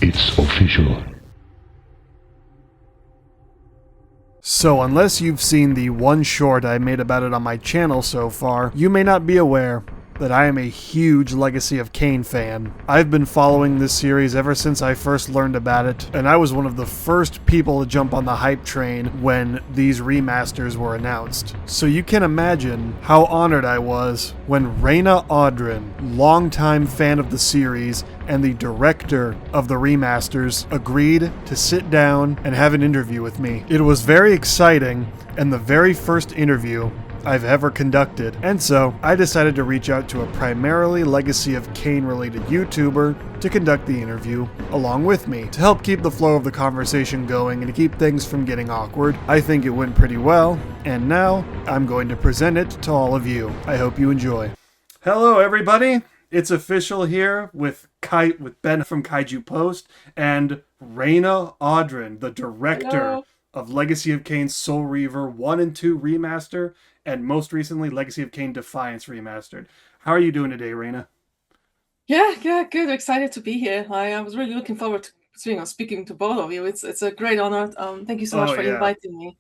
It's official. So unless you've seen the one short I made about it on my channel so far, you may not be aware that I am a huge Legacy of Kain fan. I've been following this series ever since I first learned about it, and I was one of the first people to jump on the hype train when these remasters were announced. So you can imagine how honored I was when Raina Audron, longtime fan of the series and the director of the remasters, agreed to sit down and have an interview with me. It was very exciting, and the very first interview I've ever conducted, and so I decided to reach out to a primarily Legacy of Kain related YouTuber to conduct the interview along with me, to help keep the flow of the conversation going and to keep things from getting awkward. I think it went pretty well, and now I'm going to present it to all of you. I hope you enjoy. Hello everybody, it's official here with Ben from Kaiju Post and Raina Audron, the director of Legacy of Kain Soul Reaver 1 and 2 Remaster, and most recently, Legacy of Kain Defiance Remastered. How are you doing today, Raina? Yeah, good. Excited to be here. I was really looking forward to speaking to both of you. It's a great honor. Thank you so much for inviting me.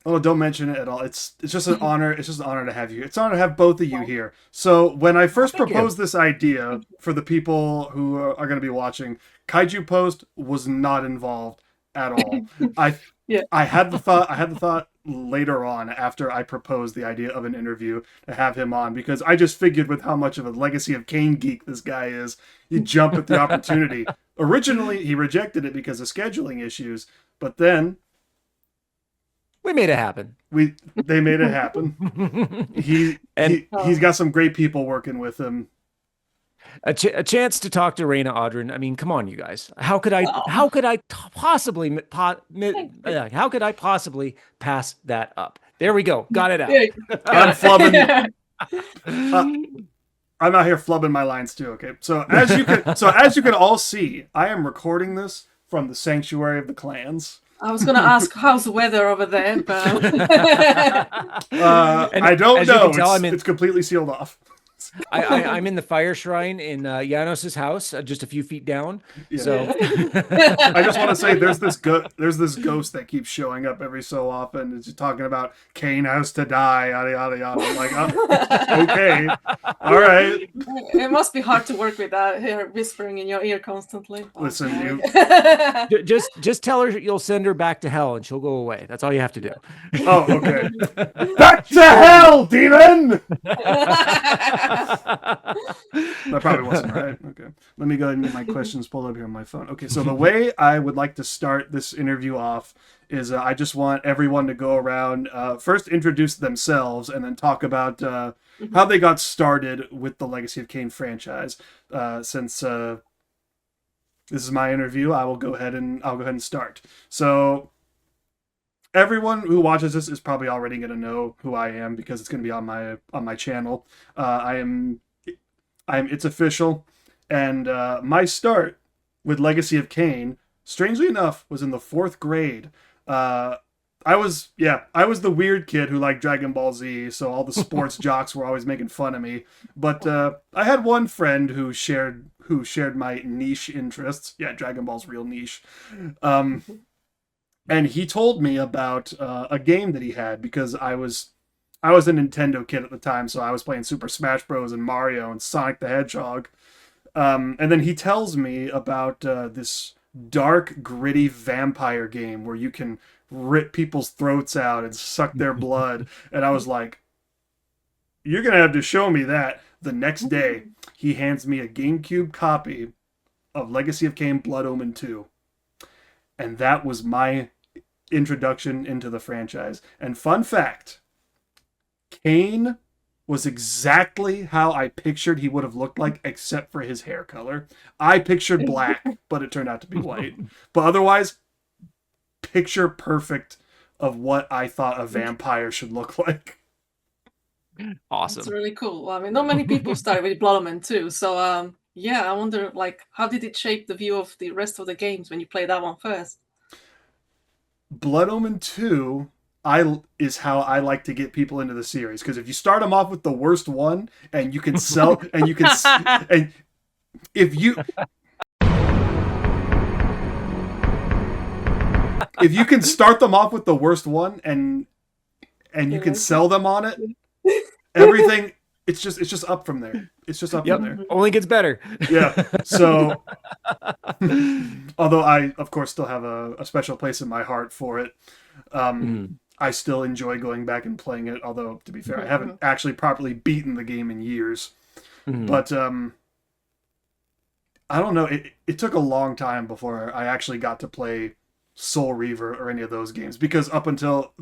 Oh, don't mention it at all. It's just an honor. It's just an honor to have you. It's an honor to have both of you here. So when I first proposed this idea for the people who are going to be watching, Kaiju Post was not involved at all. I had the thought later on, after I proposed the idea of an interview, to have him on, because I just figured with how much of a Legacy of Kain geek this guy is, he'd jump at the opportunity. Originally, he rejected it because of scheduling issues, but then we made it happen. They made it happen. He's got some great people working with him. A chance to talk to Raina Audron. I mean, come on, you guys. How could I possibly pass that up? There we go. Got it out. I'm flubbing. I'm out here flubbing my lines too. Okay, so as you can all see, I am recording this from the Sanctuary of the Clans. I was going to ask how's the weather over there, but I don't know. It's completely sealed off. I'm in the fire shrine in Janos's house, just a few feet down. Yeah. So I just want to say there's this ghost that keeps showing up every so often. It's talking about Kain has to die, yada yada yada. I'm like, oh, okay, all right. It must be hard to work with that here whispering in your ear constantly. Listen, you just tell her you'll send her back to hell and she'll go away. That's all you have to do. Oh, okay. Back to hell, demon. That probably wasn't right. Okay. Let me go ahead and get my questions pulled up here on my phone. Okay, so the way I would like to start this interview off is I just want everyone to go around, first introduce themselves, and then talk about how they got started with the Legacy of Kain franchise. Since this is my interview, I'll go ahead and start. So everyone who watches this is probably already going to know who I am because it's going to be on my channel. It's official, and my start with Legacy of Kain, strangely enough, was in the 4th grade. I was the weird kid who liked Dragon Ball Z, so all the sports jocks were always making fun of me. But I had one friend who shared my niche interests. Yeah, Dragon Ball's real niche. And he told me about a game that he had, because I was a Nintendo kid at the time, so I was playing Super Smash Bros. And Mario and Sonic the Hedgehog. And then he tells me about this dark, gritty vampire game where you can rip people's throats out and suck their blood. And I was like, you're going to have to show me that. The next day, he hands me a GameCube copy of Legacy of Kain Blood Omen 2. And that was my introduction into the franchise. And fun fact, Kain was exactly how I pictured he would have looked like, except for his hair color. I pictured black, but it turned out to be white. But otherwise, picture perfect of what I thought a vampire should look like. Awesome. It's really cool. I mean, not many people started with Blood Omen too. So yeah, I wonder, like, how did it shape the view of the rest of the games when you play that one first? Blood Omen 2 is how I like to get people into the series, because if you start them off with the worst one and you can sell and if you can start them off with the worst one and you can sell them on it, everything it's just up from there. It's just up from there. Only gets better. Yeah. So although I of course still have a special place in my heart for it, I still enjoy going back and playing it, although to be fair, I haven't actually properly beaten the game in years. But I don't know, it took a long time before I actually got to play Soul Reaver or any of those games, because up until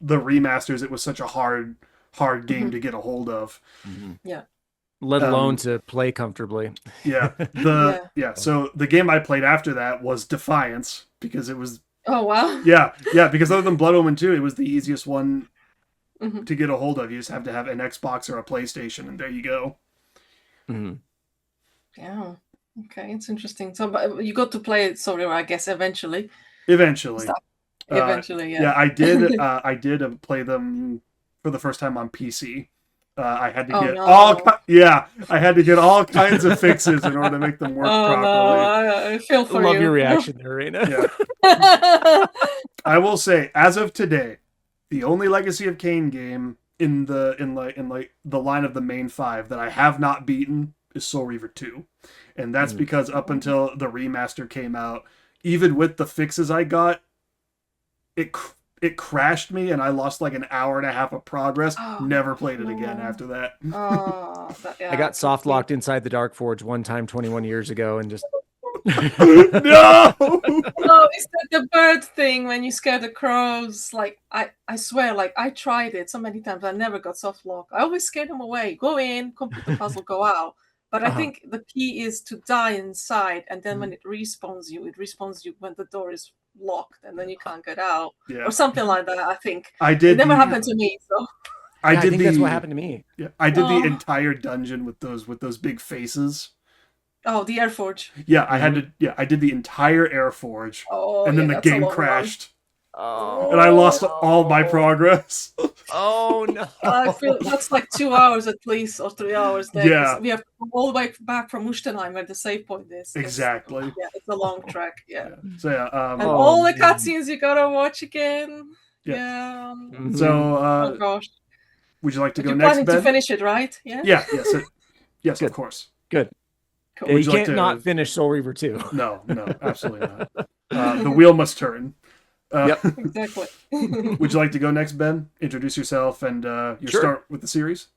the remasters it was such a hard game to get a hold of. Yeah. Let alone to play comfortably. Yeah. So the game I played after that was Defiance, because it was Oh wow. Yeah, because other than Blood Omen 2, it was the easiest one to get a hold of. You just have to have an Xbox or a PlayStation, and there you go. Yeah. Okay, it's interesting. So, but you got to play it, sorry, I guess eventually. Eventually, yeah. Yeah, I did. I did play them for the first time on PC. I had to get I had to get all kinds of fixes in order to make them work properly. No, I feel for you. Love your reaction there, Raina. Yeah. I will say, as of today, the only Legacy of Kain game in the line of the main 5 that I have not beaten is Soul Reaver 2, and that's because up until the remaster came out, even with the fixes I got, it crashed me, and I lost like an hour and a half of progress. Never played it again after that. I got soft locked inside the Dark Forge one time 21 years ago, and just No, it's the bird thing when you scare the crows. Like I swear, like I tried it so many times, I never got soft lock. I always scare them away. Go in, complete the puzzle, go out. But I think the key is to die inside, and then when it respawns you when the door is locked, and then you can't get out, or something like that. I think it never happened to me. So I think that's what happened to me. Yeah, I did the entire dungeon with those big faces. Oh, the Air Forge. Yeah, I had to. Yeah, I did the entire Air Forge, and then the game crashed. And I lost all my progress. Oh no! I feel that's like 2 hours at least, or 3 hours there. Yeah, we have to go all the way back from Ustenheim where the save point is. Exactly. Yeah, it's a long track. Yeah. So and all the cutscenes you gotta watch again. Yeah. Yeah. So, oh gosh. Would you like to go you're next, planning Ben? to finish it, right? Yeah. Yeah. Yes. Good. Of course. Good. Cool. Yeah, you can't not finish Soul Reaver 2. No, absolutely not. The wheel must turn. Yep. Exactly. Would you like to go next, Ben? Introduce yourself and your start with the series.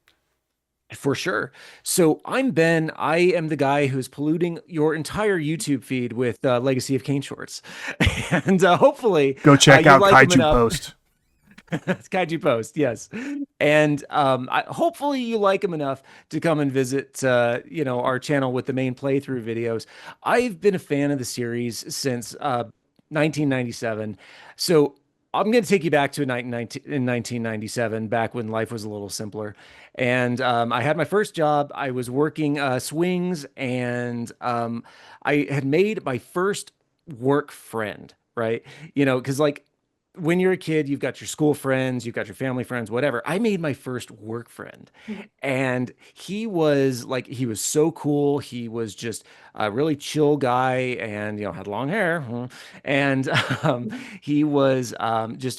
For sure. So I'm Ben. I am the guy who's polluting your entire YouTube feed with Legacy of Kain shorts. And hopefully... Go check out Kaiju Post. It's Kaiju Post, yes. And hopefully you like them enough to come and visit our channel with the main playthrough videos. I've been a fan of the series since 1997. So I'm going to take you back to in 1997, back when life was a little simpler. And I had my first job. I was working swings, and I had made my first work friend, right? Because like when you're a kid, you've got your school friends, you've got your family friends, whatever. I made my first work friend, and he was so cool. He was just a really chill guy, and had long hair, and he was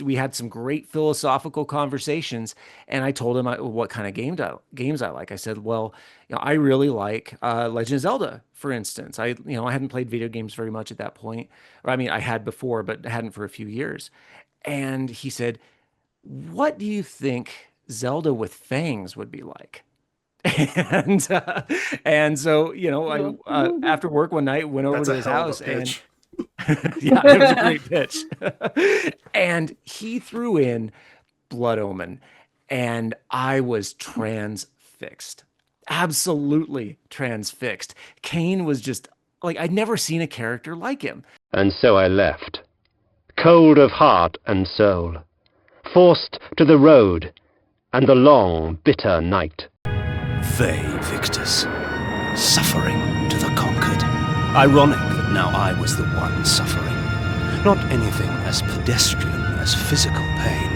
we had some great philosophical conversations. And I told him what kind of games I like. I said, well, I really like Legend of Zelda, for instance. I hadn't played video games very much at that point. Or, I mean, I had before, but hadn't for a few years. And he said, what do you think Zelda with fangs would be like? And so, I after work one night, went over to his house, and yeah, it was a great pitch. And he threw in Blood Omen, and I was transfixed. Absolutely transfixed. Kain was just like, I'd never seen a character like him. And so I left, cold of heart and soul, forced to the road and the long, bitter night. They, victors, suffering to the conquered. Ironic that now I was the one suffering. Not anything as pedestrian as physical pain,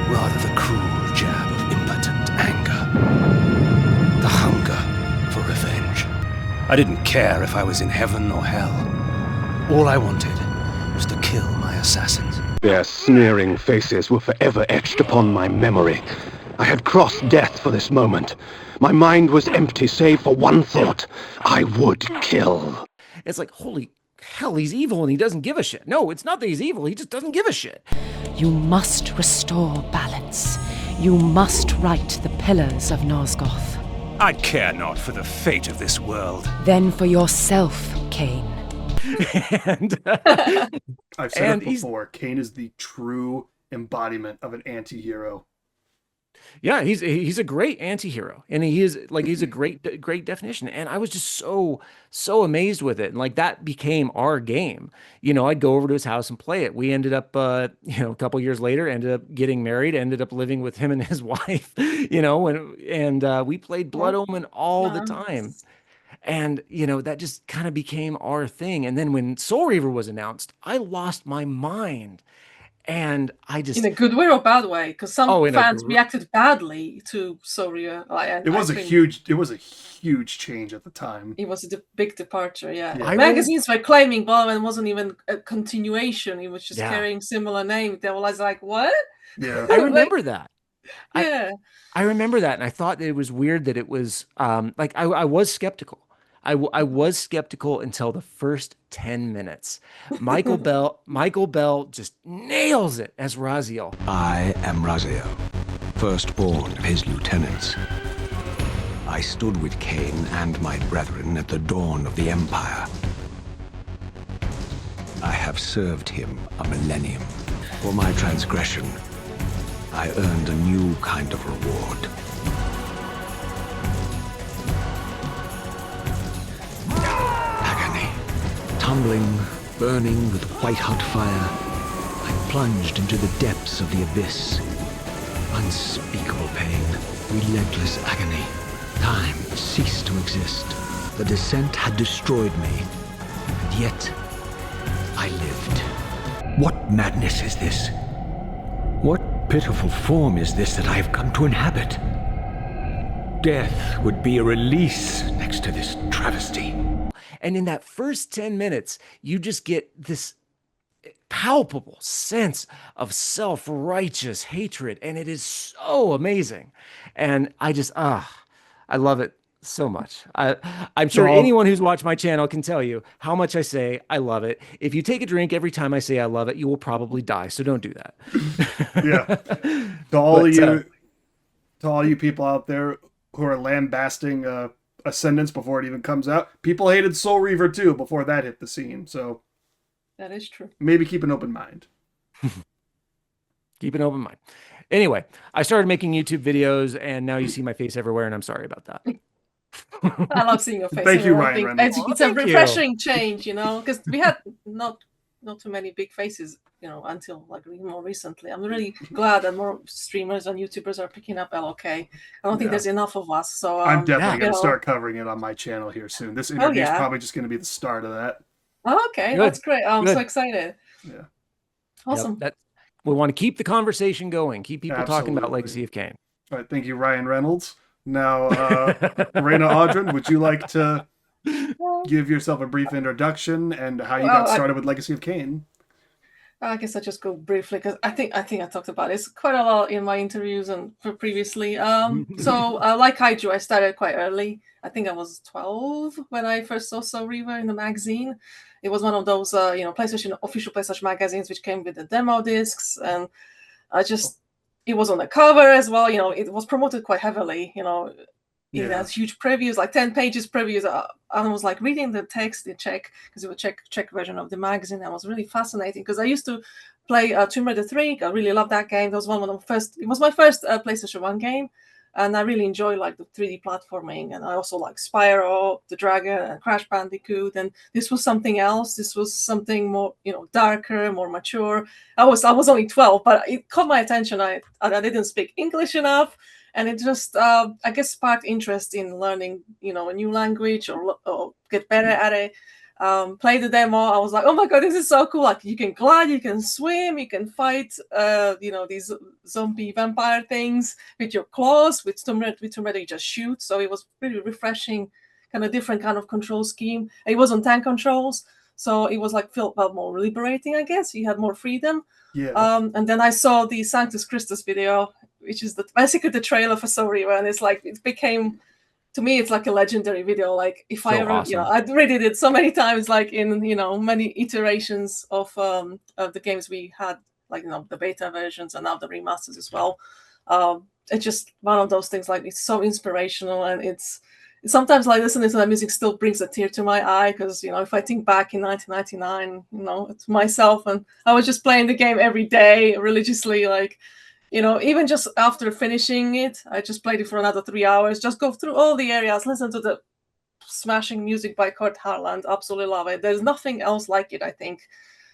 rather the cruel jab of impotent anger. The hunger for revenge. I didn't care if I was in heaven or hell. All I wanted was to kill my assassins. Their sneering faces were forever etched upon my memory. I had crossed death for this moment. My mind was empty save for one thought. I would kill. It's like, holy hell, he's evil and he doesn't give a shit. No, it's not that he's evil, he just doesn't give a shit. You must restore balance. You must right the pillars of Nosgoth. I care not for the fate of this world. Then for yourself, Kain. And I've said it before, Kain is the true embodiment of an anti-hero. yeah, he's a great anti-hero, and he's a great definition. And I was just so amazed with it, and like that became our game. You know, I'd go over to his house and play it. We ended up, a couple years later, ended up getting married, ended up living with him and his wife. And we played Blood Omen all the time. And, that just kind of became our thing. And then when Soul Reaver was announced, I lost my mind. And I just... In a good way or bad way? Because some fans reacted badly to Soul Reaver. It was a huge change at the time. It was a big departure, yeah. Yeah. Magazines were claiming Blood wasn't even a continuation. It was just carrying similar name. They were like, what? Yeah. I remember that. Yeah. I remember that, and I thought that it was weird that it was I was skeptical. I was skeptical until the first 10 minutes. Michael Bell just nails it as Raziel. I am Raziel, firstborn of his lieutenants. I stood with Kain and my brethren at the dawn of the Empire. I have served him a millennium. For my transgression, I earned a new kind of reward. Agony. Tumbling, burning with white-hot fire, I plunged into the depths of the abyss. Unspeakable pain, relentless agony. Time ceased to exist. The descent had destroyed me, and yet I lived. What madness is this? What pitiful form is this that I have come to inhabit? Death would be a release next to this travesty. And in that first 10 minutes, you just get this palpable sense of self-righteous hatred, and it is so amazing. And I just, I love it so much. I'm sure anyone who's watched my channel can tell you how much I say I love it. If you take a drink every time I say I love it, you will probably die. So don't do that. Yeah. To all you people out there who are lambasting Ascendance before it even comes out, people hated Soul Reaver too before that hit the scene. So that is true. Maybe keep an open mind. Keep an open mind. Anyway, I started making YouTube videos, and now you see my face everywhere, and I'm sorry about that. I love seeing your face. Thank you, Ryan Reynolds. It's a refreshing change, because we had not too many big faces, until like more recently. I'm really glad that more streamers and YouTubers are picking up LOK. I don't think there's enough of us. So I'm definitely going to start covering it on my channel here soon. This interview is probably just going to be the start of that. Oh, okay, that's great. I'm so excited. Yeah, awesome. We want to keep the conversation going. Keep people talking about Legacy of Kain. All right, thank you, Ryan Reynolds. Now, Raina Audron, would you like to give yourself a brief introduction and how you got started with Legacy of Kain? I guess I'll just go briefly because I think I talked about this quite a lot in my interviews and previously. So like Kaiju, I started quite early. I think I was 12 when I first saw Reaver in the magazine. It was one of those PlayStation official PlayStation magazines which came with the demo discs, and it was on the cover as well. It was promoted quite heavily. It has huge previews, like 10 pages previews. I was like reading the text in Czech because it was a Czech version of the magazine. That was really fascinating because I used to play Tomb Raider 3. I really loved that game. That was one of the first. It was my first PlayStation 1 game, and I really enjoy like the 3D platforming. And I also like Spyro, the Dragon, and Crash Bandicoot. And this was something else. This was something more, darker, more mature. I was only 12, but it caught my attention. I didn't speak English enough. And it just, I guess, sparked interest in learning, a new language or get better at it. Play the demo. I was like, oh my God, this is so cool. Like you can glide, you can swim, you can fight, these zombie vampire things with your claws. With Tomb Raider, you just shoot. So it was really refreshing kind of different kind of control scheme. It was on tank controls, so it was like felt more liberating, I guess. You had more freedom. Yeah. And then I saw the Sanctus Christus video, which is basically the trailer for Soul Reaver, and it's like it became, to me, it's like a legendary video. Like if I ever, awesome. I'd read it so many times, like in many iterations of the games we had, like the beta versions and now the remasters as well. It's just one of those things. Like it's so inspirational, and it's sometimes like listening to that music still brings a tear to my eye because if I think back in 1999, it's myself, and I was just playing the game every day religiously, like. Even just after finishing it, I just played it for another 3 hours. Just go through all the areas, listen to the smashing music by Kurt Harland. Absolutely love it. There's nothing else like it, I think.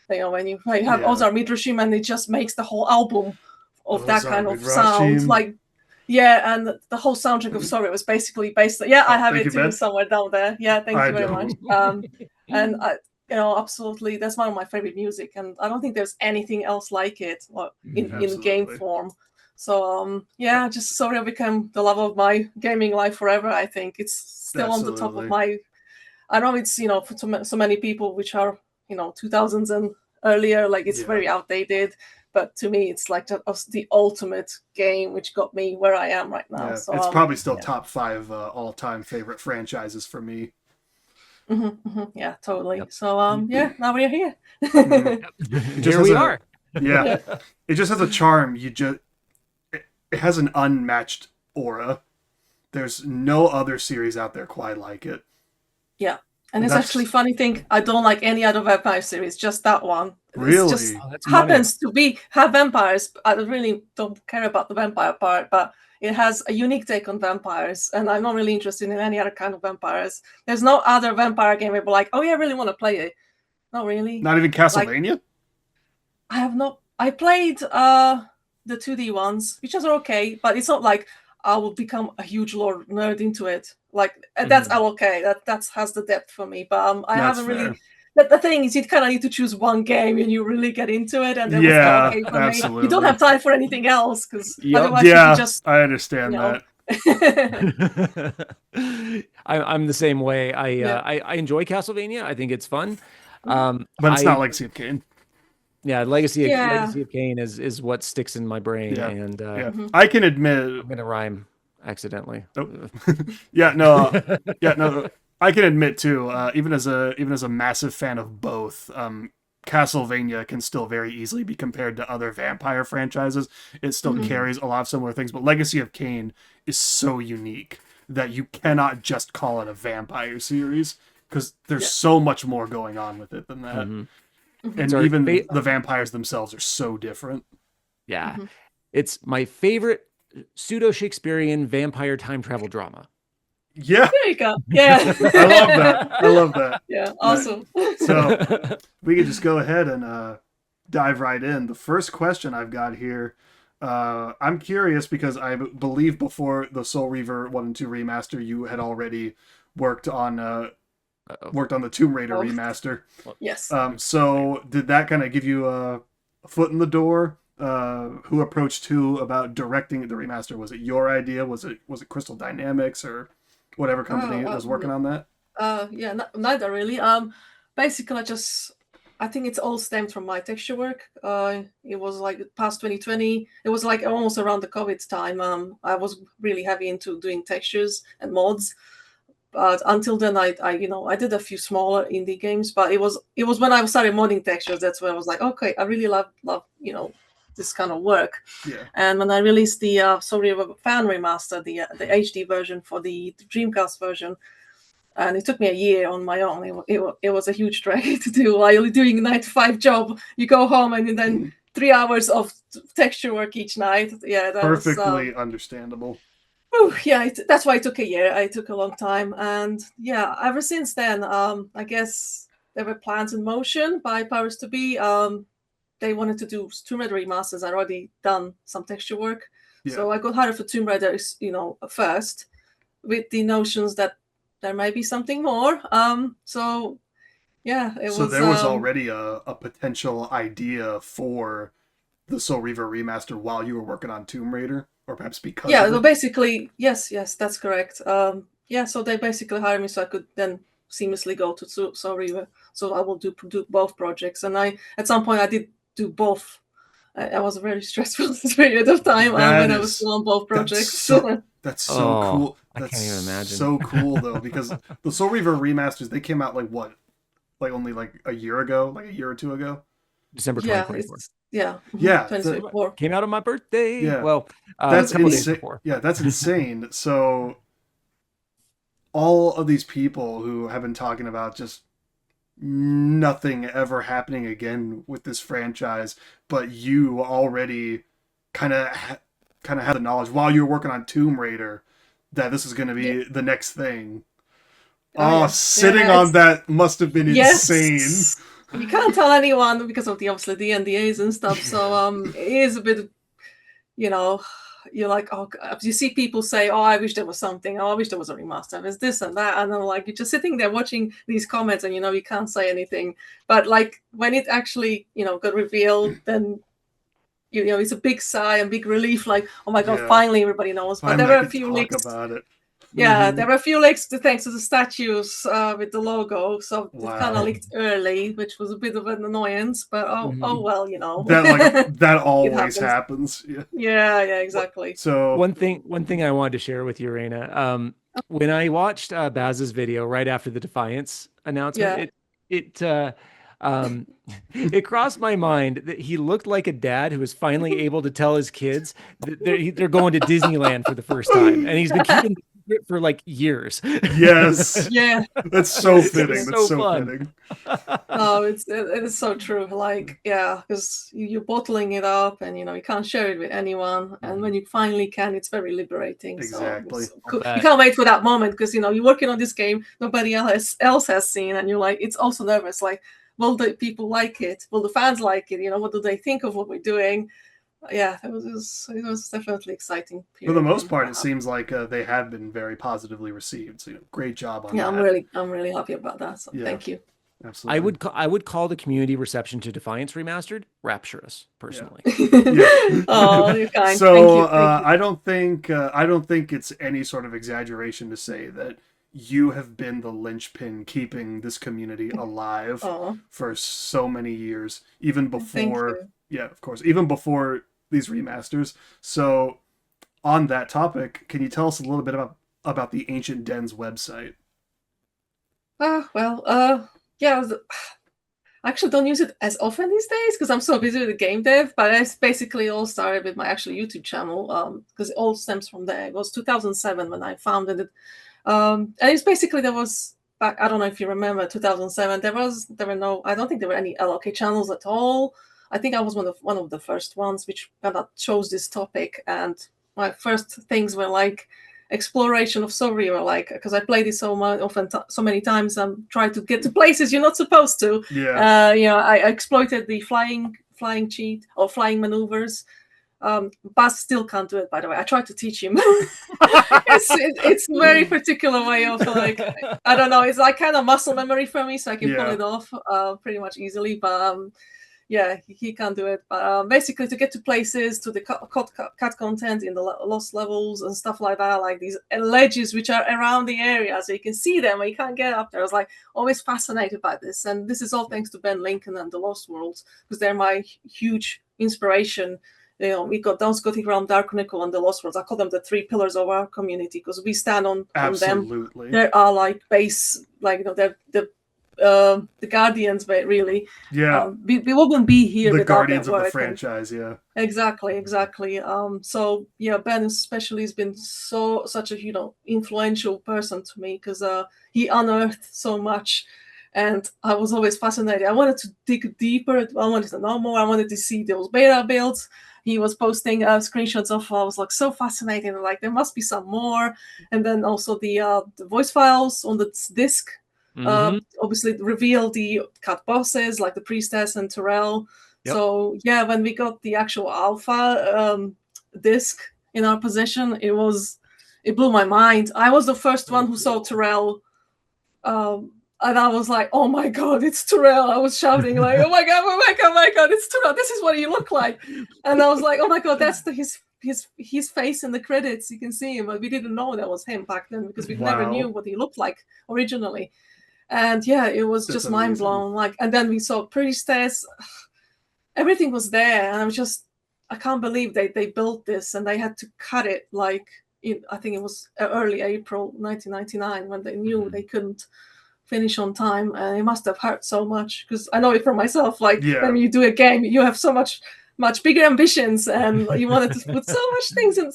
When you have Ozar Midrashim, and it just makes the whole album of that kind of sound. Like, yeah, and the whole soundtrack of Sorry was basically based on. Yeah, I have it too somewhere down there. Yeah, thank you very much. And absolutely, that's one of my favorite music, and I don't think there's anything else like it in game form. So just Sorry became the love of my gaming life forever. I think it's still on the top of my. I know it's for so many people which are 2000s and earlier, like it's very outdated. But to me, it's like the ultimate game, which got me where I am right now. Yeah, so it's probably still top 5 all-time favorite franchises for me. Yeah, totally. Yep. So now we're here. Here we are. Yeah, it just has a charm. It has an unmatched aura. There's no other series out there quite like it. Yeah, and it's actually funny thing. I don't like any other vampire series, just that one. Really? It just happens to have vampires. I really don't care about the vampire part, but it has a unique take on vampires, and I'm not really interested in any other kind of vampires. There's no other vampire game where we're like, oh yeah, I really want to play it. Not really. Not even Castlevania? Like, I have not. I played the 2D ones, which are okay, but it's not like I will become a huge lore nerd into it. Like that's okay. That has the depth for me, but I haven't really. The thing is, you kind of need to choose one game and you really get into it, and then okay for absolutely. Me. You don't have time for anything else because otherwise you could just. I understand that. I'm the same way. I enjoy Castlevania. I think it's fun, but it's not Legacy of Kain. Yeah, Legacy of Kain is what sticks in my brain, and I can admit I'm gonna rhyme accidentally. Oh. No. I can admit too, even as a massive fan of both, Castlevania can still very easily be compared to other vampire franchises. It still carries a lot of similar things, but Legacy of Kain is so unique that you cannot just call it a vampire series because there's so much more going on with it than that. And even the vampires themselves are so different. Yeah. It's my favorite pseudo-Shakespearean vampire time travel drama. Yeah. There you go. Yeah. I love that. Yeah, awesome. So we can just go ahead and dive right in. The first question I've got here, I'm curious because I believe before the Soul Reaver 1 and 2 remaster, you had already worked on the Tomb Raider remaster. Yes. So did that kind of give you a foot in the door? Who approached who about directing the remaster? Was it your idea? Was it Crystal Dynamics or whatever company was working on that? Neither really. Basically, I think it's all stemmed from my texture work. It was like past 2020. It was like almost around the COVID time. I was really heavy into doing textures and mods. But until then, I did a few smaller indie games. But it was when I started modding textures that's when I was like, okay, I really love this kind of work. Yeah. And when I released the Soul Reaver fan remaster, the HD version for the Dreamcast version, and it took me a year on my own. It was a huge drag to do while you're doing a 9-to-5 job. You go home and then 3 hours of texture work each night. Yeah, that perfectly understandable. That's why it took a year. It took a long time, and ever since then, I guess there were plans in motion by powers to be. They wanted to do Tomb Raider remasters. I'd already done some texture work, so I got hired for Tomb Raider, first, with the notions that there might be something more. So there was already a potential idea for the Soul Reaver remaster while you were working on Tomb Raider, or perhaps because basically yes, that's correct. yeah, so they basically hired me so I could then seamlessly go to Reaver. So I will do both projects, and at some point I did do both. I was a very stressful period of time when I was still on both projects. That's so cool. I can't even imagine. So cool though, because the Soul Reaver remasters, they came out like what? Like only like a year ago, like a year or two ago. December 2024. Yeah. Yeah. 2024. Came out on my birthday. Yeah. Well, that's a couple days insane. before. Yeah, that's insane. So all of these people who have been talking about just nothing ever happening again with this franchise, but you already kind of had the knowledge while you were working on Tomb Raider that this is going to be the next thing. Sitting on that must have been insane. You can't tell anyone because of obviously the NDAs and stuff. So it is a bit, you're like, oh, you see people say, oh, I wish there was something. Oh, I wish there was a remaster. There's this and that. And I'm like, you're just sitting there watching these comments and, you can't say anything. But like when it actually, got revealed, then, it's a big sigh and big relief. Like, oh my God, finally everybody knows. But there were a few leaks about it. Yeah, there were a few leaks thanks to the statues with the logo, so it kind of leaked early, which was a bit of an annoyance. But oh well, that always happens. Yeah, exactly. So one thing I wanted to share with you, Raina, when I watched Baz's video right after the Defiance announcement, it crossed my mind that he looked like a dad who was finally able to tell his kids that they're going to Disneyland for the first time, and he's been keeping it for like years. Yes. Yeah. That's so fitting. That's so fitting. Oh, it is so true. Like, yeah, because you're bottling it up and, you can't share it with anyone. And when you finally can, it's very liberating. Exactly. So cool. You can't wait for that moment because, you're working on this game nobody else has seen. And you're like, it's also nervous. Like, will the people like it? Will the fans like it? What do they think of what we're doing? Yeah, it was definitely exciting. For the most part, it seems like they have been very positively received. So great job on that. I'm really happy about that. So thank you. Absolutely. I would call the community reception to Defiance Remastered rapturous, personally. Oh, you're kind. So thank you. I don't think it's any sort of exaggeration to say that you have been the linchpin keeping this community alive for so many years, even before. Yeah, of course, even before these remasters. So, on that topic, can you tell us a little bit about the Ancient Dens website? Yeah. I actually don't use it as often these days because I'm so busy with the game dev, but it's basically all started with my actual YouTube channel because it all stems from there. It was 2007 when I founded it. And it's basically, there was, I don't know if you remember, 2007, I don't think there were any LOK channels at all. I think I was one of the first ones which kind of chose this topic, and my first things were like exploration of Soul Reaver, like because I played it so many times and tried to get to places you're not supposed to. Yeah. I exploited the flying cheat or flying maneuvers. Baz still can't do it, by the way. I tried to teach him. it's a very particular way of like, I don't know. It's like kind of muscle memory for me, so I can pull it off pretty much easily. But yeah, he can't do it. But basically, to get to places, to the cut content in the lost levels and stuff like that, like these ledges which are around the area, so you can see them, but you can't get up there. I was like always fascinated by this, and this is all thanks to Ben Lincoln and the Lost Worlds, because they're my huge inspiration. We got Dawn's Gothic Realm, Dark Chronicle, and the Lost Worlds. I call them the three pillars of our community because we stand on them. They are like base, like they're the guardians, but really, we wouldn't be here the without guardians their work. Of the franchise. Exactly. So yeah, Ben especially has been such a influential person to me because he unearthed so much. And I was always fascinated. I wanted to dig deeper. I wanted to know more. I wanted to see those beta builds. He was posting screenshots of. I was like so fascinated. Like there must be some more. And then also the voice files on the disc. Obviously reveal the cut bosses like the priestess and Terrell. Yep. So yeah, when we got the actual alpha disc in our possession, it blew my mind. I was the first one who saw Terrell. And I was like, oh my God, it's Terrell. I was shouting like, oh my God, it's Terrell. This is what he looked like. And I was like, oh my God, that's his his face in the credits. You can see him, but we didn't know that was him back then because we never Wow. knew what he looked like originally. And yeah, it was That's just mind blown. Like, and then we saw Priestess. Everything was there, and I can't believe they built this, and they had to cut it like I think it was early April 1999 when they knew they couldn't finish on time, and it must have hurt so much because I know it for myself. Like when you do a game, you have so much bigger ambitions, and you wanted to put so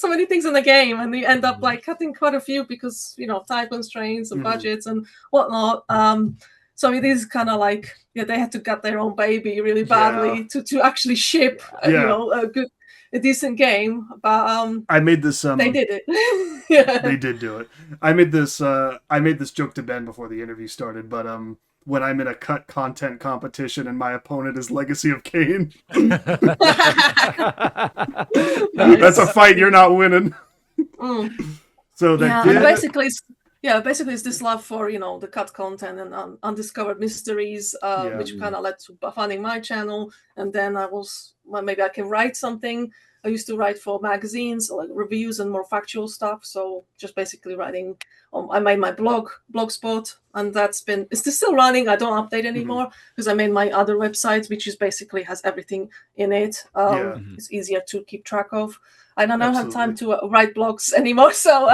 many things in the game, and you end up like cutting quite a few because time constraints and budgets and whatnot. So it is kind of like they had to gut their own baby really badly to actually ship a decent game. But I made this. They did it. They did do it. I made this joke to Ben before the interview started, but when I'm in a cut content competition and my opponent is Legacy of Kain, that's a fight you're not winning. So that basically it's this love for the cut content and undiscovered mysteries, which kind of led to funding my channel. And then maybe I can write something. I used to write for magazines, like reviews and more factual stuff. So just basically writing. I made my blogspot, and it's still running. I don't update anymore because I made my other website, which is basically has everything in it. It's easier to keep track of. I don't have time to write blogs anymore. So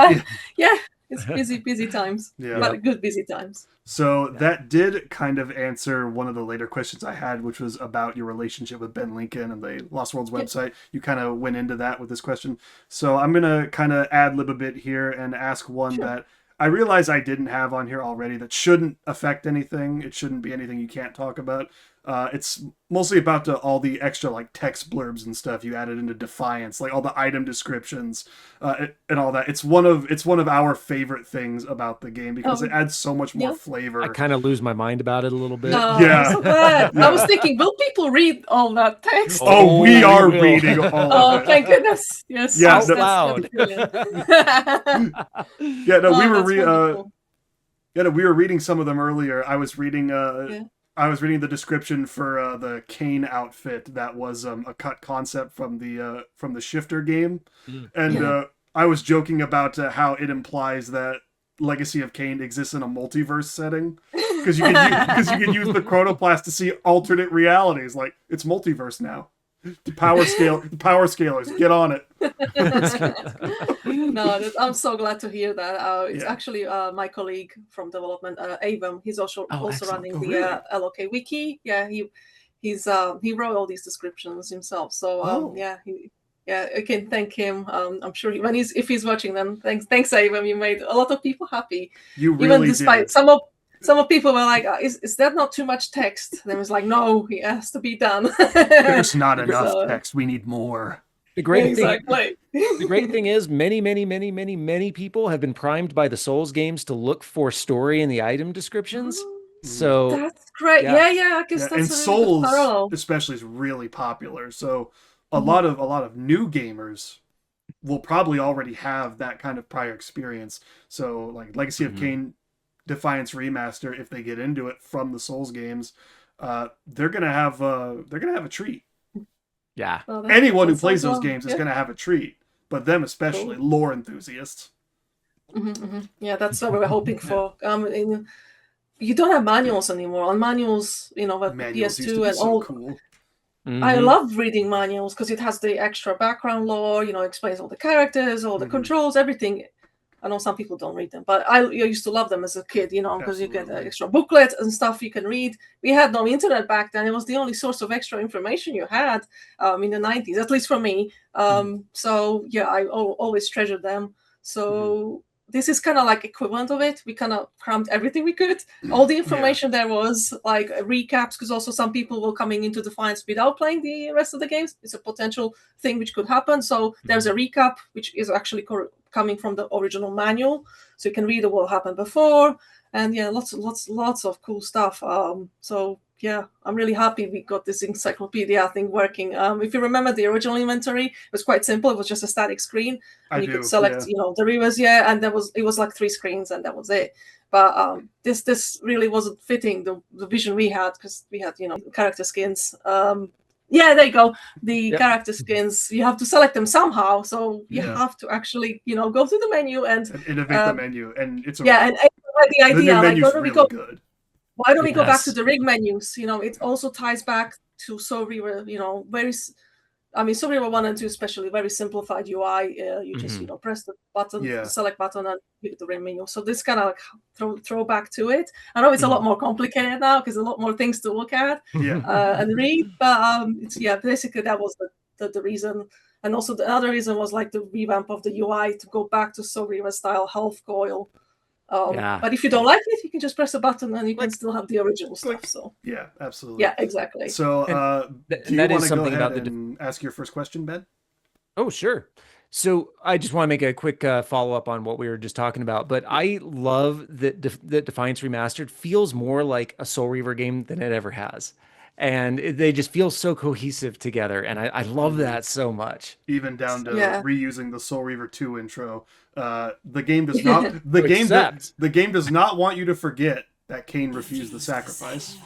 it's busy times, but good busy times. So that did kind of answer one of the later questions I had, which was about your relationship with Ben Lincoln and the Lost Worlds website. You kind of went into that with this question. So I'm going to kind of ad-lib a bit here and ask one that I realize I didn't have on here already that shouldn't affect anything. It shouldn't be anything you can't talk about. It's mostly about all the extra like text blurbs and stuff you added into Defiance, like all the item descriptions and all that. It's one of our favorite things about the game because it adds so much more flavor. I kind of lose my mind about it a little bit. I'm so glad. I was thinking, will people read all that text? We are reading all of it. Thank goodness. Yes. Yeah, out loud. We were reading some of them earlier. I was reading I was reading the description for the Kain outfit that was a cut concept from the Shifter game, and I was joking about how it implies that Legacy of Kain exists in a multiverse setting because you can use the chronoplast to see alternate realities. Like it's multiverse now. The power scalers, get on it. No, I'm so glad to hear that. It's actually my colleague from development, Avon. He's also running the LOK wiki. Yeah, he wrote all these descriptions himself. So I can thank him. I'm sure if he's watching them, thanks Avon. You made a lot of people happy. You really even despite did. Some of people were like, is that not too much text? And it was like, no, it has to be done. There's not enough text. We need more. The great thing is many people have been primed by the Souls games to look for story in the item descriptions. So that's great. Yeah, I guess that's and Souls especially is really popular. So a lot of new gamers will probably already have that kind of prior experience. So like Legacy of Kain Defiance Remaster, if they get into it from the Souls games, they're gonna have a treat. Yeah, anyone who plays those games is gonna have a treat, but them especially, lore enthusiasts. Yeah, that's what we're hoping for. You don't have manuals anymore. On manuals, with PS2 and all. Cool. I love reading manuals because it has the extra background lore. Explains all the characters, all the controls, everything. I know some people don't read them, but I used to love them as a kid, because you get an extra booklet and stuff you can read. We had no internet back then. It was the only source of extra information you had in the 90s, at least for me. So, yeah, I always treasured them. So this is kind of like equivalent of it. We kind of crammed everything we could. All the information there was, like recaps, because also some people were coming into Defiance without playing the rest of the games. It's a potential thing which could happen. So there's a recap, which is actually coming from the original manual, so you can read what happened before, and lots of cool stuff. So yeah, I'm really happy we got this encyclopedia thing working. If you remember the original inventory, it was quite simple. It was just a static screen, and you could select the Reavers, and it was like 3 screens, and that was it. But this really wasn't fitting the vision we had, because we had character skins. Yeah, there you go. The character skins, you have to select them somehow. So you have to actually, go through the menu and innovate the menu. And it's and the idea, new like, menu's really good. Why don't we go back to the rig menus? It also ties back to Soul Reaver, Soul Reaver 1 and 2 especially, very simplified UI. You just, press the button, the select button, and hit the rig menu. So this kind of like throw back to it. I know it's a lot more complicated now because a lot more things to look at and read. But basically that was the reason. And also the other reason was like the revamp of the UI to go back to Soul Reaver style health coil. But if you don't like it, you can just press a button and you can still have the original stuff. So yeah, absolutely. Yeah, exactly. So do you want to go ahead and ask your first question, Ben? Oh, sure. So I just want to make a quick follow-up on what we were just talking about. But I love that Defiance Remastered feels more like a Soul Reaver game than it ever has. And they just feel so cohesive together, and I love that so much. Even down to reusing the Soul Reaver 2 intro. The game does not the game does not want you to forget that Kain refused the sacrifice.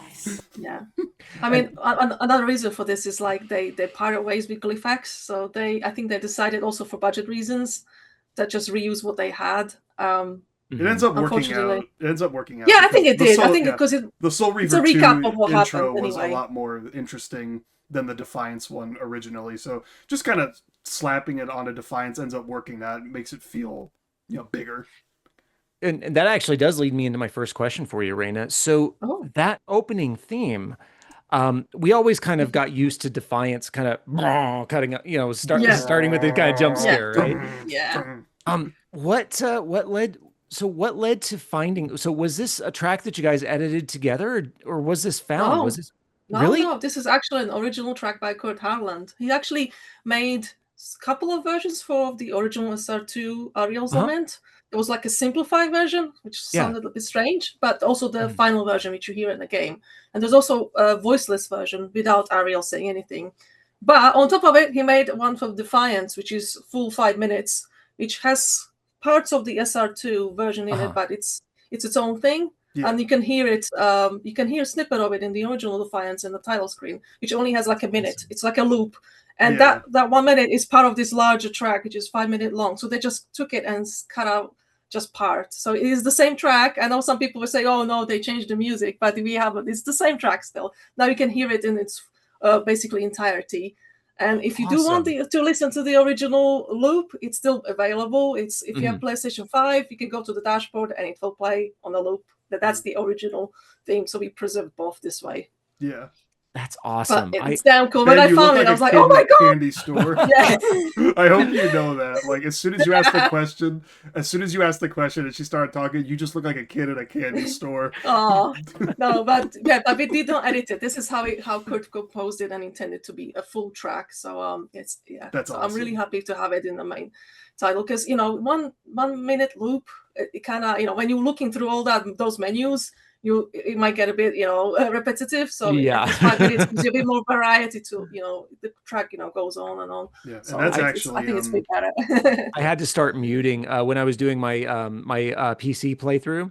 Yeah, I mean, another reason for this is like they parted ways with Glyphax, so I think they decided also for budget reasons that just reuse what they had. It ends up working out. Yeah, I think it did. I think because the Soul Reaver 2 intro was a lot more interesting than the Defiance one originally. So just kind of slapping it onto Defiance ends up working that. It makes it feel, bigger. And that actually does lead me into my first question for you, Raina. So that opening theme, we always kind of got used to Defiance kind of cutting, starting with the kind of jump scare, right? Yeah. What led to finding? So was this a track that you guys edited together, or was this found? Was this really? No, this is actually an original track by Kurt Harland. He actually made a couple of versions for the original SR2 Ariel's Lament. It was like a simplified version, which sounded a bit strange, but also the final version, which you hear in the game. And there's also a voiceless version without Ariel saying anything. But on top of it, he made one for Defiance, which is full 5 minutes, which has parts of the SR2 version in it, but it's its own thing. Yeah. And you can hear it. You can hear a snippet of it in the original Defiance in the title screen, which only has like a minute. It's like a loop, and that 1 minute is part of this larger track, which is 5 minutes long. So they just took it and cut out just part. So it is the same track. I know some people will say, "Oh no, they changed the music," but it's the same track still. Now you can hear it in its basically entirety. And if you do want to listen to the original loop, it's still available. If you have PlayStation 5, you can go to the dashboard and it will play on the loop. That's the original theme. So we preserved both this way. Yeah. That's awesome. But it's damn cool. When I found it, I was like, "Oh my god!" Candy store. Yeah. I hope you know that. Like as soon as you asked the question, and she started talking, you just look like a kid at a candy store. Oh no, but we did not edit it. This is how Kurt composed it and intended to be a full track. So that's awesome. I'm really happy to have it in the main title because 1 minute loop. It kind of when you're looking through all those menus. It might get a bit, repetitive. So 5 minutes gives you a bit more variety to, the track, goes on and on. Yeah, so and that's I think it's way better. I had to start muting when I was doing my PC playthrough.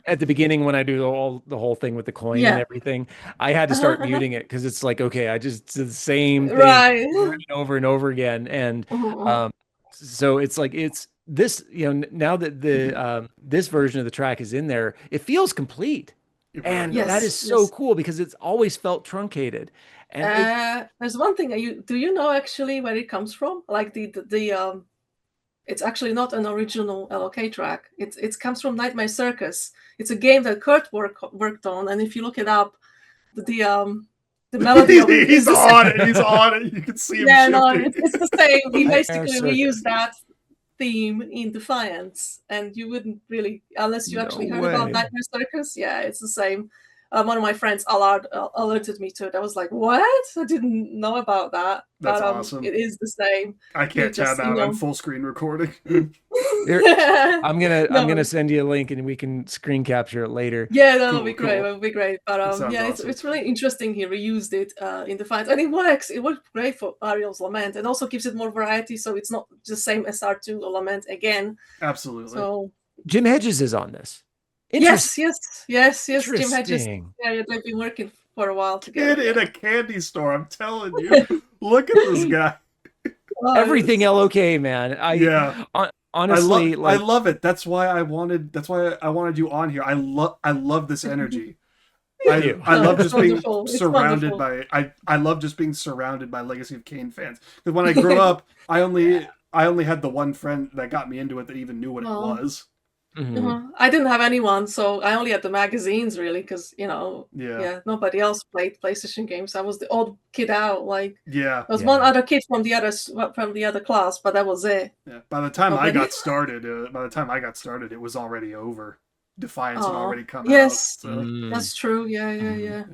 At the beginning, when I do the whole thing with the coin and everything, I had to start muting it because it's like, okay, I just did the same thing over and over again, and so it's like this, now that the this version of the track is in there, it feels complete, and that is so cool because it's always felt truncated. And there's one thing. Do you know actually where it comes from? Like the it's actually not an original LOK track. It comes from Nightmare Circus. It's a game that Kurt worked on, and if you look it up, the melody of it he's on it. You can see him. Yeah, no, it's the same. We basically reused that theme in Defiance, and you wouldn't really, unless you actually heard about Nightmare Circus. Yeah, it's the same. One of my friends alerted me to it. I was like, "What? I didn't know about that." That's awesome. It is the same. I can't tab out. I'm full screen recording. I'm gonna send you a link and we can screen capture it later. Yeah, that'll be great. That'll be great. But awesome. It's really interesting. He reused it in Defiance, and it works. It worked great for Ariel's Lament, and also gives it more variety. So it's not the same SR2 Lament again. Absolutely. So Jim Hedges is on this. Yes. Jim Hedges. Yeah, they've been working for a while together. Kid in a candy store. I'm telling you. Look at this guy. Everything LOK, man. Honestly, I love it. That's why I wanted you on here. I love this energy. I love just being surrounded by I love just being surrounded by Legacy of Kain fans. Because when I grew up, I only had the one friend that got me into it that even knew what it was. Mm-hmm. I didn't have anyone, so I only had the magazines really, because nobody else played PlayStation games. I was the odd kid out. Like there was one other kid from the other class, but that was it. Yeah. By the time I got started, it was already over. Defiance had already come out. Yes, So. that's true. Yeah.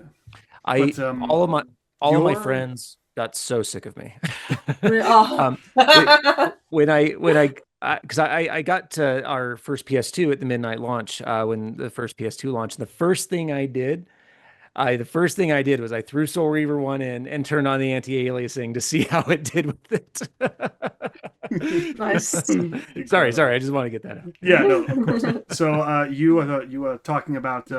All of my friends got so sick of me. When I because I got our first PS2 at the midnight launch when the first PS2 launched. The first thing I did was I threw Soul Reaver 1 in and turned on the anti-aliasing to see how it did with it. Nice. Sorry, I just want to get that out. Yeah, no, of course. So you were talking about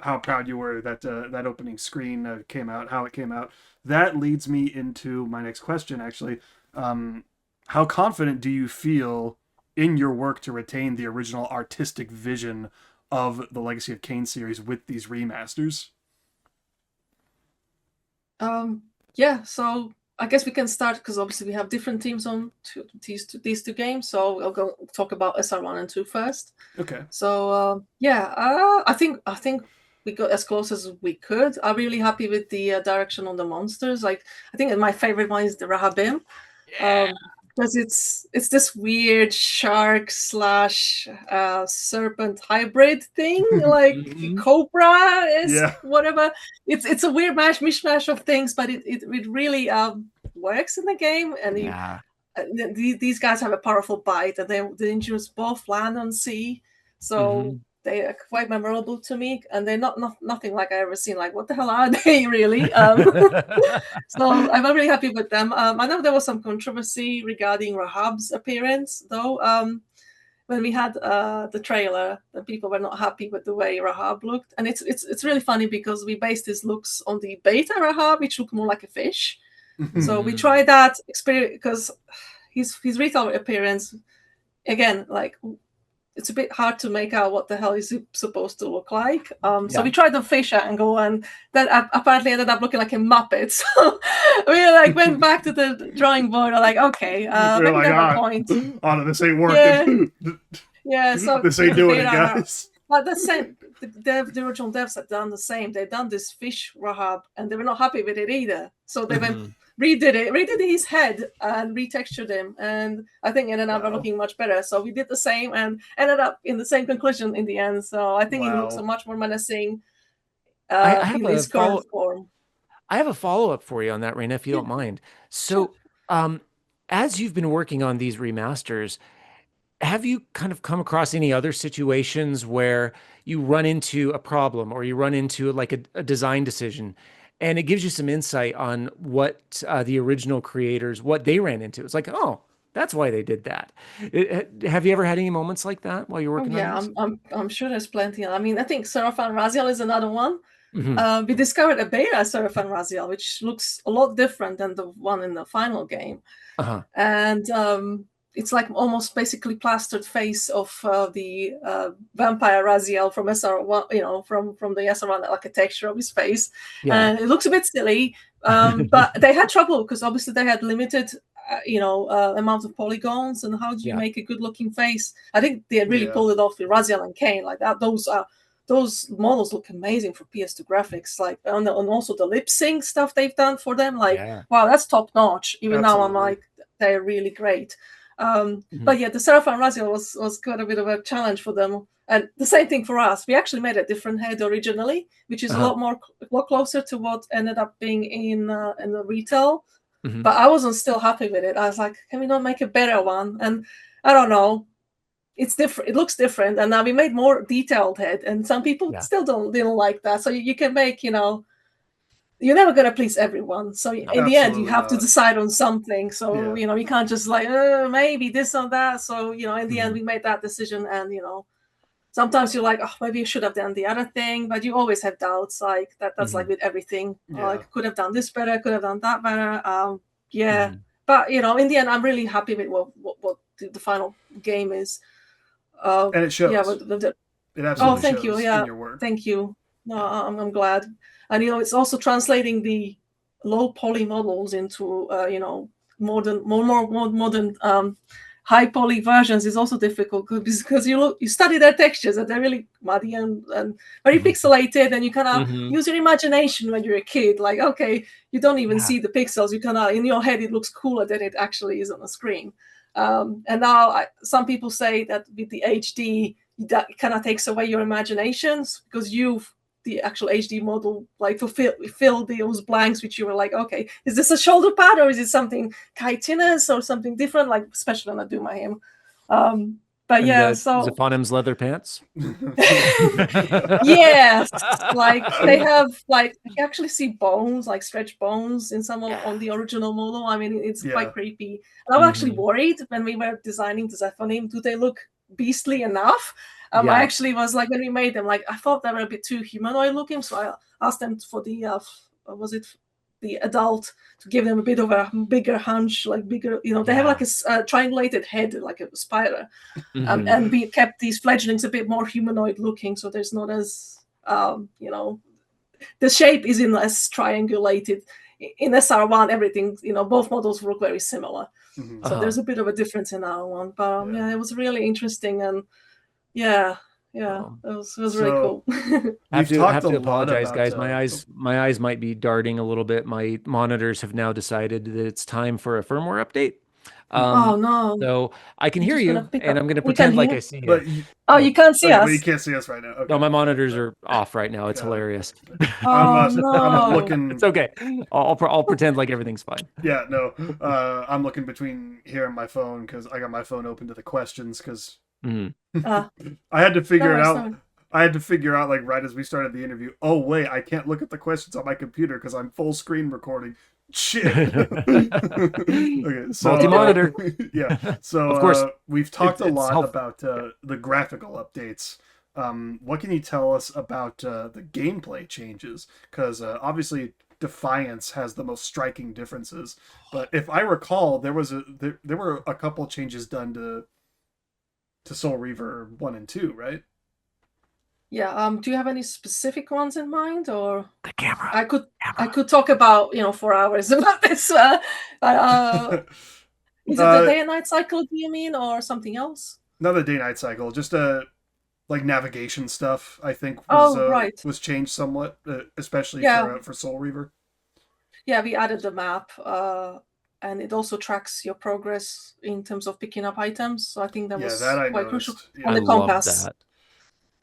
how proud you were that that opening screen came out, how it came out. That leads me into my next question, actually. How confident do you feel in your work to retain the original artistic vision of the Legacy of Kain series with these remasters? Yeah, so I guess we can start, because obviously we have different teams on these two games. So I'll go talk about SR1 and 2 first. Okay. So I think we got as close as we could. I'm really happy with the direction on the monsters. Like, I think my favorite one is the Rahabim. Because it's this weird shark / serpent hybrid thing, like cobra is whatever. It's a weird mishmash of things, but it really works in the game. And these guys have a powerful bite, and they introduce both land and sea, so they are quite memorable to me. And they're nothing like I ever seen. Like, what the hell are they really? So I'm really happy with them. I know there was some controversy regarding Rahab's appearance, though. When we had the trailer, the people were not happy with the way Rahab looked, and it's really funny because we based his looks on the beta Rahab, which looked more like a fish. So we tried that experience because his retail appearance, again, like, it's a bit hard to make out what the hell is he supposed to look like. So we tried the fish angle, and that apparently ended up looking like a Muppet. So we went back to the drawing board. Like, okay, maybe like, a point. Oh, this ain't working. Yeah, so this ain't doing it, guys. But the same, the original devs had done the same. They've done this fish Rahab, and they were not happy with it either. So they redid his head and retextured him, and I think it ended up looking much better. So we did the same and ended up in the same conclusion in the end. So I think he looks much more menacing in his current form. I have a follow-up for you on that, Raina, if you don't mind. So as you've been working on these remasters, have you kind of come across any other situations where you run into a problem or you run into like a design decision, and it gives you some insight on what the original creators, what they ran into? It's like, oh, that's why they did that. Have you ever had any moments like that while you're working on this? I'm sure there's plenty. I mean, I think Seraphan Raziel is another one. We discovered a beta Seraphan Raziel, which looks a lot different than the one in the final game. And it's like almost basically plastered face of the vampire Raziel from SR1, from the SR1 architecture of his face. And it looks a bit silly, but they had trouble because obviously they had limited amount of polygons, and how do you make a good looking face? I think they really pulled it off with Raziel and Kain. Like that, those models look amazing for PS2 graphics, like, and also the lip sync stuff they've done for them. Like, wow, that's top notch. Even now, I'm like, they're really great. But yeah, the Seraphan Raziel was quite a bit of a challenge for them, and the same thing for us. We actually made a different head originally, which is a lot closer to what ended up being in the retail. But I wasn't still happy with it. I was like, can we not make a better one? And I don't know, it's different. It looks different, and now we made more detailed head, and some people still didn't like that. So you can make, you're never going to please everyone. So in the end, you have to decide on something. So, you can't just like, maybe this or that. So, in the end, we made that decision, and, sometimes you're like, oh, maybe you should have done the other thing, but you always have doubts. Like that's like with everything. Yeah. Like could have done this better, could have done that better. Yeah, Mhm. but in the end, I'm really happy with what the final game is. And it shows. Yeah, It absolutely thank shows you. Yeah, in your work. thank you. No, I'm glad. And it's also translating the low poly models into modern, more modern high poly versions is also difficult because you study their textures and they're really muddy and very pixelated, and you kind of use your imagination when you're a kid. Like, okay, you don't even see the pixels. You kind of, in your head, it looks cooler than it actually is on the screen. And now some people say that with the HD, that kind of takes away your imaginations because the actual HD model like fill those blanks which you were like, okay, is this a shoulder pad or is it something chitinous or something different? Like, especially when I do my hair. But And yeah, so Zaphanim's leather pants. yes, like they have like you actually see bones, like stretch bones in some on the original model. I mean, it's quite creepy. And I was actually worried when we were designing the Zaphanim, do they look beastly enough? I actually was like, when we made them, like I thought they were a bit too humanoid looking, so I asked them for the the adult to give them a bit of a bigger hunch, like bigger, they have like a triangulated head, like a spider. And we kept these fledglings a bit more humanoid looking, so there's not as the shape isn't as triangulated. In SR1, everything, both models look very similar. So there's a bit of a difference in our one. But yeah, it was really interesting, and it was really cool. I have to apologize, guys. My eyes might be darting a little bit. My monitors have now decided that it's time for a firmware update. Oh no! So I can hear you, and I'm going to pretend like I see you. You can't see us. But you can't see us right now. Okay. No, my monitors are off right now. It's hilarious. I'm looking. It's okay. I'll pretend like everything's fine. Yeah, no. I'm looking between here and my phone because I got my phone open to the questions because I had to figure it out. I had to figure out, like, right as we started the interview, oh, wait, I can't look at the questions on my computer because I'm full screen recording. Shit. Okay, so multi-monitor. Yeah. So of course, we've talked a lot about the graphical updates. What can you tell us about the gameplay changes? Because obviously Defiance has the most striking differences. But if I recall, there were a couple changes done to Soul Reaver 1 and 2, right? Yeah. Do you have any specific ones in mind, or the camera? I could talk about 4 hours about this. Is it the day and night cycle? Do you mean, or something else? Not the day-night cycle, just like navigation stuff. I think was changed somewhat, especially for Soul Reaver. Yeah, we added the map, and it also tracks your progress in terms of picking up items. So I think that was quite crucial. And the compass.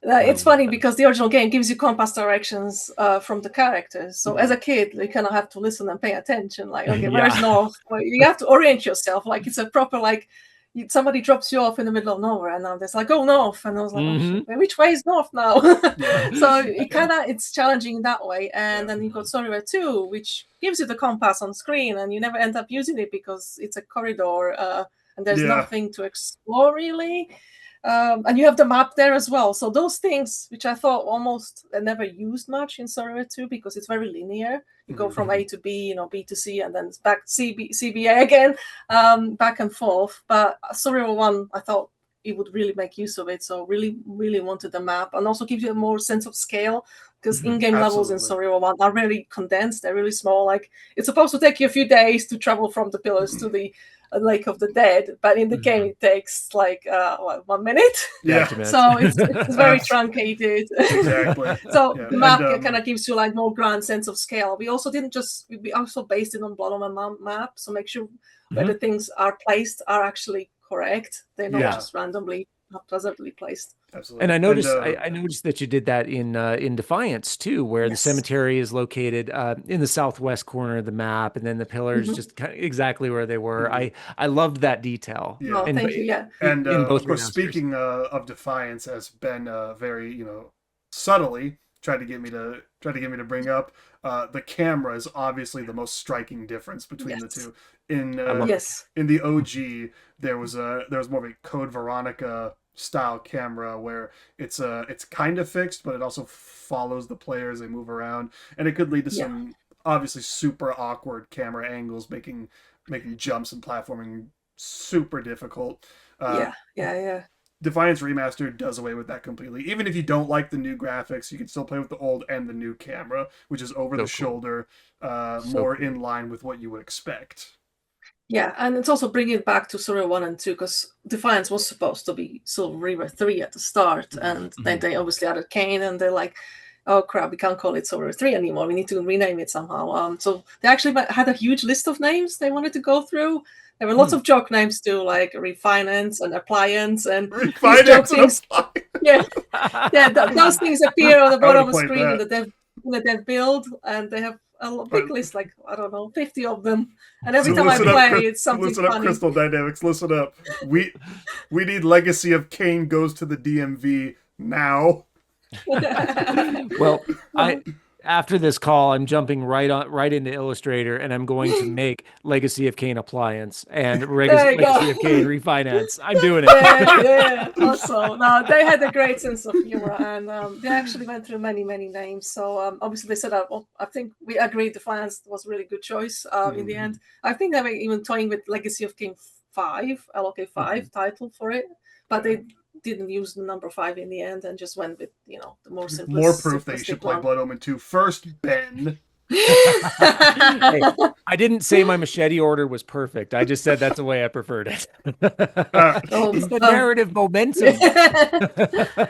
It's funny because the original game gives you compass directions from the characters. So as a kid, you kind of have to listen and pay attention. Like, okay, where's north? Well, you have to orient yourself. Like, it's a proper, like, somebody drops you off in the middle of nowhere, and now there's like, go north. And I was like, oh, shit, which way is north now? So it's challenging in that way. And then you've got Soul Reaver 2, which gives you the compass on screen, and you never end up using it because it's a corridor and there's nothing to explore, really. And you have the map there as well. So those things, which I thought almost never used much in Soul Reaver 2 because it's very linear. You go from A to B, B to C, and then it's back CBA again, back and forth. But Soul Reaver 1, I thought it would really make use of it. So really, really wanted the map, and also gives you a more sense of scale because in-game levels in Soul Reaver 1 are really condensed. They're really small. Like, it's supposed to take you a few days to travel from the pillars to the Lake of the Dead, but in the game it takes like 1 minute. So it's very truncated. Exactly. So the map kind of gives you like more grand sense of scale. We also based it on Blood Omen map, so make sure where the things are placed are actually correct. They're not just randomly haphazardly placed. Absolutely. And I noticed I noticed that you did that in Defiance too, where the cemetery is located in the southwest corner of the map, and then the pillars just kind of exactly where they were. I loved that detail. Yeah. Oh, thank you. Yeah. And of course, speaking of Defiance, has been very subtly tried to get me to bring up the camera is obviously the most striking difference between the two. In the OG, there was more of a Code Veronica style camera where it's kind of fixed, but it also follows the player as they move around, and it could lead to some obviously super awkward camera angles, making jumps and platforming super difficult. Yeah. Defiance Remastered does away with that completely. Even if you don't like the new graphics, you can still play with the old and the new camera, which is over the shoulder, more in line with what you would expect. Yeah, and it's also bringing it back to Surreal 1 and 2, because Defiance was supposed to be Soul Reaver 3 at the start, and then they obviously added Kain, and they're like, oh crap, we can't call it Soul Reaver 3 anymore, we need to rename it somehow. So they actually had a huge list of names they wanted to go through. There were lots of joke names too, like Refinance and Appliance, and these joke things. Those things appear on the bottom of the screen in the dev build, and they have a big list, like, I don't know, 50 of them. And every time I play, it's something funny. Listen up, Crystal Dynamics, listen up. We need Legacy of Kain goes to the DMV now. Well, after this call, I'm jumping right into Illustrator, and I'm going to make Legacy of Kain Appliance and Legacy of Kain Refinance. I'm doing it. Yeah. Also, no, they had a great sense of humor, and they actually went through many names. So obviously they said, I think we agreed Defiance was a really good choice in the end. I think they were even toying with Legacy of Kain 5, LOK 5 title for it, but they didn't use the number 5 in the end and just went with, the more simple. More proof that you should play Blood Omen 2 first, Ben. Hey, I didn't say my machete order was perfect. I just said that's the way I preferred it. It's the narrative momentum.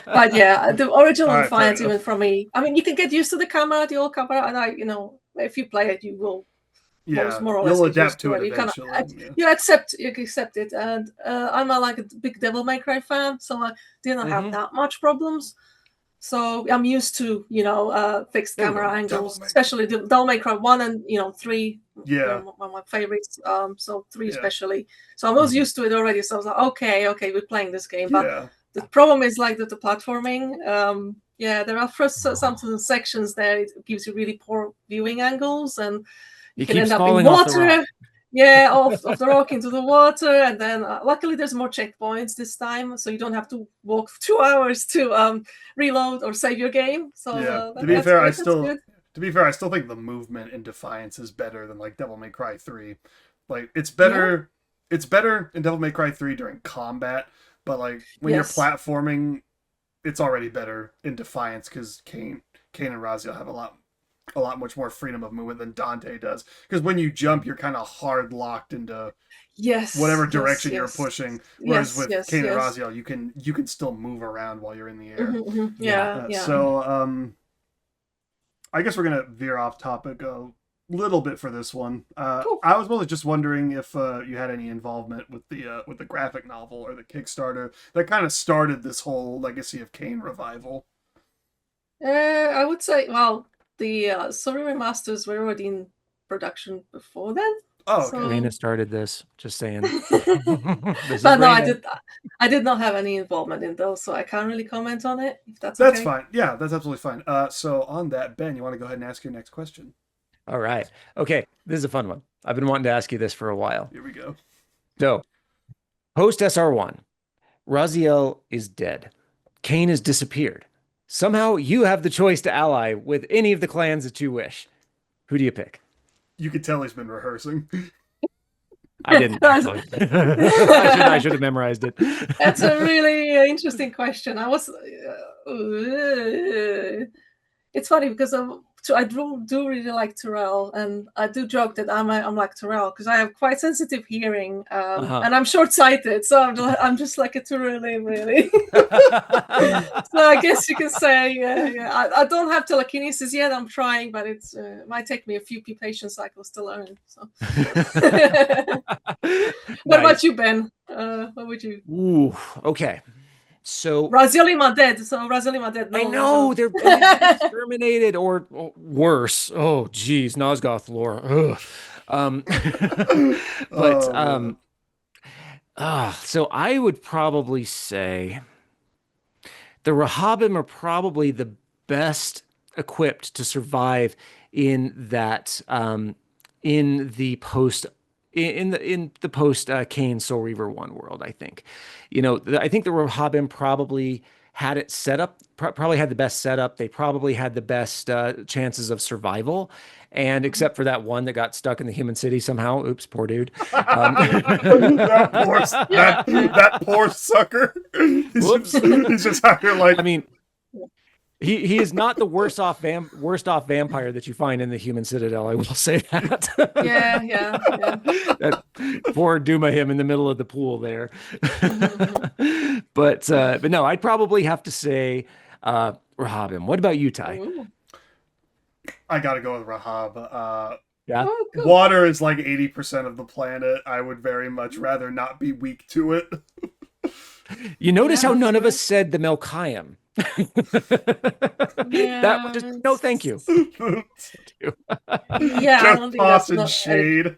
But yeah, the original Defiance, even from me, I mean, you can get used to the camera, the old camera, and if you play it, you will. More or less you'll adapt to it eventually. You accept it, and I'm a big Devil May Cry fan, so I didn't have that much problems. So I'm used to fixed camera angles, especially the Devil May Cry 1 and 3. One of my favorites. So 3 especially. So I was used to it already. So I was like, okay, we're playing this game. But the problem is like the platforming. There are first some sections there. It gives you really poor viewing angles, and you can end up in water. Off the rock into the water, and then luckily there's more checkpoints this time, so you don't have to walk 2 hours to reload or save your game. So to be fair, I still think the movement in Defiance is better than like Devil May Cry 3. Like it's better in Devil May Cry 3 during combat, but like when you're platforming, it's already better in Defiance because Kain and Raziel have a lot much more freedom of movement than Dante does, because when you jump you're kind of hard locked into whatever direction you're pushing, whereas with Kain and Raziel you can still move around while you're in the air. So I guess we're gonna veer off topic a little bit for this one. Cool. I was mostly just wondering if you had any involvement with the graphic novel or the Kickstarter that kind of started this whole Legacy of Kain revival. I would say, well, the remasters were already in production before then. Oh, okay. Raina started this. Just saying. But no, I did not have any involvement in those, so I can't really comment on it. If that's okay. Fine. Yeah, that's absolutely fine. So on that, Ben, you want to go ahead and ask your next question? All right. Okay, this is a fun one. I've been wanting to ask you this for a while. Here we go. So, post SR1, Raziel is dead. Kain has disappeared. Somehow you have the choice to ally with any of the clans that you wish. Who do you pick? You could tell he's been rehearsing. I didn't. I should have memorized it. That's a really interesting question. It's funny because I do really like Terrell, and I do joke that I'm like Terrell because I have quite sensitive hearing, and I'm short-sighted, so I'm just like a Terrell, really. So I guess you can say, I don't have telekinesis yet. I'm trying, but it might take me a few patient cycles to learn. So, what about you, Ben? What would you? Ooh, okay. So Raziel dead. No, I know they're exterminated or worse. Oh, geez, Nosgoth lore. So I would probably say the Rahabim are probably the best equipped to survive in that in the post in the post Kain Soul Reaver 1 world, I think. I think the Rahabim probably had it set up, probably had the best setup. They probably had the best chances of survival. And except for that one that got stuck in the human city somehow. Oops, poor dude. that poor sucker. He's just out here like. I mean, he is not the worst off vampire that you find in the human citadel. I will say that. Yeah. That poor Duma him in the middle of the pool there. But no, I'd probably have to say Rahabim. What about you, Ty? Ooh. I gotta go with Rahab. Yeah. Oh, cool. Water is like 80% of the planet. I would very much rather not be weak to it. You notice how none of us said the Melchiam. That would just no, thank you. Yeah, I don't Just think that's tossing not shade.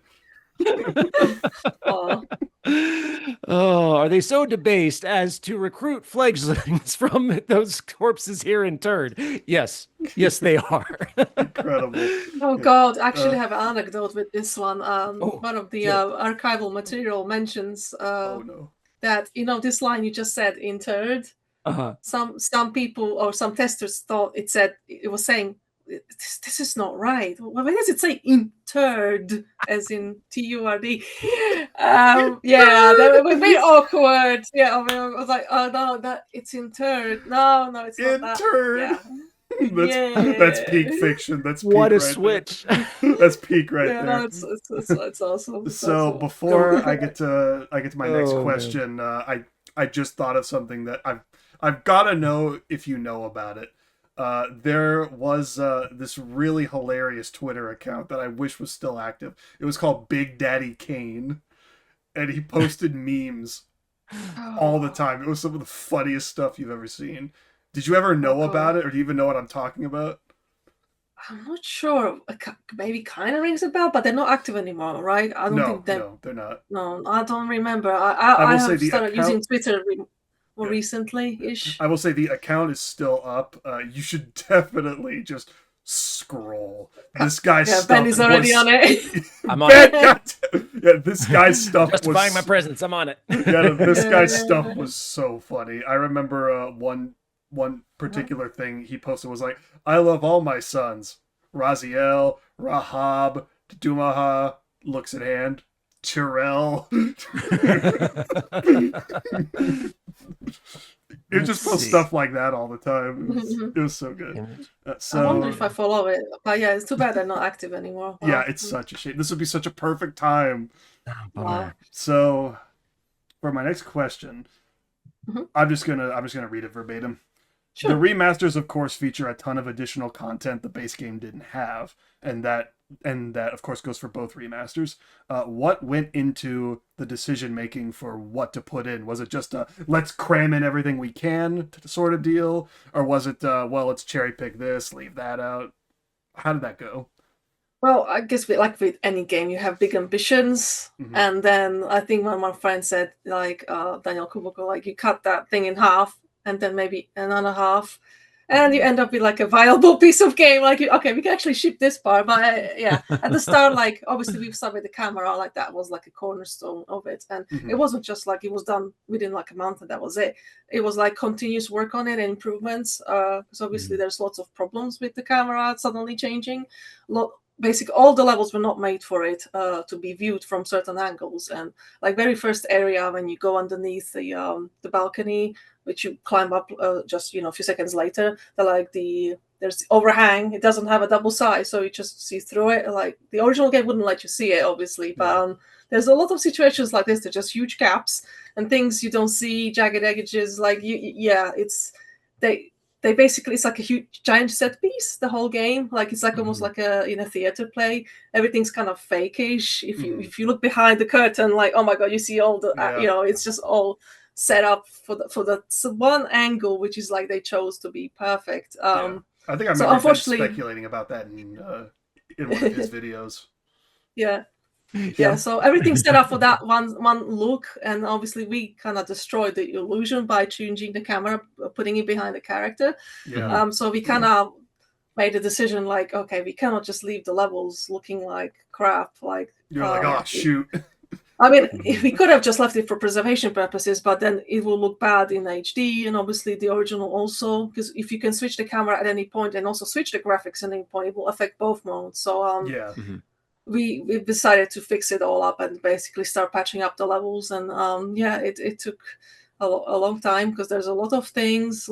Oh, are they so debased as to recruit fledglings from those corpses here interred? Yes, they are. Incredible. Oh God! I actually have an anecdote with this one. One of the yeah. archival material mentions Oh no. that this line you just said, interred. Uh-huh. Some people or some testers thought it was saying this is not right. Why does it say interred as in TURD? Yeah, that was very awkward. Yeah, I was like, oh no, that it's interred. No, it's not Interred. That. That's peak fiction. That's peak What a right switch. There. That's peak right Yeah, there. no, it's awesome. So before I get to my next Oh, question, I just thought of something that I've got to know if you know about it. There was this really hilarious Twitter account that I wish was still active. It was called Big Daddy Kain, and he posted memes all the time. It was some of the funniest stuff you've ever seen. Did you ever know about it, or do you even know what I'm talking about? I'm not sure. Maybe kind of rings a bell, but they're not active anymore, right? I don't think No, they're not. No, I don't remember. I will have say the started account- using Twitter more recently-ish. I will say the account is still up. You should definitely just scroll. This guy's stuff Ben is already on it. I'm on Ben, it. yeah, this guy's stuff Justifying was my presence. I'm on it. this guy's stuff was so funny. I remember one particular thing he posted was like, "I love all my sons. Raziel, Rahab, Dumaha, looks at hand, Tyrell." It just posts stuff like that all the time. It was so good. I wonder if I follow it. But yeah, it's too bad they're not active anymore. Yeah, it's such a shame. This would be such a perfect time. Wow. So, for my next question, I'm just gonna read it verbatim. Sure. The remasters, of course, feature a ton of additional content the base game didn't have, and that of course goes for both remasters. What went into the decision making for what to put in? Was it just a let's cram in everything we can sort of deal, or was it well, let's cherry pick this, leave that out? How did that go? Well, I guess like with any game, you have big ambitions, and then I think one of my friends said, like Daniel Kuboko, like you cut that thing in half, and then maybe another half, and you end up with like a viable piece of game. Like, okay, we can actually ship this part, but at the start, like obviously we started with the camera, like that was like a cornerstone of it, and it wasn't just like it was done within like a month and that was it. It was like continuous work on it and improvements, because obviously there's lots of problems with the camera suddenly changing. Basically, all the levels were not made for it to be viewed from certain angles, and like very first area when you go underneath the balcony, which you climb up just a few seconds later, there's the overhang. It doesn't have a double size, so you just see through it. Like the original game wouldn't let you see it, obviously, but there's a lot of situations like this. They're just huge gaps and things you don't see, jagged edges. Like they basically, it's like a huge giant set piece, the whole game. Like it's like almost like in a theater play. Everything's kind of fake-ish. If you look behind the curtain, like, oh my god, you see all the it's just all set up for the one angle, which is like they chose to be perfect. I think I remember him speculating about that in one of his videos. Yeah, so everything's set up for that one look, and obviously we kind of destroyed the illusion by changing the camera, putting it behind the character. So we kind of made a decision like, okay, we cannot just leave the levels looking like crap. Like You're like, oh shoot. I mean, we could have just left it for preservation purposes, but then it will look bad in HD, and obviously the original also, because if you can switch the camera at any point and also switch the graphics at any point, it will affect both modes. So Yeah. we decided to fix it all up and basically start patching up the levels. And it took a long time because there's a lot of things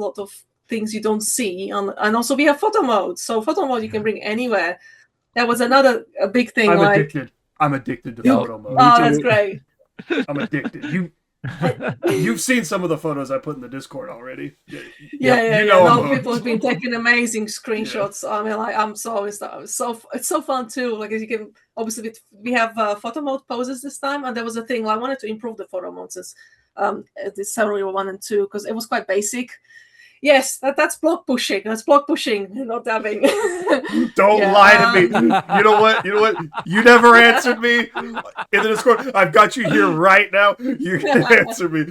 you don't see. And also we have photo mode. So photo mode you can bring anywhere. That was another big thing. I'm addicted to photo mode. Oh, that's great. I'm addicted. You've seen some of the photos I put in the Discord already. Yeah. People have been taking amazing screenshots. I mean, like, I'm so always it's so fun too. Like, as you can obviously we have photo mode poses this time, and there was a thing. I wanted to improve the photo mode since this Reaver 1 and 2 because it was quite basic. Yes, that's block pushing. That's block pushing, not dabbing. Don't lie to me. You know what? You never answered me in the Discord. I've got you here right now. You can answer me.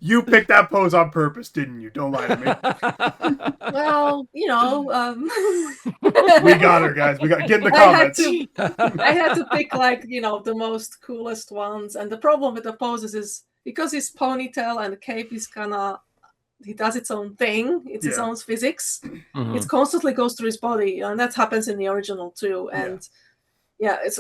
You picked that pose on purpose, didn't you? Don't lie to me. Well, we got her, guys. We got get in the comments. I had to pick the most coolest ones, and the problem with the poses is because his ponytail and the cape is kind of. He does its own thing. It's its own physics. Mm-hmm. It constantly goes through his body, and that happens in the original too. And it's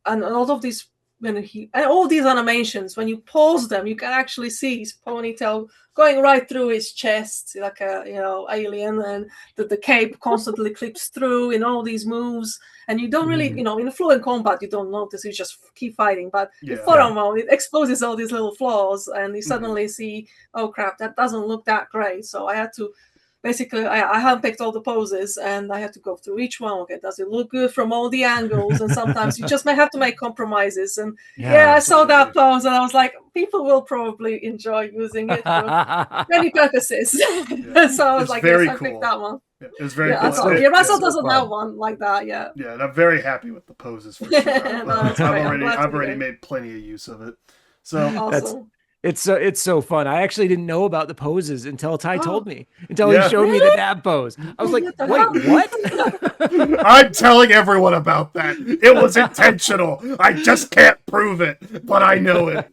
and a lot of these and all these animations, when you pause them, you can actually see his ponytail going right through his chest like a alien, and the cape constantly clips through in all these moves. And you don't really, in fluent combat, you don't notice. You just keep fighting. But in photo mode, it exposes all these little flaws, and you suddenly see, oh crap, that doesn't look that great. So I had to, basically, I handpicked all the poses, and I had to go through each one. Okay, does it look good from all the angles? And sometimes you just may have to make compromises. And I saw that pose, and I was like, people will probably enjoy using it for many purposes. So I was like, yes, I picked that one. Yeah, it's very cool. Remaster doesn't have one like that yet. Yeah, and I'm very happy with the poses for sure. I've already made plenty of use of it. So awesome. It's so fun. I actually didn't know about the poses until Ty told me. Until he showed me the dab pose. I was like, wait, what? I'm telling everyone about that. It was intentional. I just can't prove it, but I know it.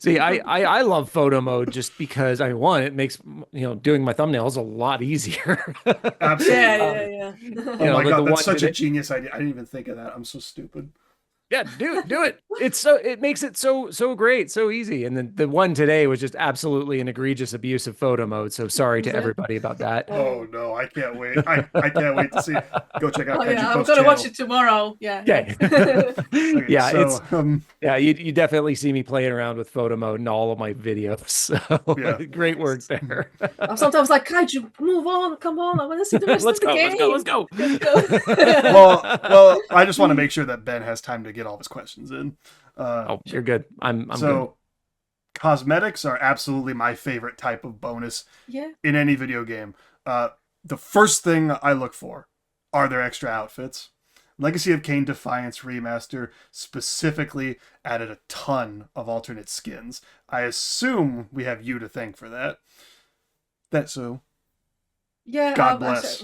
See, I love photo mode just because it makes doing my thumbnails a lot easier. Absolutely. Yeah. Oh my god, that's such a genius idea. I didn't even think of that. I'm so stupid. Yeah, do it. It makes it so great, so easy. And then the one today was just absolutely an egregious abuse of photo mode. So sorry to everybody about that. Oh no, I can't wait. I can't wait to see it. Go check out Kaiju Post I'm gonna watch it tomorrow. Yeah. You definitely see me playing around with photo mode in all of my videos. So great work there. I'm sometimes like, Kaiju, move on, come on, I want to see the rest of the game. Let's go. Well, I just want to make sure that Ben has time to get all his questions in. You're good. I'm so good. Cosmetics are absolutely my favorite type of bonus in any video game. The first thing I look for are their extra outfits. Legacy of Kain Defiance Remaster specifically added a ton of alternate skins. I assume we have you to thank for that. God bless.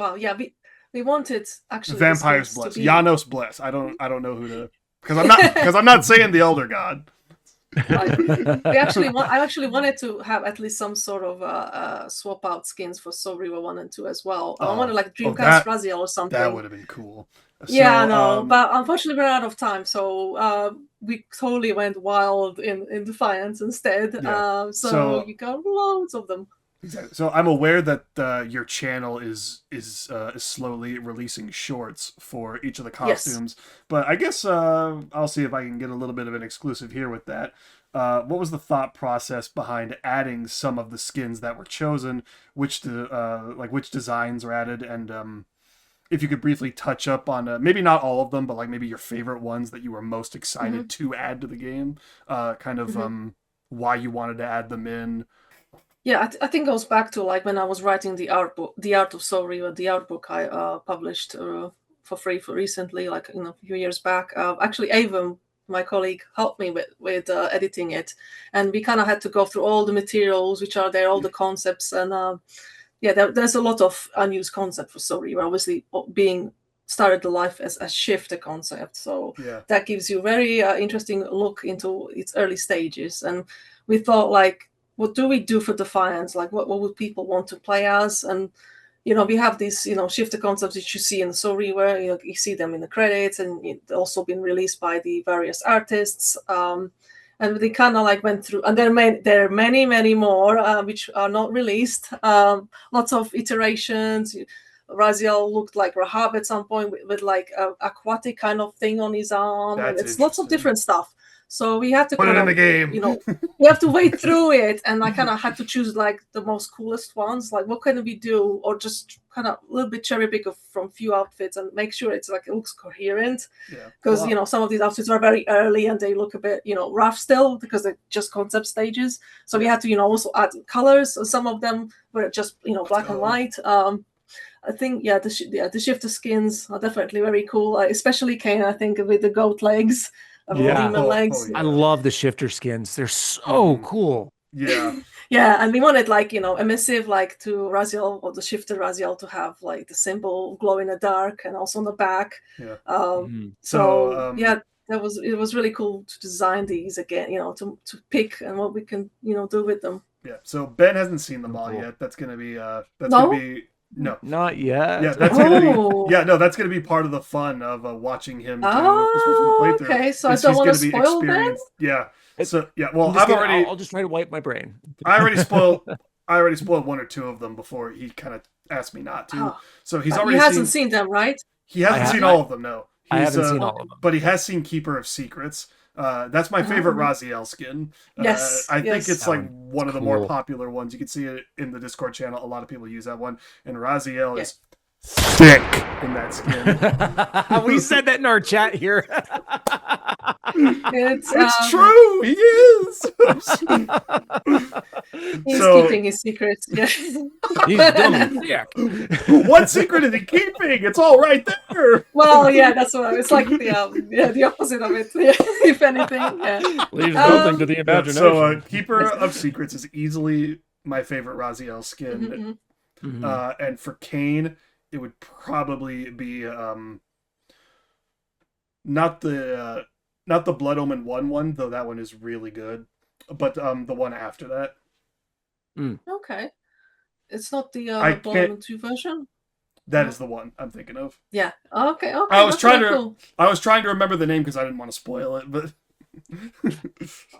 We wanted actually Vampires bless. Janos bless. I don't know who to, because I'm not saying the Elder God. I actually wanted to have at least some sort of swap out skins for Soul Reaver 1 and 2 as well. I wanted like Dreamcast Raziel or something. That would have been cool. But unfortunately we're out of time, so we totally went wild in Defiance instead. So you got loads of them. Exactly. So I'm aware that your channel is slowly releasing shorts for each of the costumes, but I guess I'll see if I can get a little bit of an exclusive here with that. What was the thought process behind adding some of the skins that were chosen? Which designs are added, and if you could briefly touch up on maybe not all of them, but like maybe your favorite ones that you were most excited to add to the game, why you wanted to add them in. Yeah, I think it goes back to like when I was writing the art book, The Art of Soul Reaver, the art book I published for free recently, like a few years back. Actually, Avon, my colleague, helped me with editing it, and we kind of had to go through all the materials which are there, all the concepts, and there's a lot of unused concept for Soul Reaver, obviously being started the life as a shifter concept. So that gives you very interesting look into its early stages. And we thought, like, what do we do for Defiance? Like, what would people want to play as? And, we have these, shifter concepts that you see in Soul Reaver. You see them in the credits, and it's also been released by the various artists. And they kind of like went through, and there are many, many more which are not released. Lots of iterations. Raziel looked like Rahab at some point with like a aquatic kind of thing on his arm. It's lots of different stuff. So we had to put it in the game. We have to wade through it, and I kind of had to choose like the most coolest ones. Like, what can we do, or just kind of a little bit cherry pick from few outfits and make sure it's like it looks coherent. Because some of these outfits are very early and they look a bit rough still because they're just concept stages. So we had to also add colors. So some of them were just black and white. I think the shifter skins are definitely very cool, especially Kain. I think with the goat legs. Demon legs. I love the shifter skins. They're so cool. Yeah. Yeah, and we wanted like emissive, like to Raziel, or the shifter Raziel, to have like the symbol glow in the dark, and also on the back. Yeah. It was really cool to design these again. To pick and what we can do with them. Yeah. So Ben hasn't seen them all yet. That's gonna be gonna be. No, not yet. Yeah, that's gonna be. Yeah, no, that's gonna be part of the fun of watching him do this playthrough. Okay, so I don't want to spoil that. Yeah. So well, I'll just try to wipe my brain. I already spoiled one or two of them before he kind of asked me not to. Oh. So he hasn't seen them, right? He hasn't seen all of them. No, I haven't seen all of them, but he has seen Keeper of Secrets. That's my favorite Raziel skin. Yes, I think it's like one of the more popular ones. You can see it in the Discord channel. A lot of people use that one, and Raziel is thick in that skin. We said that in our chat here. It's true. He is. He's keeping his secrets. Yeah. He's dumb. Yeah. What secret is he keeping? It's all right there. Well, yeah, that's what it's like. The opposite of it. If anything, leaves nothing to the imagination. So, Keeper of Secrets is easily my favorite Raziel skin, and for Kain, it would probably be not the Blood Omen 1, though that one is really good, but the one after that. Okay, it's not the Blood Omen 2 version. That is the one I'm thinking of. Yeah. Okay. I was trying to remember the name because I didn't want to spoil it, but.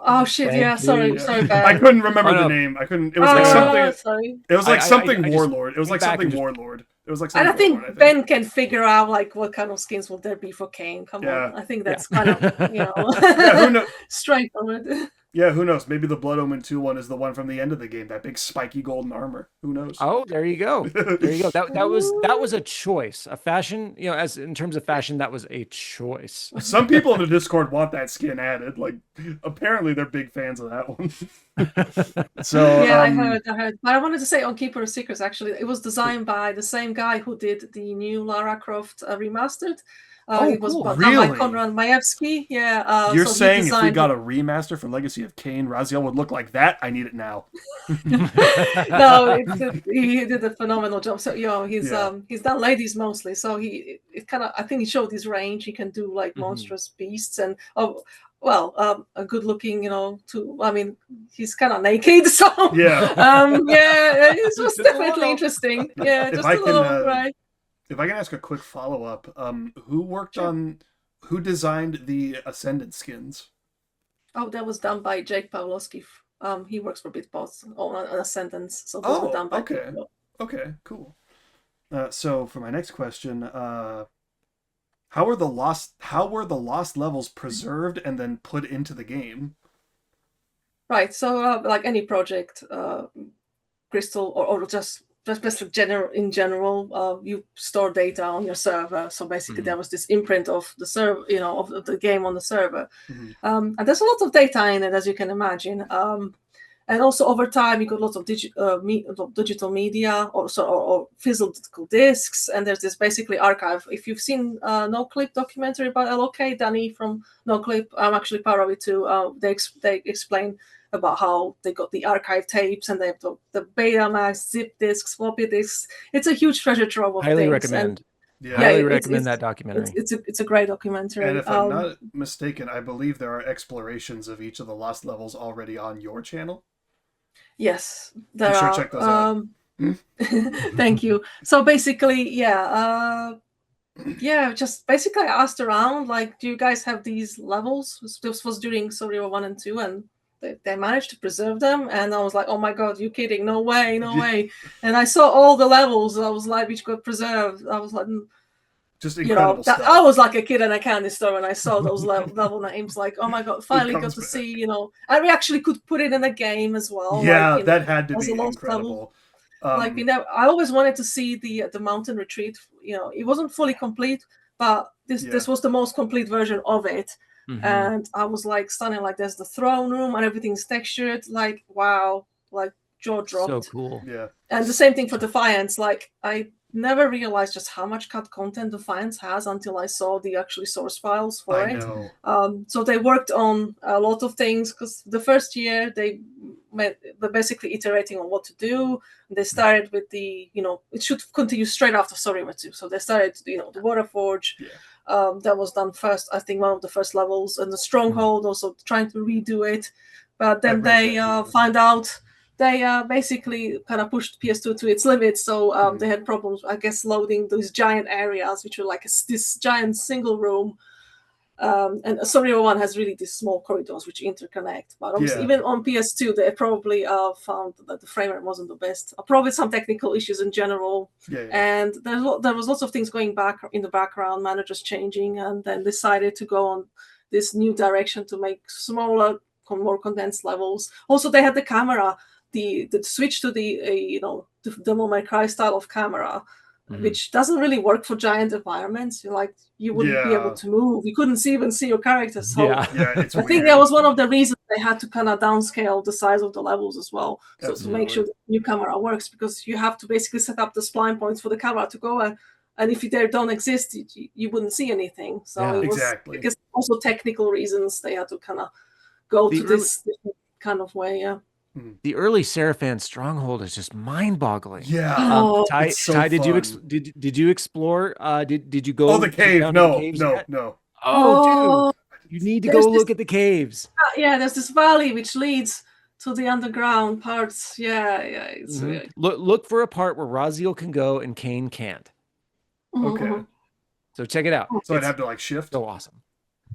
Oh shit! Yeah, sorry, Ben. I couldn't remember the name. I couldn't. It was like something. Sorry. It was like something Warlord. It was like something Warlord. It was like. And I think Ben can figure out like what kind of skins will there be for Kain. Come on, I think that's kind of who knows? Straight from it. Yeah, who knows? Maybe the Blood Omen 2 one is the one from the end of the game. That big spiky golden armor. Who knows? Oh, there you go. There you go. That was a choice. A fashion, as in terms of fashion, that was a choice. Some people in the Discord want that skin added. Like, apparently they're big fans of that one. So yeah, I heard. But I wanted to say on Keeper of Secrets, actually, it was designed by the same guy who did the new Lara Croft Remastered. It was done by Konrad Majewski. Yeah. You're saying if we got a remaster for Legacy of Kain, Raziel would look like that? I need it now. No, he did a phenomenal job. So he's done ladies mostly. So I think he showed his range. He can do like monstrous beasts and a good looking, he's kind of naked. So it was definitely interesting. Yeah, just a little right. If I can ask a quick follow-up, who designed the Ascendant skins? Oh, that was done by Jake Pawlowski. He works for Bitboss on Ascendance, so those were done by people. Okay, cool. So for my next question, how were the lost levels preserved and then put into the game? Right, so like any project, Crystal or just in general, you store data on your server. So basically, there was this imprint of the server, of the game on the server, and there's a lot of data in it, as you can imagine. And also over time, you got lots of digital media, or physical discs, and there's this basically archive. If you've seen No Clip documentary about LOK, Danny from No Clip, I'm actually part of it too. They explain about how they got the archive tapes and they have the Betamax, zip discs, floppy disks. It's a huge treasure trove of Highly things. recommend. Yeah. Highly it's- recommend it's- that documentary. It's a great documentary. And if I'm not mistaken, I believe there are explorations of each of the lost levels already on your channel. Yes, there Be sure are. to check those out. Thank you. So basically, just basically I asked around, like, do you guys have these levels? This was during Survivor 1 and 2, and they managed to preserve them. And I was like, oh my God, you kidding? No way, no way. And I saw all the levels, I was like, which got preserved. I was like, just incredible stuff. I was like a kid in a candy store when I saw those level names. Like, oh my God, finally got to see, and we actually could put it in a game as well. Yeah, like, that had to be incredible. I always wanted to see the mountain retreat. It wasn't fully complete, but this was the most complete version of it. Mm-hmm. And I was like stunning. Like, there's the throne room and everything's textured. Like, wow, like jaw dropped. So cool. Yeah. And the same thing for Defiance. Like, I never realized just how much cut content Defiance has until I saw the actually source files for it. So they worked on a lot of things, because the first year they're basically iterating on what to do. They started with the, it should continue straight after Survivor 2. So they started, the Water Forge. Yeah. That was done first, I think, one of the first levels, and the Stronghold, also trying to redo it. But then they find out they basically kind of pushed PS2 to its limits. So they had problems, I guess, loading those giant areas, which were like this giant single room. And Survivor 1 has really these small corridors which interconnect. But obviously, even on PS2, they probably found that the frame rate wasn't the best. Probably some technical issues in general. And there was lots of things going back in the background, managers changing, and then decided to go on this new direction to make smaller, more condensed levels. Also, they had the camera, the switch to the Devil May Cry style of camera, which doesn't really work for giant environments. You wouldn't be able to move. You couldn't even see your characters. So I think that was one of the reasons they had to kind of downscale the size of the levels as well, so to make sure the new camera works, because you have to basically set up the spline points for the camera to go, and if they don't exist, you wouldn't see anything. So it was, I guess, also technical reasons they had to kind of go to this kind of way. Yeah. The early Seraphan Stronghold is just mind-boggling. Yeah. Ty, did you explore? Did you go? Oh, the cave? No. Oh, dude, you need to go look at the caves. There's this valley which leads to the underground parts. It's look for a part where Raziel can go and Kain can't. Okay. So check it out. So I'd have to shift. So awesome.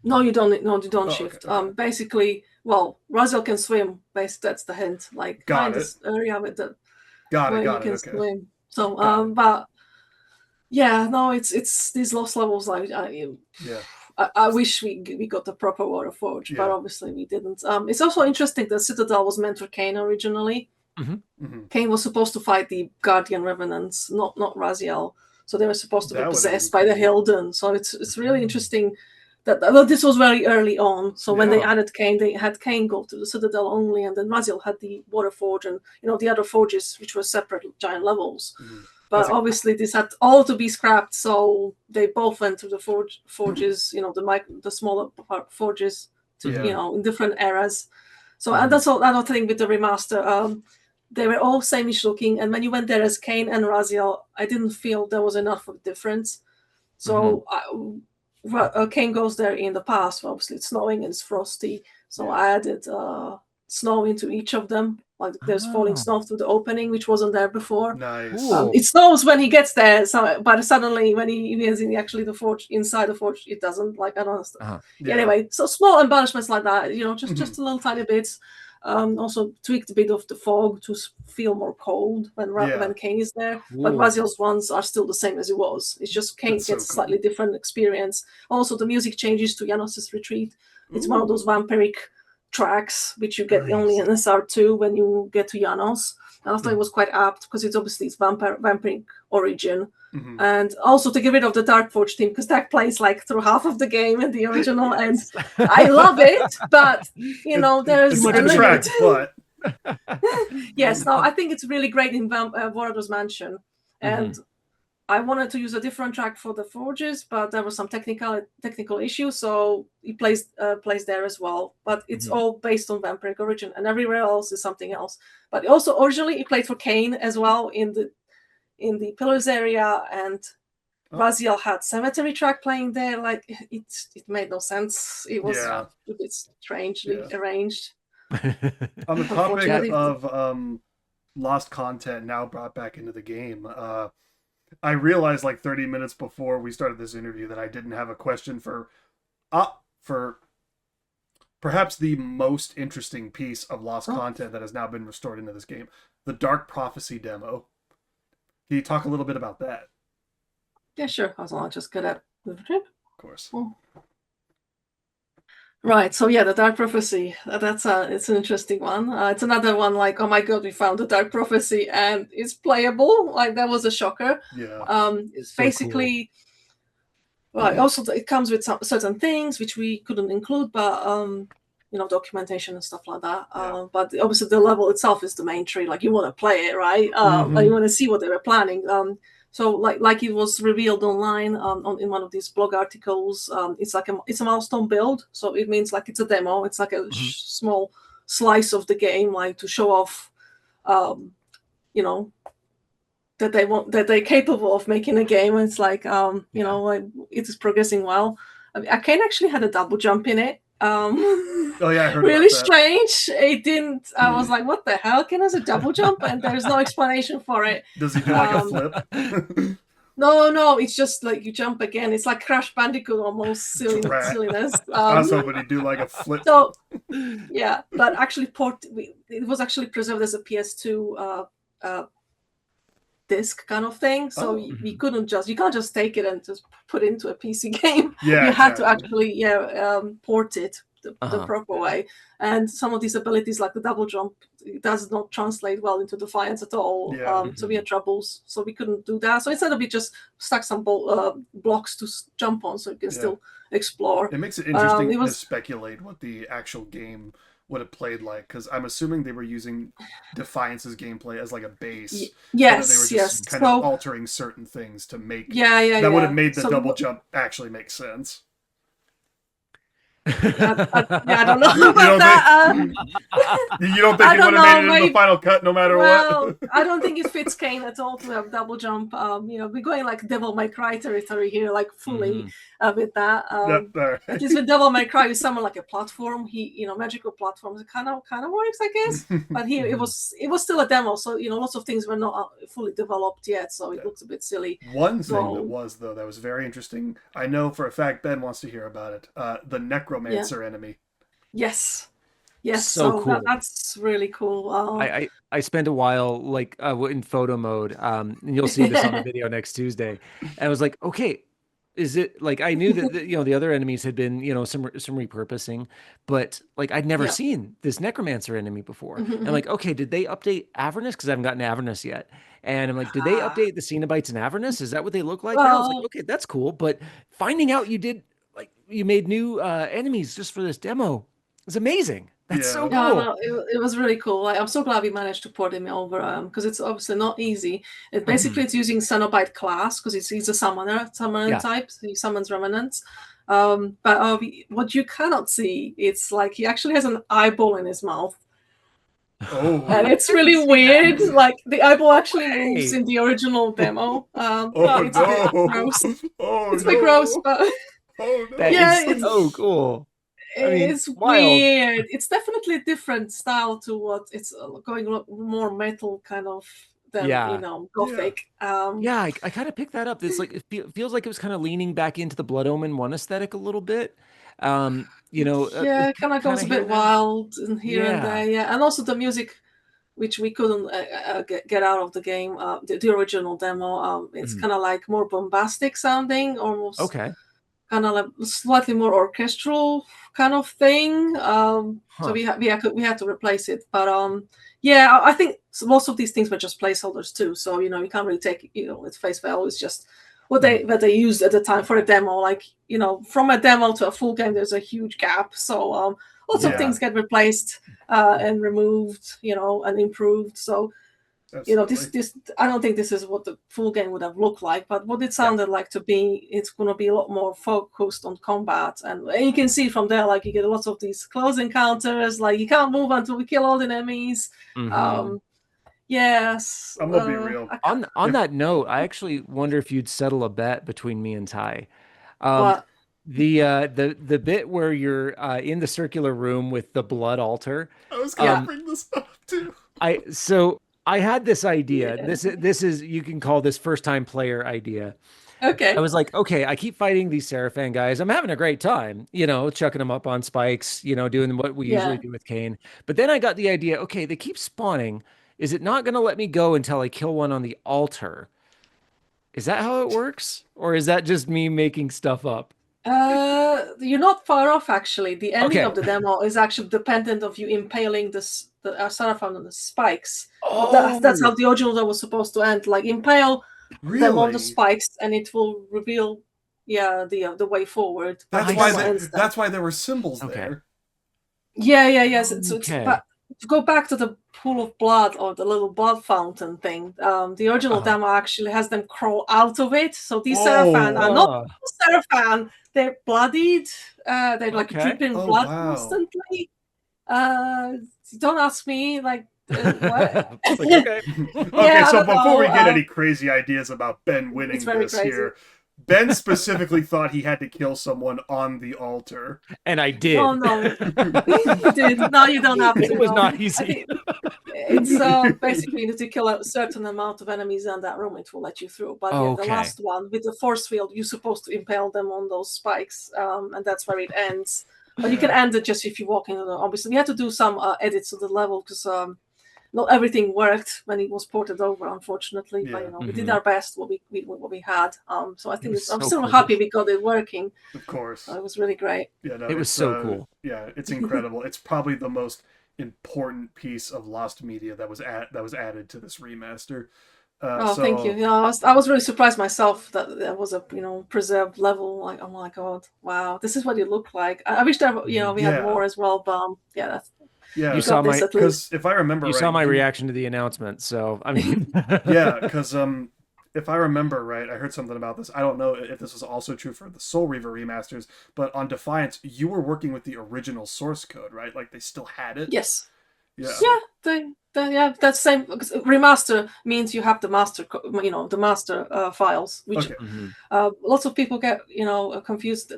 No, you don't. No, you don't shift. Okay. Basically, Raziel can swim. That's the hint. Like, find this area with the where you can swim. So, but it's these lost levels. I wish we got the proper Water Forge, but obviously we didn't. It's also interesting that Citadel was meant for Kain originally. Kain was supposed to fight the Guardian Revenants, not Raziel. So they were supposed to be possessed by the Hilden. So it's really interesting. That this was very early on. So when they added Kain, they had Kain go to the Citadel only, and then Raziel had the Water Forge and the other forges, which were separate giant levels. But obviously this had all to be scrapped, so they both went to the forges, the smaller forges, in different eras. So and that's another thing with the remaster. They were all same-ish looking, and when you went there as Kain and Raziel, I didn't feel there was enough of a difference. So Kain goes there in the past. Obviously, it's snowing and it's frosty, so I added snow into each of them. Like, there's falling snow through the opening, which wasn't there before. Nice. It snows when he gets there, but suddenly when he is in the forge, inside the forge, it doesn't. Like, I don't understand. Anyway, so small embellishments like that, just a little tiny bits. Also tweaked a bit of the fog to feel more cold when Kain is there. But Raziel's ones are still the same as it was. It's just Kain gets a slightly different experience. Also, the music changes to Janos' Retreat. It's one of those vampiric tracks which you get only in SR2 when you get to Janos. And I thought it was quite apt because it's obviously its vampiric origin. And also to get rid of the Dark Forge theme, because that plays through half of the game in the original, and I love it, but there's a limit. But yes, no, I think it's really great in Vorador's Mansion, and I wanted to use a different track for the Forges, but there was some technical issues, so it plays there as well. But it's all based on Vampiric Origin, and everywhere else is something else. But also originally it played for Kain as well in the Pillars area, and Raziel had Cemetery track playing there. Like it made no sense. It was a bit strangely arranged. On the topic of lost content now brought back into the game, I realized like 30 minutes before we started this interview that I didn't have a question for perhaps the most interesting piece of lost content that has now been restored into this game, the Dark Prophecy demo. Can you talk a little bit about that? Yeah, sure. I'll just get up the trip. Of course. Right, so yeah, the Dark Prophecy, it's an interesting one. It's another one like, oh my god, we found the Dark Prophecy and it's playable. Like, that was a shocker. Yeah. It's basically, well, also it comes with some certain things which we couldn't include, but documentation and stuff like that. But obviously the level itself is the main tree. Like, you want to play it, right? Like, you want to see what they were planning. So like it was revealed online in one of these blog articles. It's a milestone build, so it means like it's a demo. It's like a small slice of the game, like to show off, that they're capable of making a game. It's like like it is progressing well. I mean, Kain actually had a double jump in it. Oh yeah, I heard really about that. strange. It didn't. I was like, "What the hell? Kain has a double jump?" And there's no explanation for it. Does he do like a flip? No. It's just like you jump again. It's like Crash Bandicoot almost silliness. I was hoping he'd do like a flip. So yeah, but actually, it was actually preserved as a PS2 disc kind of thing. So you can't just take it and just put it into a PC game. Yeah, you had to actually port it the proper way. And some of these abilities, like the double jump, it does not translate well into Defiance at all. So we had troubles, so we couldn't do that. So instead of, we just stuck some blocks to jump on, so you can still explore. It makes it interesting to speculate what the actual game would have played like, because I'm assuming they were using Defiance's gameplay as like a base. Yes, they were just kind of altering certain things to make that would have made the double jump actually make sense. I don't know about that. You don't think it would have made it in the final cut no matter what? I don't think it fits Kain at all to have double jump. We're going like Devil May Cry territory here, like fully with that. At least with Devil May Cry, you summon like a platform. Magical platforms. It kind of works, I guess. But here it was still a demo, so lots of things were not fully developed yet, so it looks a bit silly. One thing that was very interesting. I know for a fact Ben wants to hear about it. The Necromancer enemy. Yes, so cool. That's really cool. I spent a while like in photo mode, and you'll see this on the video next Tuesday. And I was like, okay, is it like, I knew that the other enemies had been some repurposing, but like I'd never seen this Necromancer enemy before. And like, okay, did they update Avernus? Because I haven't gotten Avernus yet. And I'm like, did they update the Cenobites in Avernus? Is that what they look like now? I was like, okay, that's cool. But finding out you made new enemies just for this demo is amazing. That's so cool. No, it was really cool. I'm so glad we managed to port him over, because it's obviously not easy. It's using Cenobite class, because he's a summoner type, so he summons remnants. But what you cannot see, it's like he actually has an eyeball in his mouth. And it's really weird. Like, the eyeball actually moves in the original demo. It's a bit gross. It's a bit gross, but it's so cool. It's weird. It's definitely a different style to what it's going more metal kind of than gothic. I kind of picked that up. It's like it feels like it was kind of leaning back into the Blood Omen 1 aesthetic a little bit. It kind of goes a bit wild and here and there. And also the music, which we couldn't get out of the game, the original demo. It's kind of like more bombastic sounding, almost. Okay. Kind of like slightly more orchestral kind of thing. So we had to replace it. But I think most of these things were just placeholders too. So you can't really take with face value. It's just what they used at the time for a demo. Like from a demo to a full game, there's a huge gap. So lots of things get replaced and removed, and improved. So you know, Absolutely. this I don't think this is what the full game would have looked like, but what it sounded like to be, it's going to be a lot more focused on combat, and you can see from there, like you get lots of these close encounters, like you can't move until we kill all the enemies. Yes. I'm gonna be real. On that note, I actually wonder if you'd settle a bet between me and Ty. What? The bit where you're in the circular room with the blood altar. I was gonna bring this up too. I had this idea. This is you can call this first time player idea. Okay. I was like, okay, I keep fighting these Seraphim guys. I'm having a great time, you know, chucking them up on spikes, you know, doing what we usually do with Kain. But then I got the idea, okay, they keep spawning. Is it not going to let me go until I kill one on the altar? Is that how it works? Or is that just me making stuff up? You're not far off, actually. The ending Okay. of the demo is actually dependent of you impaling the Seraphim on the spikes. Oh. That's how the original was supposed to end. Like impale them on the Really? spikes, and it will reveal, the way forward. That's why there were symbols there. Yeah. So it's Okay. but to go back to the pool of blood or the little blood fountain thing, the original demo actually has them crawl out of it. So these Seraphim are not Seraphim; they're bloodied. They're like dripping blood constantly. Don't ask me, like. What? Okay. So before we get any crazy ideas about Ben winning this here, Ben specifically thought he had to kill someone on the altar. And I did. Oh, no. You did. No, you don't have to. It was not easy. It's basically you need to kill a certain amount of enemies in that room, it will let you through. But the last one, with the force field, you're supposed to impale them on those spikes, and that's where it ends. But you can end it just if you walk into the... Obviously, we had to do some edits to the level, because... not everything worked when it was ported over, unfortunately. But we did our best what we had. So I think I'm still happy we got it working. Of course, it was really great. Yeah, no, it was so cool. Yeah, it's incredible. It's probably the most important piece of lost media that was added to this remaster. Thank you. I was really surprised myself that there was a preserved level. Like, oh my god, wow, this is what it looked like. I wish there we had more as well. But that's. Yeah, you saw my because if I remember, you saw my reaction to the announcement. So I mean, yeah, because if I remember right, I heard something about this. I don't know if this was also true for the Soul Reaver remasters, but on Defiance, you were working with the original source code, right? Like they still had it. Yes. Yeah. Yeah, that's same. Because remaster means you have the master, the master files, which lots of people get confused.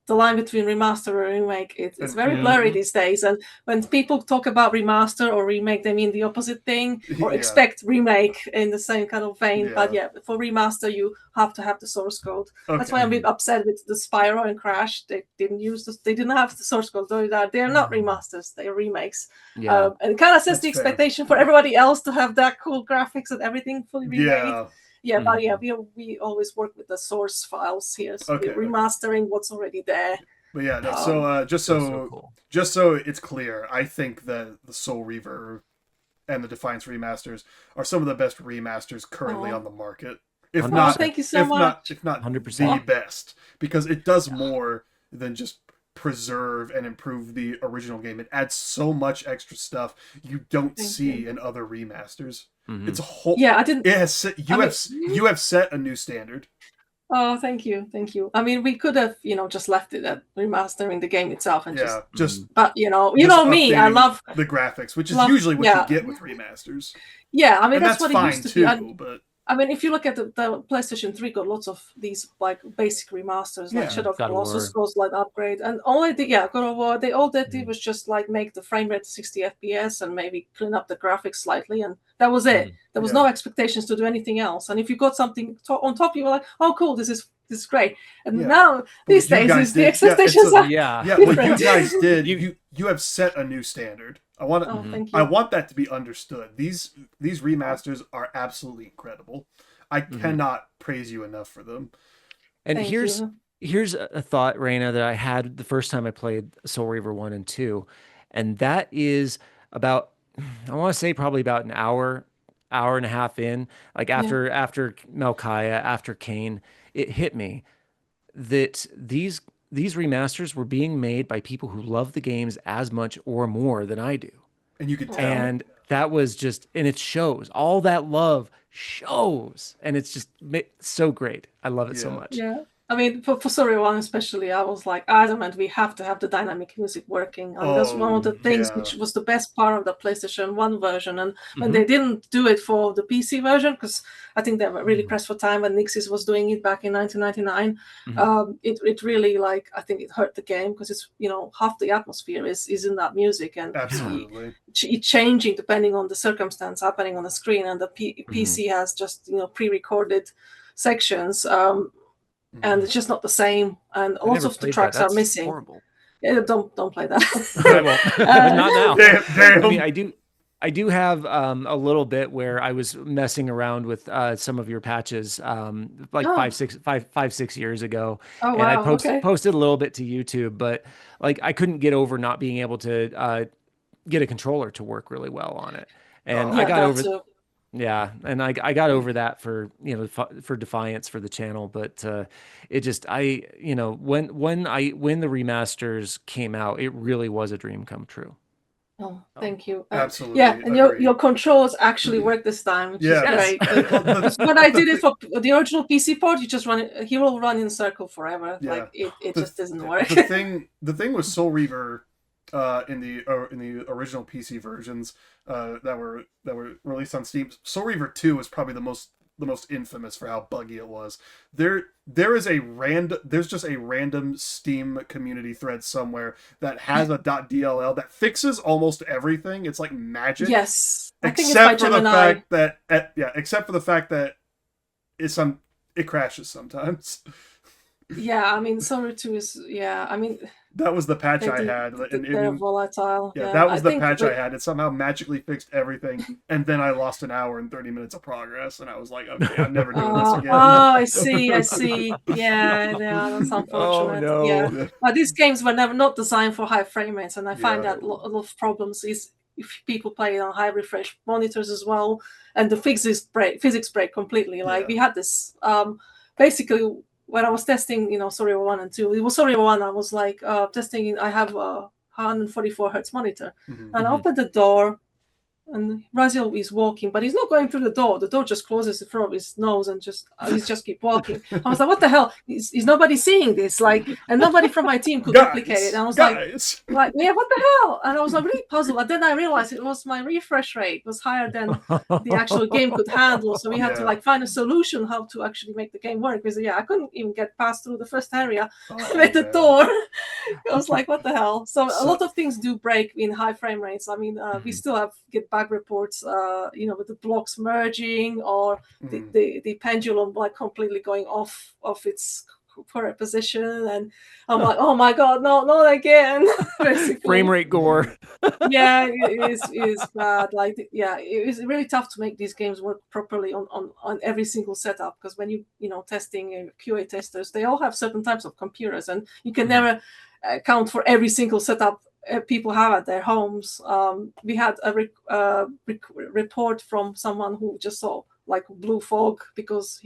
The line between remaster or remake, it's very blurry these days. And when people talk about remaster or remake, they mean the opposite thing, or expect remake in the same kind of vein. Yeah. But for remaster, you have to have the source code. That's why I'm a bit upset with the Spyro and Crash. They didn't they didn't have the source code. They're not remasters; they're remakes. Yeah. And it kind of sets the expectation for everybody else to have that cool graphics and everything fully remade. But we always work with the source files here. So we're remastering what's already there. But yeah, just so it's clear, I think that the Soul Reaver and the Defiance remasters are some of the best remasters currently on the market. If not, thank you so much. If not 100%. the best, because it does more than just preserve and improve the original game. It adds so much extra stuff you don't see in other remasters. It's a whole. Yeah, I didn't. It has you have set a new standard. Oh, thank you. I mean, we could have, just left it at remastering the game itself and But me, I love the graphics, which is usually what you get with remasters. Yeah, I mean that's what it used to be. But I mean, if you look at the PlayStation 3, got lots of these like basic remasters, like Shadow of Colossus goes like upgrade, and only God of War. They all did was just like make the frame rate 60 FPS and maybe clean up the graphics slightly, and that was it. There was no expectations to do anything else. And if you got something on top, you were like, oh, cool, this is great. And now these days, the expectations are different. What you guys did, you have set a new standard. I want that to be understood. These remasters are absolutely incredible. I cannot praise you enough for them. And here's a thought, Raina, that I had the first time I played Soul Reaver 1 and 2, and that is about, I want to say probably about an hour and a half in, like after Malkaya, after Kain, it hit me that these remasters were being made by people who love the games as much or more than I do. And you could tell. And that was just, and it shows, all that love shows, and it's just so great. I love it so much. Yeah. I mean, for Story 1 especially, I was like adamant we have to have the dynamic music working. And that's one of the things which was the best part of the PlayStation 1 version. And when they didn't do it for the PC version, because I think they were really pressed for time when Nixis was doing it back in 1999, it really, like, I think it hurt the game, because it's, half the atmosphere is in that music. And Absolutely. it's changing depending on the circumstance happening on the screen. And the PC has just, pre-recorded sections. And it's just not the same, and lots of the tracks are missing. Horrible. Yeah, don't play that. I won't. Not now. Damn. I mean, I do have a little bit where I was messing around with some of your patches, like 5-6 years ago, and I posted a little bit to YouTube, but like I couldn't get over not being able to get a controller to work really well on it, and I got over. Yeah, and I got over that for for Defiance for the channel, but it just when the remasters came out, it really was a dream come true. Oh, thank you. Absolutely. Yeah, and your controls actually work this time, which is great. When I did it for the original PC port, you just run it. He will run in circle forever. Yeah. Like it just doesn't work. The thing with Soul Reaver. In the original PC versions that were released on Steam, Soul Reaver 2 was probably the most infamous for how buggy it was. There's just a random Steam community thread somewhere that has a .dll that fixes almost everything. It's like magic. Yes, I think it's by Gemini. Except for the fact that it crashes sometimes. Yeah, I mean, Soul Reaver 2 is I mean. That was the patch I had. They're volatile. Yeah, that was the patch I had. It somehow magically fixed everything, and then I lost an hour and 30 minutes of progress, and I was like, okay, I'm never doing this again. Oh, I see. Yeah, that's unfortunate. Oh, no. Yeah. But these games were not designed for high frame rates, and I find that a lot of problems is if people play on high refresh monitors as well, and the physics break completely. Like we had this basically. When I was testing, Soul Reaver 1 and 2, it was Soul Reaver 1, I was like testing, I have a 144 hertz monitor. And I opened the door, and Raziel is walking, but he's not going through the door. The door just closes in front of his nose, and he's just keep walking. I was like, what the hell? Is nobody seeing this? Like, and nobody from my team could replicate it. And I was like, yeah, what the hell? And I was like really puzzled. And then I realized it was my refresh rate was higher than the actual game could handle. So we had to find a solution how to actually make the game work. Because I couldn't even get past through the first area with the door. I was like, what the hell? So a lot of things do break in high frame rates. I mean, we still get bug reports, with the blocks merging or the pendulum like completely going off its correct position, and I'm like, oh my god, no, not again. Frame rate gore. Yeah, it is bad. Like, it is really tough to make these games work properly on every single setup, because when you testing QA testers, they all have certain types of computers, and you can never account for every single setup people have at their homes. We had a report from someone who just saw like blue fog because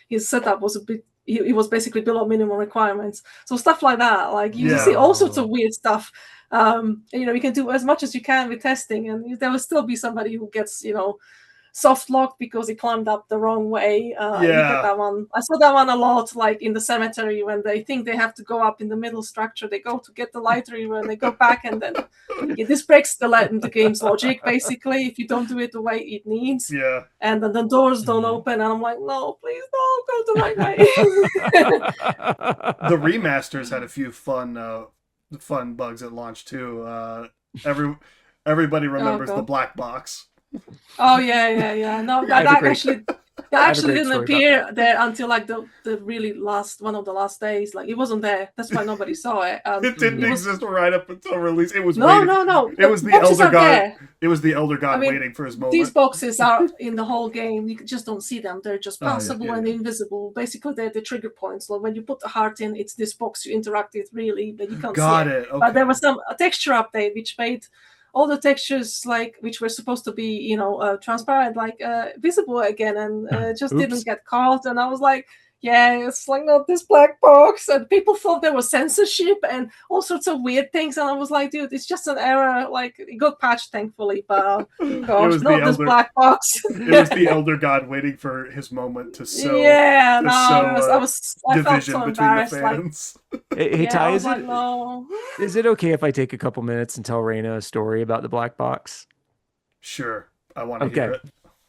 his setup was a bit. He was basically below minimum requirements. So stuff like that. Like you see all sorts of weird stuff. You can do as much as you can with testing, and there will still be somebody who gets soft locked because he climbed up the wrong way. You get that one. I saw that one a lot, like in the cemetery when they think they have to go up in the middle structure. They go to get the light reaver and they go back, and then this breaks the game's logic, basically, if you don't do it the way it needs. Yeah. And then the doors don't open, and I'm like, no, please don't go the right way. The remasters had a few fun bugs at launch too. Everybody remembers the black box. Oh yeah. No, that actually didn't appear there until like the really one of the last days. Like it wasn't there. That's why nobody saw it. It didn't exist right up until release. It was no. It was the elder god. It was the elder god waiting for his moment. These boxes are in the whole game. You just don't see them. They're just passable and invisible. Basically, they're the trigger points. So when you put the heart in, it's this box you interact with really, but you can't see it. Okay. But there was a texture update which made all the textures which were supposed to be transparent visible again, and just didn't get caught. And I was like, yeah, it's like not this black box, and people thought there was censorship and all sorts of weird things, and I was like, dude, it's just an error. Like, it got patched, thankfully, but gosh, was not the this elder- black box. It was the elder god waiting for his moment to sow. Yeah, to no, sow, I felt division so between the embarrassed. Like, fans. Hey, yeah, Ty, I was like, no. is it okay if I take a couple minutes and tell Raina a story about the black box? Sure, I want to hear it.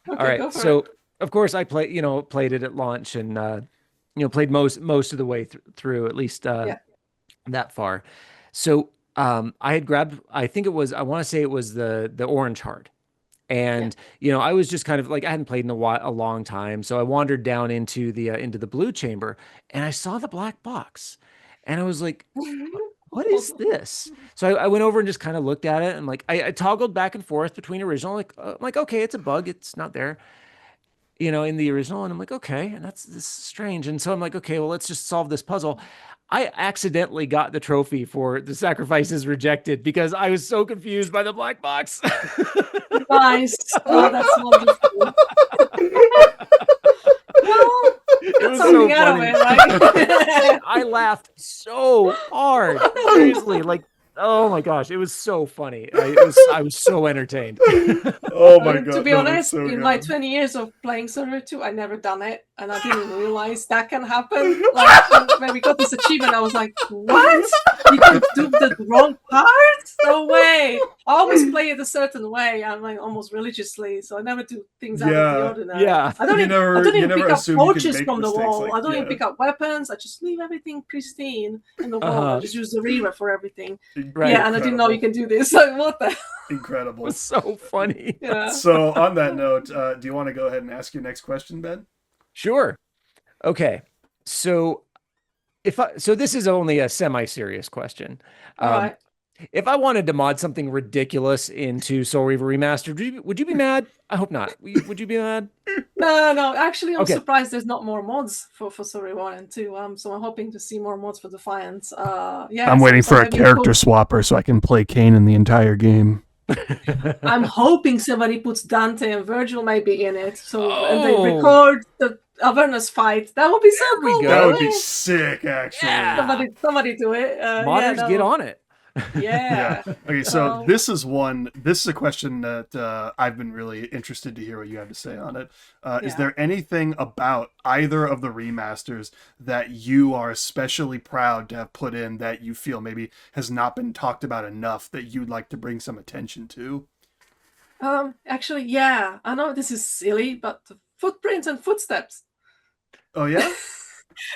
Okay, All right, go for so it. of course I played it at launch and played most of the way through, at least that far. So I had grabbed, I want to say it was the orange heart. And I was just kind of like, I hadn't played in a long time, so I wandered down into the blue chamber, and I saw the black box, and I was like, "What is this?" So I went over and just kind of looked at it, and like I toggled back and forth between original, like okay, it's a bug, it's not there, in the original, and I'm like, okay, and this is strange, and so I'm like, okay, well, let's just solve this puzzle. I accidentally got the trophy for the sacrifices rejected because I was so confused by the black box. Nice. Oh, that's wonderful. Well, It was something so out of funny. it, right? I laughed so hard. Seriously, like, oh my gosh, it was so funny. I was so entertained. Oh my god! To be no, it's honest, so in good. my 20 years of playing Server 2, I never done it, and I didn't realize that can happen. Like, when we got this achievement, I was like, what? You can do the wrong part? No way! I always play it a certain way. I'm like almost religiously, so I never do things out of the ordinary. Yeah. I don't You even never pick up assume you can torches make from the mistakes wall. like- I don't even yeah. pick up weapons. I just leave everything pristine in the wall. I just use the Reaver for everything. Right. Yeah, and I didn't know you can do this. Like, what the? It Incredible. was so funny. Yeah. So on that note, do you want to go ahead and ask your next question, Ben? Sure. Okay. So this is only a semi-serious question. All right. If I wanted to mod something ridiculous into Soul Reaver Remastered, would you be mad? I hope not. Would you be mad? No. Actually, I'm Okay. surprised there's not more mods for Story 1 and 2. So I'm hoping to see more mods for Defiance. Yeah. I'm waiting for a maybe character swapper so I can play Kain in the entire game. I'm hoping somebody puts Dante and Virgil maybe in it. So and they Oh. record the Avernus fight. That would be so There we cool. go. That would be Yeah. sick, actually. Yeah. Somebody do it. Modders, get on it. Yeah. Okay, so this is a question that I've been really interested to hear what you have to say on it. Is there anything about either of the remasters that you are especially proud to have put in that you feel maybe has not been talked about enough that you'd like to bring some attention to? Actually, yeah. I know this is silly, but the footprints and footsteps. Oh yeah?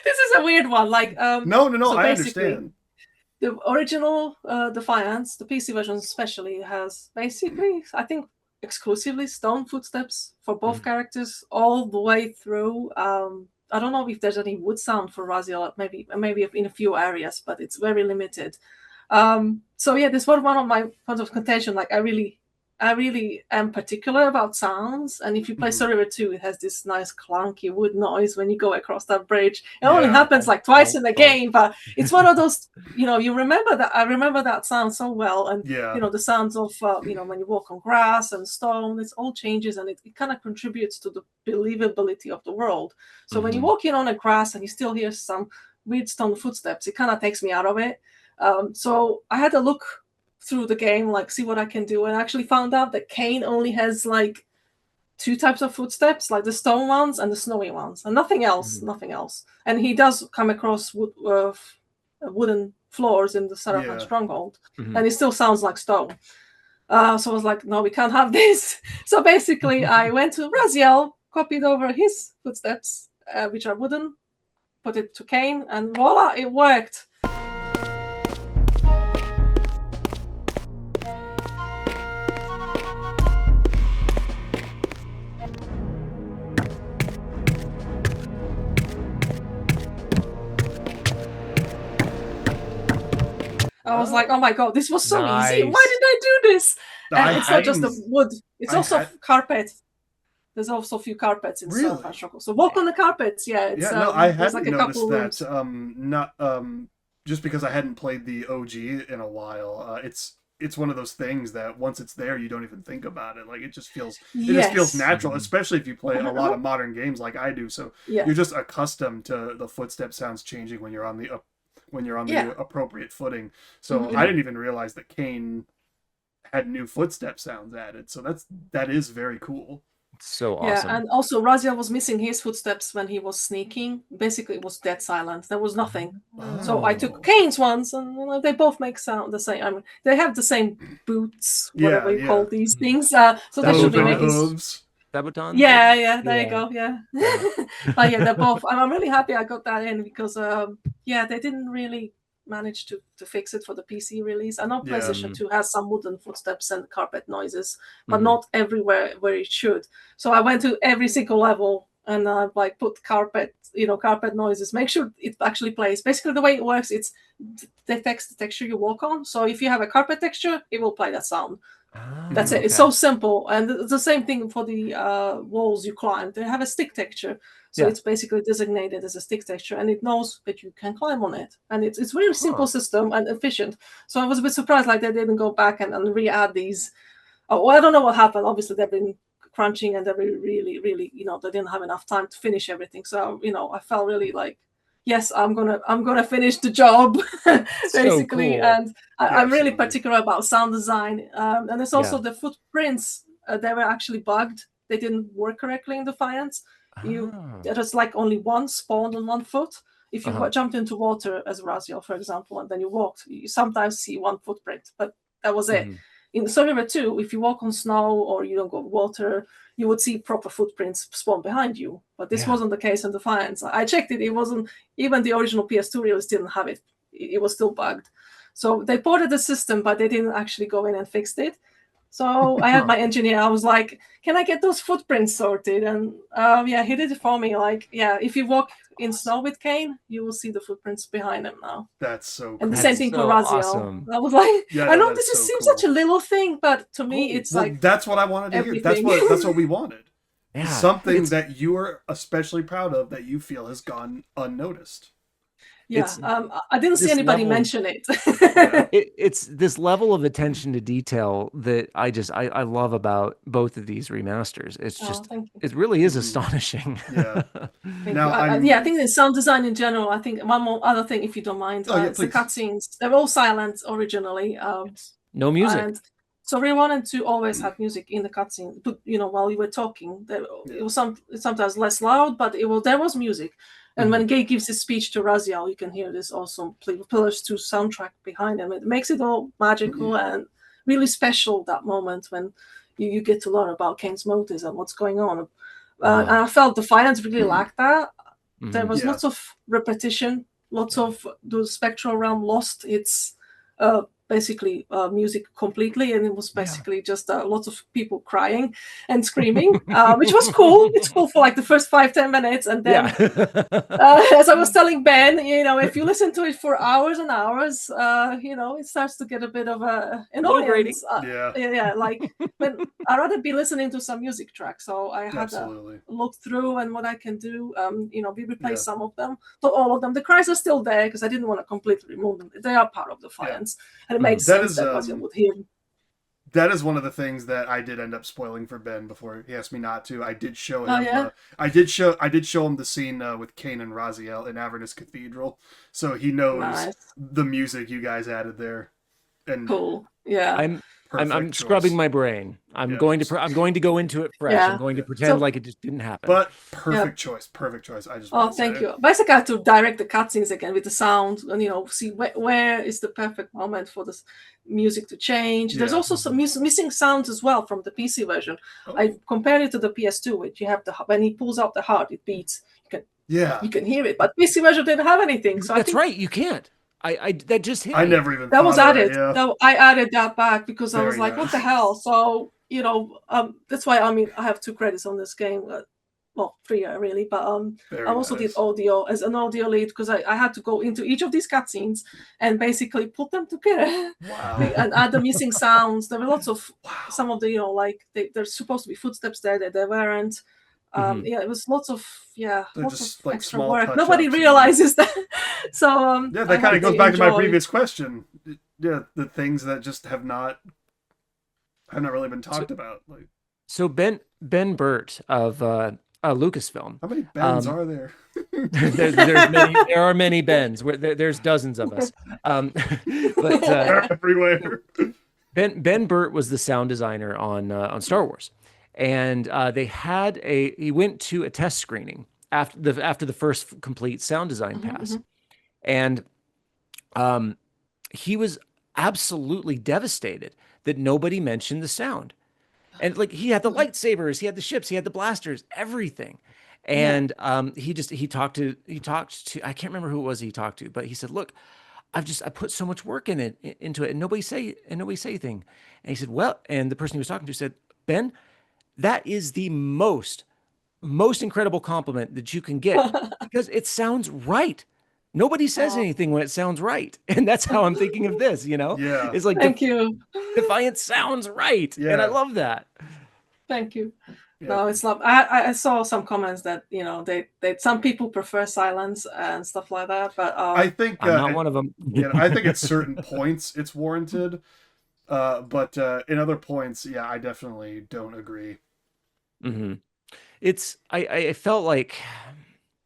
This is a weird one. Like No, so I basically, understand. the original Defiance, the PC version especially, has basically, I think, exclusively stone footsteps for both characters all the way through. I don't know if there's any wood sound for Raziel, maybe in a few areas, but it's very limited. So yeah, this was one of my points of contention. Like, I really am particular about sounds, and if you play Story 2, it has this nice clunky wood noise when you go across that bridge. It only happens like twice in the game, but it's one of those, you remember that. I remember that sound so well, and the sounds of when you walk on grass and stone, it all changes, and it kind of contributes to the believability of the world. So when you walk in on a grass and you still hear some weird stone footsteps, it kind of takes me out of it. So I had to look through the game, like, see what I can do, and I actually found out that Kain only has like 2 types of footsteps, like the stone ones and the snowy ones, and nothing else. And he does come across wooden floors in the Seraphim stronghold, and it still sounds like stone. So I was like, no, we can't have this. So basically I went to Raziel, copied over his footsteps, which are wooden, put it to Kain, and voila, it worked. I was like, oh my god, this was so easy. Why did I do this? And it's not just the wood. It's also carpet. There's also a few carpets in Seraphim Stronghold. So walk on the carpets. Yeah, it's, I hadn't like a noticed couple that. rooms. Not just because I hadn't played the OG in a while. it's one of those things that once it's there, you don't even think about it. Like it just feels natural, especially if you play a lot of modern games like I do. So you're just accustomed to the footstep sounds changing when you're on the appropriate footing. So I didn't even realize that Kain had new footstep sounds added. So that is very cool. So awesome. Yeah, and also Raziel was missing his footsteps when he was sneaking. Basically, it was dead silent. There was nothing. So I took Kain's ones, and they both make sound the same. I mean, they have the same boots, whatever you call these things. So they should be making hooves. Sabaton? Yeah, there you go. Yeah. But yeah, they're both. And I'm really happy I got that in because they didn't really manage to fix it for the PC release. I know PlayStation 2 has some wooden footsteps and carpet noises, but not everywhere where it should. So I went to every single level and like put carpet noises, make sure it actually plays. Basically the way it works, it detects the texture you walk on. So if you have a carpet texture, it will play that sound. That's it. Okay. It's so simple. And the same thing for the walls you climb. They have a stick texture. So it's basically designated as a stick texture, and it knows that you can climb on it. And it's a very simple system and efficient. So I was a bit surprised like they didn't go back and re-add these. Oh, well, I don't know what happened. Obviously, they've been crunching and they're really, really, they didn't have enough time to finish everything. So, I felt really like, yes, I'm gonna finish the job, basically. So cool. And I'm really particular about sound design. And there's also the footprints. They were actually bugged. They didn't work correctly in Defiance. There's like only one spawned on one foot. If you jumped into water as Raziel, for example, and then you walked, you sometimes see one footprint, but that was it. In Reaver 2, if you walk on snow or you don't go water, you would see proper footprints spawn behind you. But this wasn't the case in Defiance. I checked it. It wasn't, even the original PS2 release didn't have it. It was still bugged. So they ported the system, but they didn't actually go in and fix it. So I had my engineer, I was like, can I get those footprints sorted? And he did it for me. Like, if you walk in snow with Kain, you will see the footprints behind him now. That's so cool. And the same thing for Raziel. Awesome. I was like, I know this seems such a little thing, but to me, it's like that's what I wanted to hear. That's what we wanted. Something that you are especially proud of that you feel has gone unnoticed. I didn't see anybody mention it. It's this level of attention to detail that I love about both of these remasters. It's just, it really is astonishing. Yeah. I think the sound design in general, I think one more other thing, if you don't mind, the cutscenes, they're all silent originally. No music. And so we wanted to always have music in the cutscene, but while you were talking, it was sometimes less loud, but there was music. And when Gay gives his speech to Raziel, you can hear this awesome Pillars 2 soundtrack behind him. It makes it all magical and really special, that moment when you get to learn about Kain's motives and what's going on. And I felt Defiance really lacked that. There was lots of repetition, lots of the spectral realm lost its basically music completely, and it was basically just lots of people crying and screaming, which was cool. It's cool for like the first 5-10 minutes, and then as I was telling Ben, if you listen to it for hours and hours, it starts to get a bit of a annoyance. Like when I'd rather be listening to some music track, so I had to look through and what I can do. We replaced some of them, not all of them. The cries are still there because I didn't want to completely remove them. They are part of Defiance. And it makes sense that Raziel would hear. That is one of the things that I did end up spoiling for Ben before he asked me not to. I did show him. I did show him the scene with Kain and Raziel in Avernus Cathedral, so he knows the music you guys added there. And cool. Yeah. I'm scrubbing my brain. I'm going to go into it fresh. I'm going to pretend like it just didn't happen. But perfect choice. I just thank you. Basically, I have to direct the cutscenes again with the sound, and see where is the perfect moment for this music to change. There's also some missing sounds as well from the PC version. I compared it to the PS2, which you have when he pulls out the heart, it beats. You can hear it, but PC version didn't have anything. So that's right. You can't. That just hit me. I never even. That was added. I added that back because I was like, "What the hell?" So that's why I have 2 credits on this game. Well, 3 really, but I also did audio as an audio lead because I had to go into each of these cutscenes and basically put them together and add the missing sounds. There were lots of some of the there's supposed to be footsteps there that there weren't. It was lots of lots of extra work. Nobody realizes that. So that kind of goes back to my previous question. the things that just have not really been talked about. Like, so Ben Burt of Lucasfilm. how many Bens are there? There are many Bens. There's dozens of us. But They're everywhere. Ben Burt was the sound designer on Star Wars, and he went to a test screening after the first complete sound design pass, and he was absolutely devastated that nobody mentioned the sound. And like, he had the lightsabers, he had the ships, he had the blasters, everything. And he talked to I can't remember who it was he talked to, but he said, "Look, I put so much work into it, and nobody say anything." And he said, "Well," and the person he was talking to said, "Ben, that is the most incredible compliment that you can get, because it sounds right. Nobody says anything when it sounds right." And that's how I'm thinking of this, Yeah. It's like, Thank you. Defiance sounds right. Yeah. And I love that. Thank you. Yeah. No, it's not. I saw some comments that they some people prefer silence and stuff like that, but I think I'm not one of them. I think at certain points it's warranted, but in other points, I definitely don't agree. Mm-hmm. I felt like,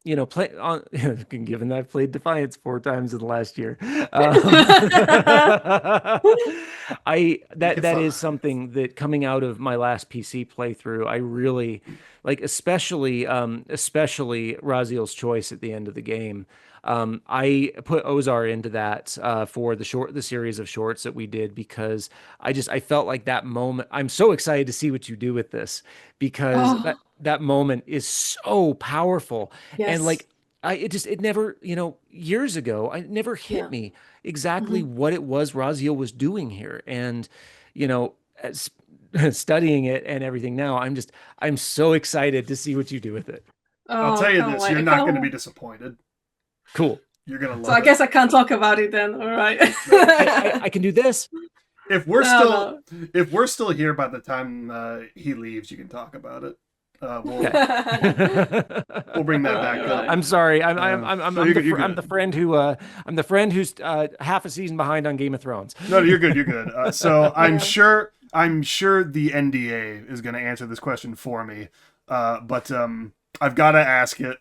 given that I've played Defiance 4 times in the last year, that is something that, coming out of my last PC playthrough, I really like, especially Raziel's choice at the end of the game. I put Ozar into that for the series of shorts that we did, because I felt like that moment. I'm so excited to see what you do with this, because that moment is so powerful. Yes. And like, it never, years ago, it never hit me exactly what it was Raziel was doing here. And, as studying it and everything now, I'm so excited to see what you do with it. I'll tell you this, you're not going to be disappointed. Cool. You're going to love it. So I guess I can't talk about it then. All right. I can do this. If we're still here by the time he leaves, you can talk about it. We'll bring that back up. I'm sorry. I'm the friend who's half a season behind on Game of Thrones. No, you're good. You're good. So I'm sure the NDA is going to answer this question for me. But I've got to ask it.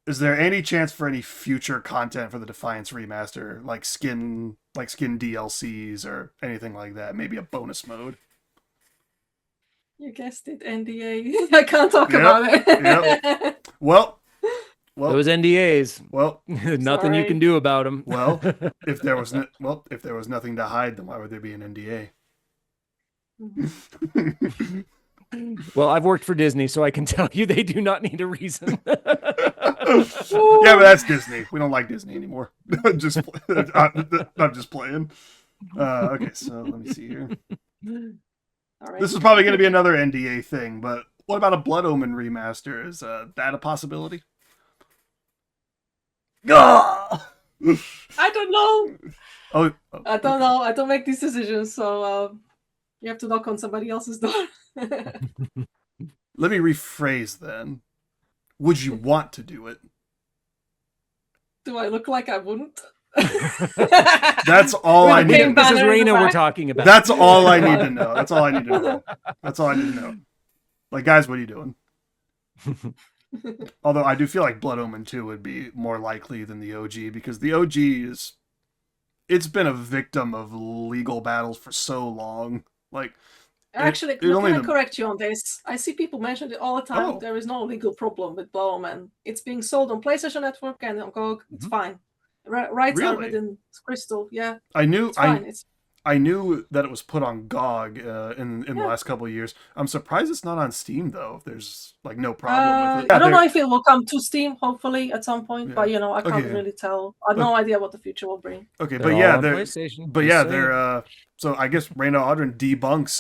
Is there any chance for any future content for the Defiance remaster, like skin DLCs or anything like that? Maybe a bonus mode. You guessed it, NDA. I can't talk about it. Yep. Well, those NDAs. Well, nothing you can do about them. Well, if there was nothing to hide, then why would there be an NDA? Well, I've worked for Disney, so I can tell you they do not need a reason. Yeah, but that's Disney. We don't like Disney anymore. I'm just playing. Okay, so let me see here. All right. This is probably going to be another NDA thing, but what about a Blood Omen remaster? Is that a possibility? I don't know. Oh, I don't know. I don't make these decisions, so you have to knock on somebody else's door. Let me rephrase then. Would you want to do it? Do I look like I wouldn't? That's all I need. This is Raina we're talking about. That's all I need to know. That's all I need to know. Like, guys, what are you doing? Although I do feel like Blood Omen 2 would be more likely than the OG, because the OG it's been a victim of legal battles for so long. Like, actually, can I correct you on this? I see people mention it all the time. There is no legal problem with Blood Omen. It's being sold on PlayStation Network and on GOG. It's fine. Rights are within Crystal. Yeah, I knew that it was put on GOG in the last couple of years. I'm surprised it's not on Steam though. If there's like no problem with it. I don't know if it will come to Steam, hopefully at some point. But I can't really tell. I have no idea what the future will bring. Okay, they're so I guess Raina Audron debunks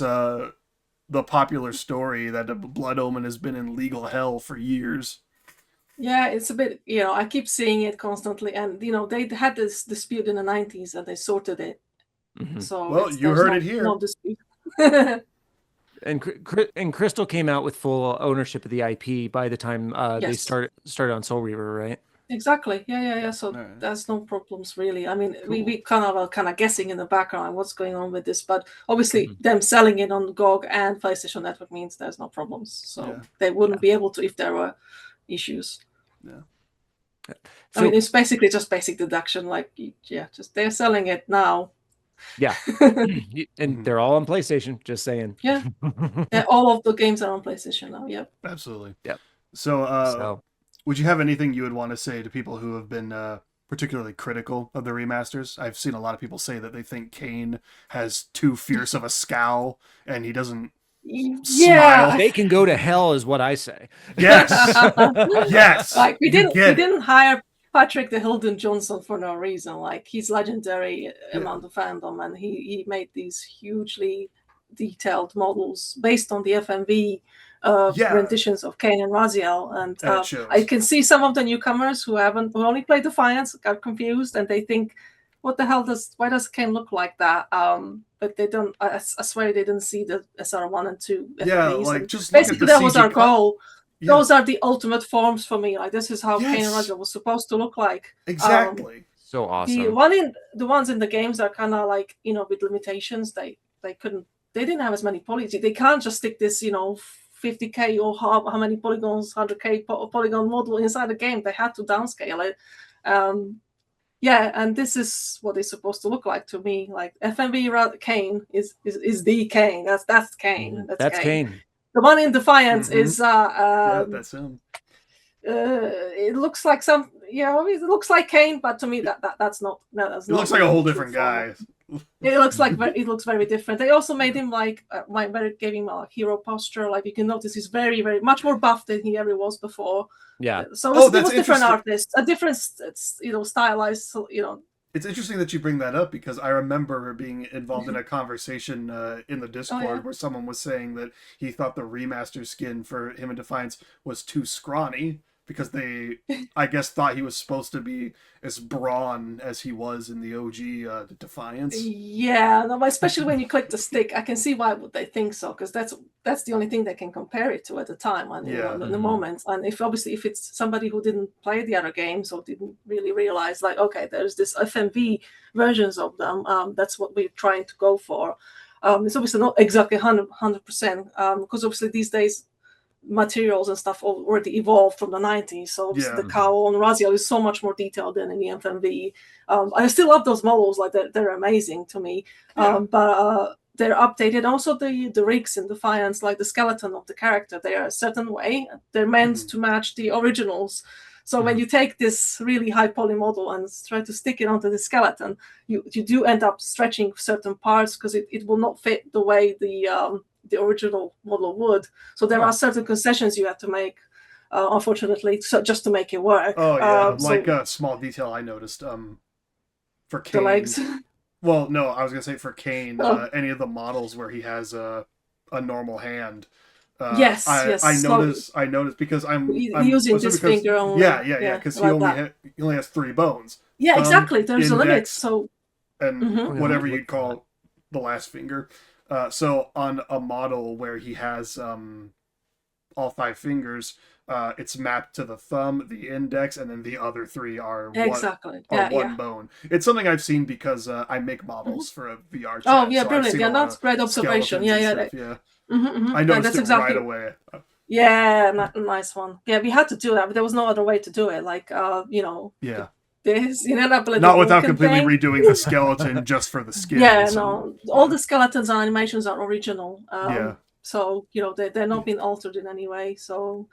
the popular story that Blood Omen has been in legal hell for years. Yeah, it's a bit, I keep seeing it constantly, and they had this dispute in the 90s and they sorted it. Mm-hmm. So you heard it here. No dispute. And Crystal came out with full ownership of the IP by the time they started on Soul Reaver, right? Exactly. Yeah. So there's no problems really. I mean, we kind of guessing in the background what's going on with this, but obviously them selling it on GOG and PlayStation Network means there's no problems. So they wouldn't be able to if there were issues. Yeah. I mean, it's basically just basic deduction. Like, just they're selling it now. Yeah, and they're all on PlayStation. Just saying. Yeah, all of the games are on PlayStation now. Yep. Absolutely. Yep. So, would you have anything you would want to say to people who have been particularly critical of the remasters? I've seen a lot of people say that they think Kain has too fierce of a scowl and he doesn't smile. They can go to hell, is what I say. Yes. Yes. Like we didn't hire Patrick the Hilden Johnson for no reason. Like, he's legendary among the fandom, and he made these hugely detailed models based on the FMV renditions of Kain and Raziel. And I can see some of the newcomers who only played Defiance got confused, and they think, what the hell why does Kain look like that? But they don't, I swear they didn't see the SR1 and 2 FMVs. Yeah, like, just basically that was our goal. Yeah. Those are the ultimate forms for me. Like, this is how Kain and Raziel was supposed to look like. Exactly. So awesome. The ones in the games are kind of like, with limitations. They didn't have as many polygons. They can't just stick this, 50K or how many polygons, 100K polygon model inside the game. They had to downscale it. And this is what it's supposed to look like to me. Like, FMV Kain is the Kain. That's Kain. That's Kain. The one in Defiance is that's him. It looks like it looks like Kain, but to me that's not. No, that's it looks like a whole different guy. It looks very different. They also made him gave him a hero posture. Like, you can notice he's very, very much more buff than he ever was before. Yeah. So it was different artists, a different, stylized. So, It's interesting that you bring that up, because I remember being involved in a conversation in the Discord where someone was saying that he thought the remaster skin for him in Defiance was too scrawny, because they, I guess, thought he was supposed to be as brawn as he was in the OG Defiance. Yeah, no, especially when you click the stick, I can see why would they think so, because that's the only thing they can compare it to at the time and in the moment. And if it's somebody who didn't play the other games or didn't really realize, like, okay, there's this FMV versions of them, that's what we're trying to go for. It's obviously not exactly 100%, because obviously these days materials and stuff already evolved from the 90s, so the cowl on Raziel is so much more detailed than in the FMV. I still love those models, like they're amazing to me, but they're updated. Also the rigs in Defiance, like the skeleton of the character, they are a certain way. They're meant to match the originals. So when you take this really high poly model and try to stick it onto the skeleton, you do end up stretching certain parts, because it will not fit the way the original model would. So there are certain concessions you have to make, unfortunately, just to make it work. Oh yeah, like a small detail I noticed for Kain. The legs. Well, no, I was gonna say for Kain, any of the models where he has a normal hand. Yes. I noticed because I'm using this finger only. Yeah, because he only has 3 bones. Yeah, exactly. There's a limit. So and whatever you'd call the last finger. So on a model where he has all 5 fingers, it's mapped to the thumb, the index, and then the other 3 are one bone. It's something I've seen because I make models for a VR chat. Oh yeah, so brilliant! Yeah, that's great observation. Yeah. I noticed it right away. Yeah, nice one. Yeah, we had to do that, but there was no other way to do it. Like, this, not without completely redoing the skeleton just for the skin. Yeah, no, all the skeletons and animations are original. So they're not being altered in any way. So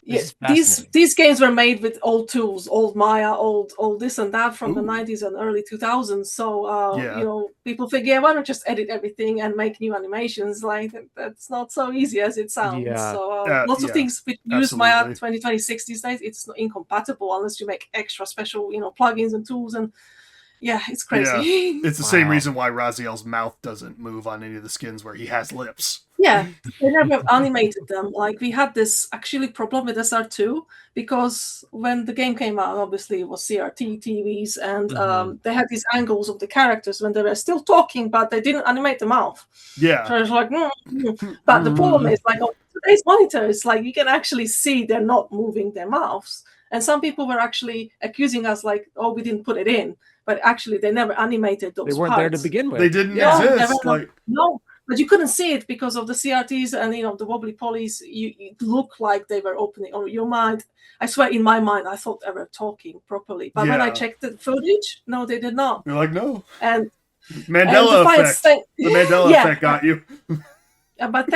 these games were made with old tools, old Maya, old this and that from the 90s and early 2000s. So people think, why not just edit everything and make new animations? Like, that's not so easy as it sounds. So lots of things which use Maya 2026 these days, it's not incompatible unless you make extra special plugins and tools, and it's crazy. Yeah. It's the same reason why Raziel's mouth doesn't move on any of the skins where he has lips. Yeah, they never animated them. Like, we had this actually problem with SR2, because when the game came out, obviously it was CRT TVs, and they had these angles of the characters when they were still talking, but they didn't animate the mouth. Yeah. So I was like, But the problem is, like, on today's monitors, like you can actually see they're not moving their mouths. And some people were actually accusing us, like, "Oh, we didn't put it in," but actually they never animated those. They weren't there to begin with. They didn't they exist. were not- no, but you couldn't see it because of the CRTs and the wobbly polys. It looked like they were opening, or your mind. I swear, in my mind, I thought they were talking properly. But when I checked the footage, no, they did not. You're like, no. And Mandela effect. The Mandela effect got you. But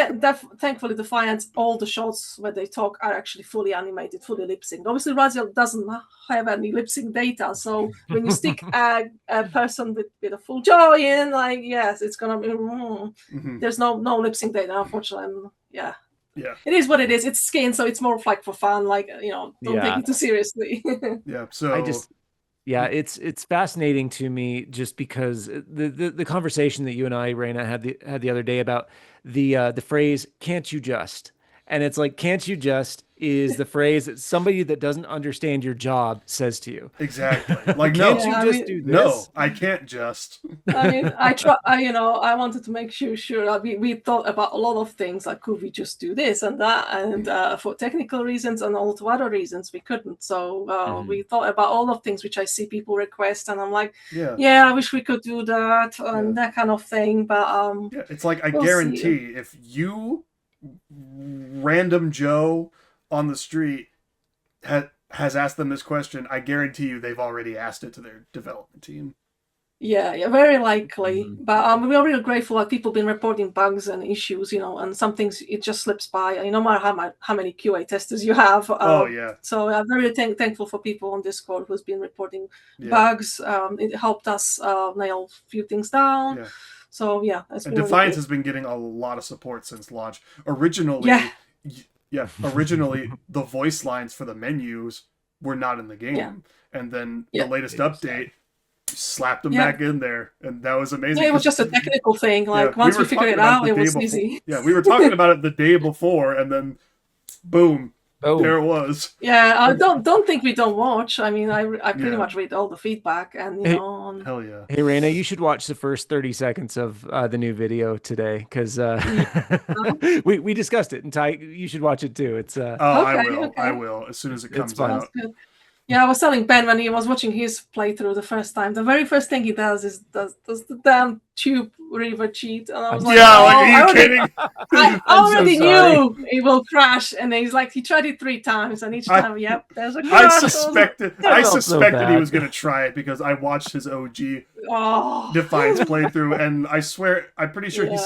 thankfully, Defiance, all the shots where they talk are actually fully animated, fully lip synced. Obviously, Raziel doesn't have any lip sync data, so when you stick a person with a full jaw in, like, yes, it's gonna be. There's no lip sync data, unfortunately. Yeah. It is what it is. It's skin, so it's more of like for fun. Like, don't take it too seriously. So it's fascinating to me just because the conversation that you and I, Raina, had the other day about the phrase "can't you just," and it's like, "can't you just" is the phrase that somebody that doesn't understand your job says to you. Exactly. Like, can't you just do this? No, I can't just. I mean, I wanted to make sure we thought about a lot of things, like, could we just do this and that, and for technical reasons and all to other reasons we couldn't. So we thought about all of things which I see people request, and I'm like, I wish we could do that and that kind of thing. But it's like, I guarantee if you, random Joe on the street, has asked them this question, I guarantee you they've already asked it to their development team. Yeah, very likely. But we are really grateful that people have been reporting bugs and issues, and some things it just slips by. No matter how many QA testers you have. So I'm very thankful for people on Discord who's been reporting bugs. It helped us nail a few things down. So and Defiance has been getting a lot of support since launch. Originally, the voice lines for the menus were not in the game, and then the latest update slapped them back in there, and that was amazing. Yeah, it was just a technical thing. Like, once we figured it out, it was easy. Yeah, we were talking about it the day before, and then boom. There it was. Yeah, I don't think we don't watch. I mean, I pretty much read all the feedback, and hell yeah. Hey, Raina, you should watch the first 30 seconds of the new video today, because we discussed it, and Ty, you should watch it too. It's I will as soon as it comes out. Yeah, I was telling Ben when he was watching his playthrough the first time, the very first thing he does is does the damn tube Reaver cheat, and I was like, are you kidding? I already knew it will crash, and he's like, he tried it 3 times, and each time, there's a crash. I suspected he was gonna try it because I watched his OG Defiance playthrough, and I swear, I'm pretty sure he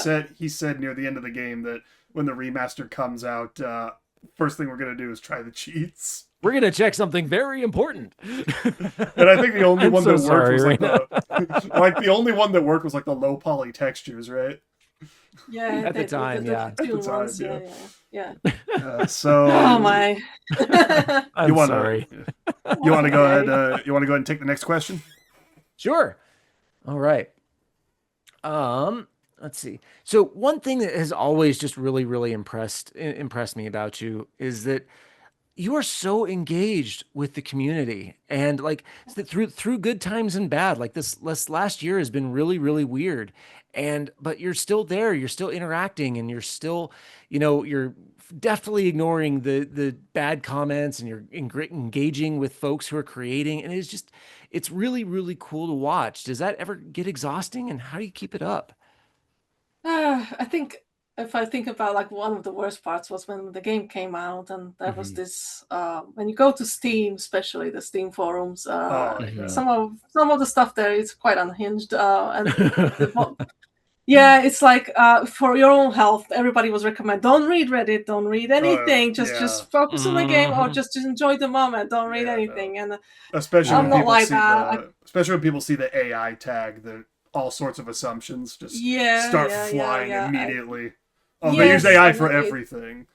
said near the end of the game that when the remaster comes out, first thing we're gonna do is try the cheats. We're gonna check something very important. And I think the only one that worked was like the only one that worked was like the low poly textures, right? Yeah, at the time, So oh my. I'm sorry. You want to go ahead? You want to go ahead and take the next question? Sure. All right. Let's see. So one thing that has always just really impressed me about you is that you are so engaged with the community, and like through good times and bad. Like this last year has been really weird, but you're still there. You're still interacting, and you're still, you're definitely ignoring the bad comments, and you're engaging with folks who are creating. And it's really cool to watch. Does that ever get exhausting, and how do you keep it up? I think if I think about, like, one of the worst parts was when the game came out, and there was this when you go to Steam, especially the Steam forums, some of the stuff there is quite unhinged, and it's like, for your own health, everybody was recommended, don't read Reddit, don't read anything, just focus on the game, or just enjoy the moment, don't read anything. And especially when people see the AI tag, all sorts of assumptions just start flying immediately. They use AI for everything.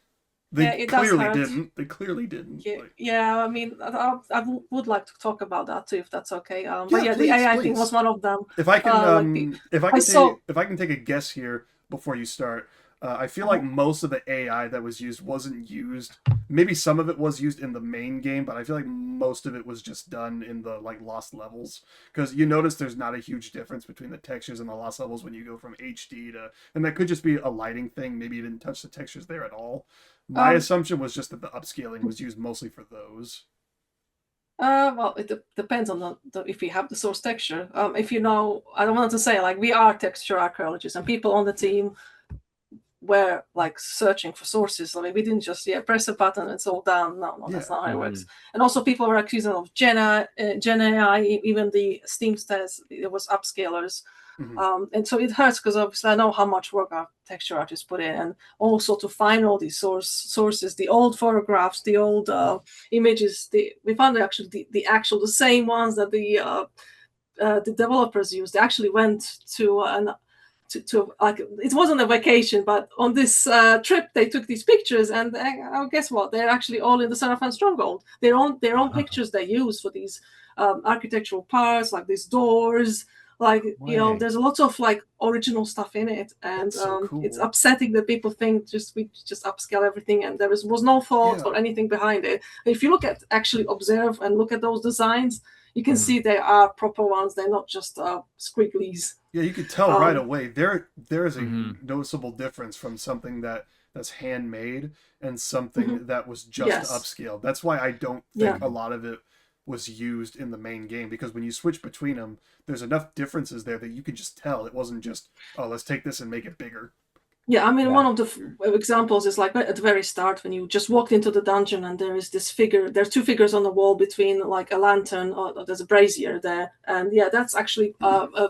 They clearly didn't. I mean, I would like to talk about that too, if that's okay. But the AI thing was one of them. If I can take a guess here before you start. I feel like most of the AI that was used wasn't used. Maybe some of it was used in the main game, but I feel like most of it was just done in the lost levels. Because you notice there's not a huge difference between the textures and the lost levels when you go from HD to, and that could just be a lighting thing. Maybe you didn't touch the textures there at all. My assumption was just that the upscaling was used mostly for those. Well, it depends on if you have the source texture. If you know, I don't want to say like we are texture archaeologists, and people on the team were like searching for sources. I mean, we didn't just press a button and it's all done. No, that's not how it works. And also, people were accusing of Gen AI, even the Steam says it was upscalers. And so it hurts because obviously I know how much work our texture artists put in, and also to find all these sources, the old photographs, the old images. We found actually the same ones that the developers used. They actually went to like, it wasn't a vacation, but on this trip they took these pictures, and guess what? They're actually all in the Seraphon Stronghold. Their own pictures they use for these architectural parts, like these doors. Like, there's a lot of like original stuff in it, and so cool. It's upsetting that people think we just upscale everything, and there was no thought or anything behind it. If you observe and look at those designs, you can see they are proper ones. They're not just squigglies. Yeah, you could tell right away. There is a noticeable difference from something that's handmade and something that was just upscaled. That's why I don't think a lot of it was used in the main game, because when you switch between them, there's enough differences there that you can just tell it wasn't just, oh, let's take this and make it bigger. Yeah, I mean, one of the examples is like at the very start when you just walked into the dungeon and there is this figure. There's two figures on the wall between like a lantern, or there's a brazier there, and that's actually a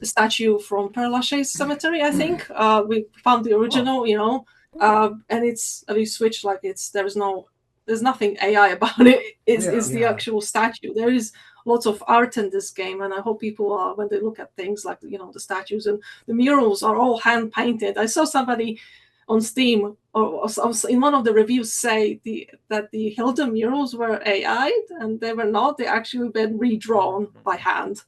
statue from Père Lachaise Cemetery, I think. We found the original, and it's we switched like there's nothing AI about it. It's the actual statue. There is lots of art in this game, and I hope people when they look at things like the statues and the murals are all hand painted. I saw somebody on Steam or in one of the reviews say that the Hilda murals were AI'd, and they were not. They actually been redrawn by hand.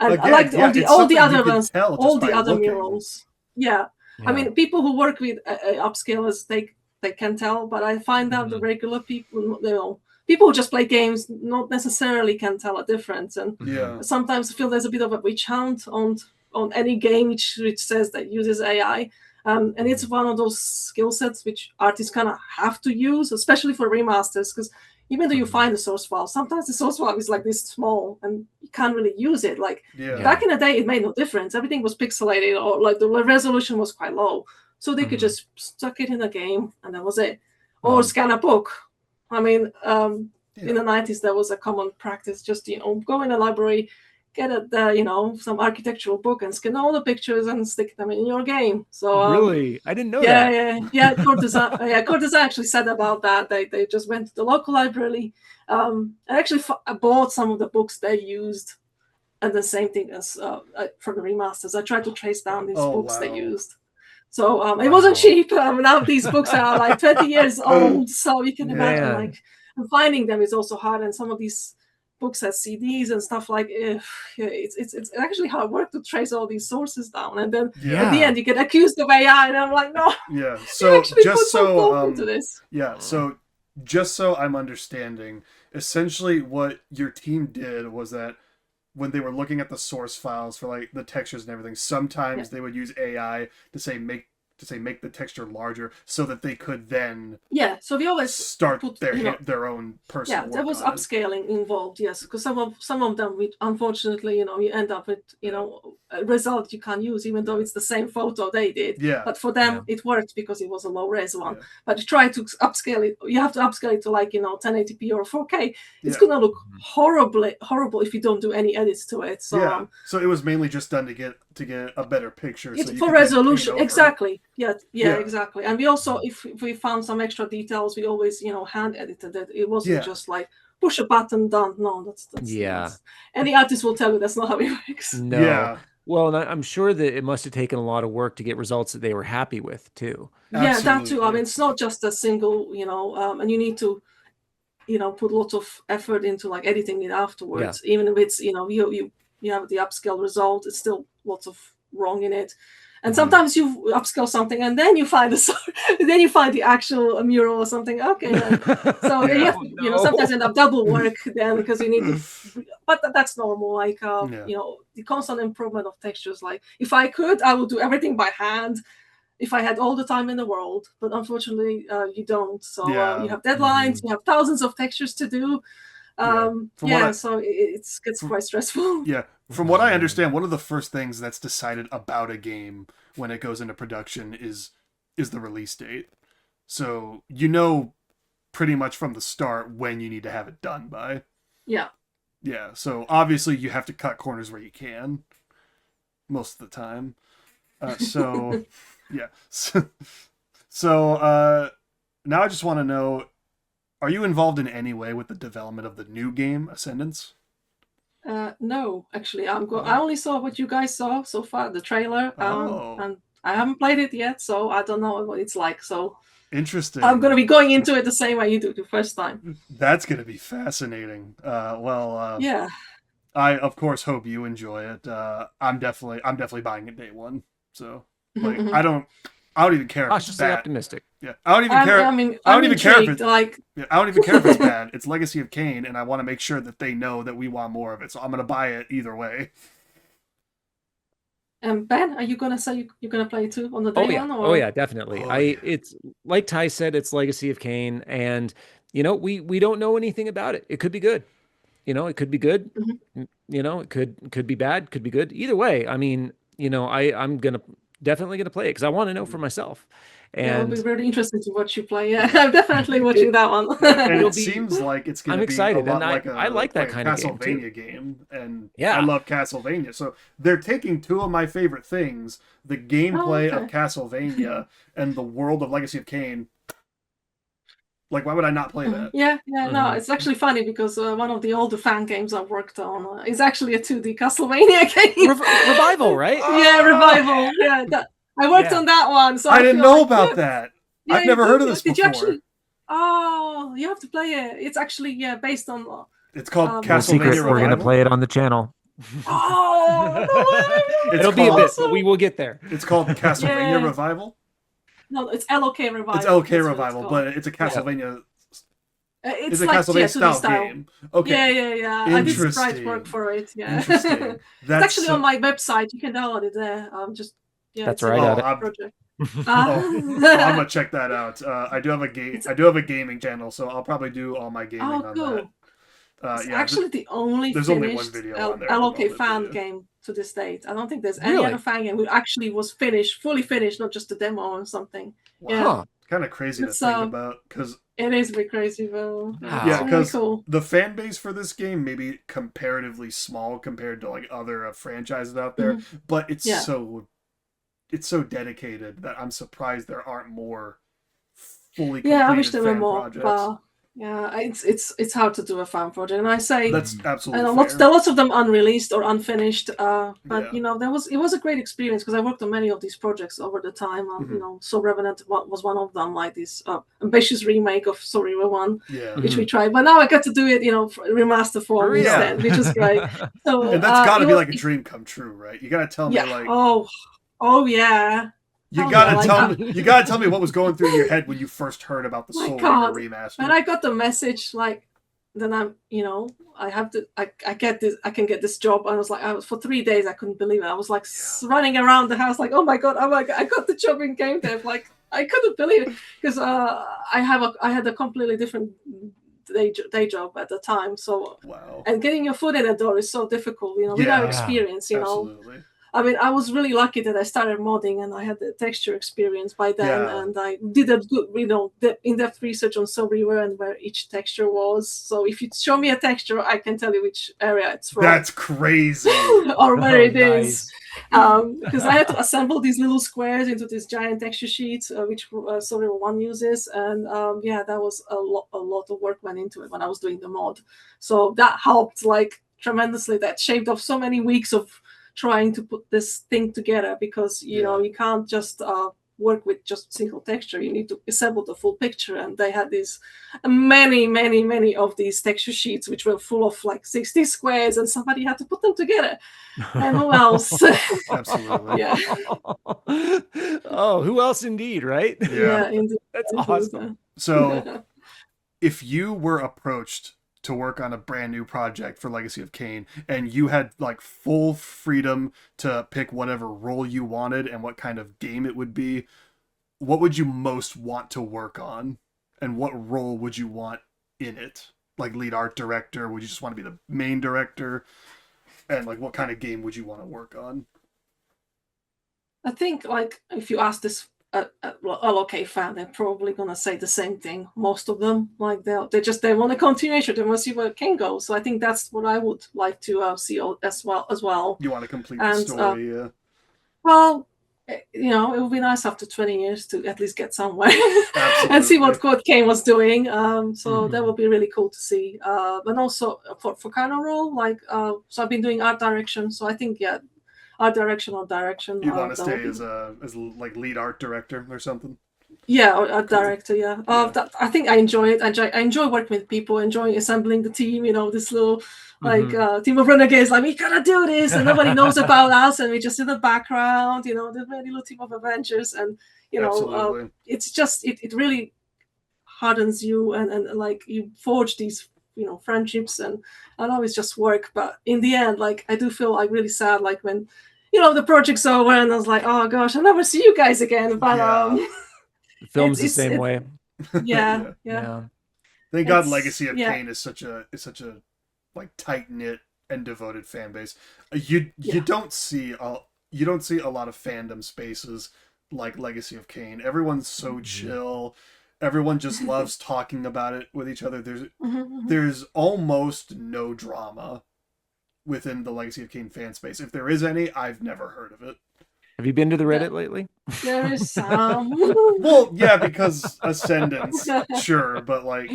And again, I liked all the other ones, all the other murals. Yeah. I mean, people who work with upscalers, they can tell, but I find out the regular people, people who just play games, not necessarily can tell a difference. And sometimes I feel there's a bit of a witch hunt on any game which says that uses AI. And it's one of those skill sets which artists kind of have to use, especially for remasters, because even though you find the source file, sometimes the source file is like this small and you can't really use it. Like back in the day, it made no difference. Everything was pixelated, or like the resolution was quite low. So they could just stuck it in a game and that was it. Or scan a book. I mean, in the 90s, there was a common practice, just, go in a library, get some architectural book and scan all the pictures and stick them in your game. So really? I didn't know that. Yeah. Core Design actually said about that. They just went to the local library and actually bought some of the books they used. And the same thing as for the remasters. I tried to trace down these books they used. So it wasn't cheap. Now these books are like 20 years old, so you can imagine finding them is also hard. And some of these books have CDs and stuff like it's actually hard work to trace all these sources down. And then at the end you get accused of AI, and I'm like, no. Yeah. So just so I'm understanding, essentially what your team did was that when they were looking at the source files for like the textures and everything, sometimes they would use AI to say make the texture larger so that they could then so we always start their own personal work. There was upscaling involved, yes, because some of them unfortunately you end up with a result you can't use, even though it's the same photo they did. But for them it worked because it was a low res one. But try to upscale it, you have to upscale it to 1080p or 4K. It's gonna look horrible if you don't do any edits to it. So so it was mainly just done to get a better picture. For resolution, exactly. Exactly. And we also, if we found some extra details, we always hand edited it. It wasn't just like push a button, done. No, that's any artist will tell you that's not how it works. No. Yeah. Well, and I'm sure that it must have taken a lot of work to get results that they were happy with too. Yeah, that too. I mean, it's not just a single, and you need to, put lots of effort into like editing it afterwards. Even if it's, you have the upscale result, it's still lots of wrong in it. And sometimes you upscale something, and then you find the actual mural or something. Okay, so you have to, sometimes end up double work then because you need to. But that's normal. Like the constant improvement of textures. Like if I could, I would do everything by hand, if I had all the time in the world, but unfortunately you don't. So Yeah. you have deadlines, you have thousands of textures to do. So it gets quite stressful. Yeah. From what I understand, one of the first things that's decided about a game when it goes into production is the release date. So you know pretty much from the start when you need to have it done by. Yeah. Yeah. So obviously you have to cut corners where you can most of the time. Yeah. So now I just want to know, are you involved in any way with the development of the new game, Ascendance? No, actually, I only saw what you guys saw so far, the trailer, Oh. and I haven't played it yet, so I don't know what it's like. So Interesting. I'm going to be going into it the same way you do the first time. That's going to be fascinating. Yeah. I of course hope you enjoy it. I'm definitely buying it day one. So like I don't even care if it's Cautiously bad. optimistic. Yeah, I don't even care. I don't even care if it's like. Yeah, I don't even care if it's bad. It's Legacy of Kain, and I want to make sure that they know that we want more of it. So I'm gonna buy it either way. Ben, are you gonna say you're gonna play it too on the day one? Or? Oh yeah, definitely. It's like Ty said, it's Legacy of Kain, and we don't know anything about it. It could be good. It could be good. It could be bad, could be good. Either way, I mean, I'm definitely gonna play it because I want to know for myself. And it'll be really interesting to watch you play. Yeah, I'm definitely watching that one. And it seems like it's going to be excited, a lot and I like that kind of Castlevania game, and yeah, I love Castlevania. So they're taking two of my favorite things: the gameplay of Castlevania and the world of Legacy of Kain. Like, why would I not play that? Yeah, no, it's actually funny because one of the older fan games I've worked on is actually a 2D Castlevania game. Revival, right? Yeah, Revival. Yeah, I worked on that one. So I didn't know about that. Yeah, I've never heard of this before. Did you actually? Oh, you have to play it. It's actually based on. It's called Castlevania Castlevania Revival. We're gonna play it on the channel. Oh, it'll be a bit, but we will get there. It's called Castlevania Revival. No, it's LOK Revival. It's LOK Revival, but it's a Castlevania. It's a like Castlevania style game. Okay. Yeah. I did sprite work for it. Yeah. Interesting. It's actually on my website. You can download it there. That's right. Project. I'm gonna check that out. I do have a gaming channel, so I'll probably do all my gaming on that. It's actually the only there's finished only one video on there LOK fan game to this date. I don't think there's any other fan game who actually was fully finished, not just a demo or something. Wow. Yeah. Kind of crazy to think about, because it is a bit crazy though. Yeah, because the fan base for this game may be comparatively small compared to like other franchises out there, but it's so dedicated that I'm surprised there aren't more fully completed I wish there were fan more. projects. It's hard to do a fan project, and I say that's absolutely there are lots of them unreleased or unfinished. But it was a great experience because I worked on many of these projects over the time. Soul Revenant was one of them, like this ambitious remake of Soul Reaver 1, which we tried. But now I got to do it, remaster form instead, which is great. So and that's got to be like a dream come true, right? You got to tell me like oh yeah. You gotta tell me what was going through your head when you first heard about the Soul Reaver remaster. When I got the message, then I can get this job. I was for 3 days, I couldn't believe it. I was running around the house like, oh my god, I got the job in game dev. Like I couldn't believe it because I had a completely different day job at the time. So and getting your foot in the door is so difficult, without experience, Absolutely. I mean, I was really lucky that I started modding and I had the texture experience by then, and I did a good, in-depth research on Soul Reaver and where each texture was. So if you show me a texture, I can tell you which area it's from. That's crazy. Or where it is. Because I had to assemble these little squares into this giant texture sheet, which Soul Reaver 1 uses, and that was a lot of work went into it when I was doing the mod. So that helped tremendously. That shaved off so many weeks of trying to put this thing together because you can't just work with just single texture. You need to assemble the full picture, and they had these many of these texture sheets which were full of 60 squares, and somebody had to put them together. And who else? Absolutely. Yeah. Oh, who else indeed, right? Yeah, indeed. That's awesome. So if you were approached to work on a brand new project for Legacy of Kain, and you had full freedom to pick whatever role you wanted and what kind of game it would be, what would you most want to work on, and what role would you want in it? Like lead art director? Would you just want to be the main director? And like, what kind of game would you want to work on? I think like if you ask this LOK fan, they're probably gonna say the same thing. Most of them, like they want a continuation. They want to see where it can go. So I think that's what I would like to see as well. You want to complete the story, yeah. Well, you know, it would be nice after 20 years to at least get somewhere and see what Code Kain was doing. So that would be really cool to see. But also for kind of role, like, so I've been doing art direction. So I think, yeah, art direction or direction. You want to stay as like lead art director or something? Yeah, art director, yeah. I think I enjoy it. I enjoy working with people, enjoying assembling the team, you know, this little team of renegades, like, we gotta do this, and nobody knows about us, and we just in the background, you know, the very little team of Avengers, and you know, it's just it really hardens you, and like you forge these, you know, friendships, and I know it's just work, but in the end, like, I do feel like really sad, like when, you know, the project's over, and I was like, oh gosh, I'll never see you guys again, but the film's the same way. Yeah. Thank God Legacy of Kain is such a like tight-knit and devoted fan base. You don't see a lot of fandom spaces like Legacy of Kain. Everyone's so chill. Everyone just loves talking about it with each other. There's almost no drama within the Legacy of Kain fan space. If there is any, I've never heard of it. Have you been to the Reddit lately? There is some. Well, yeah, because Ascendance, sure, but like,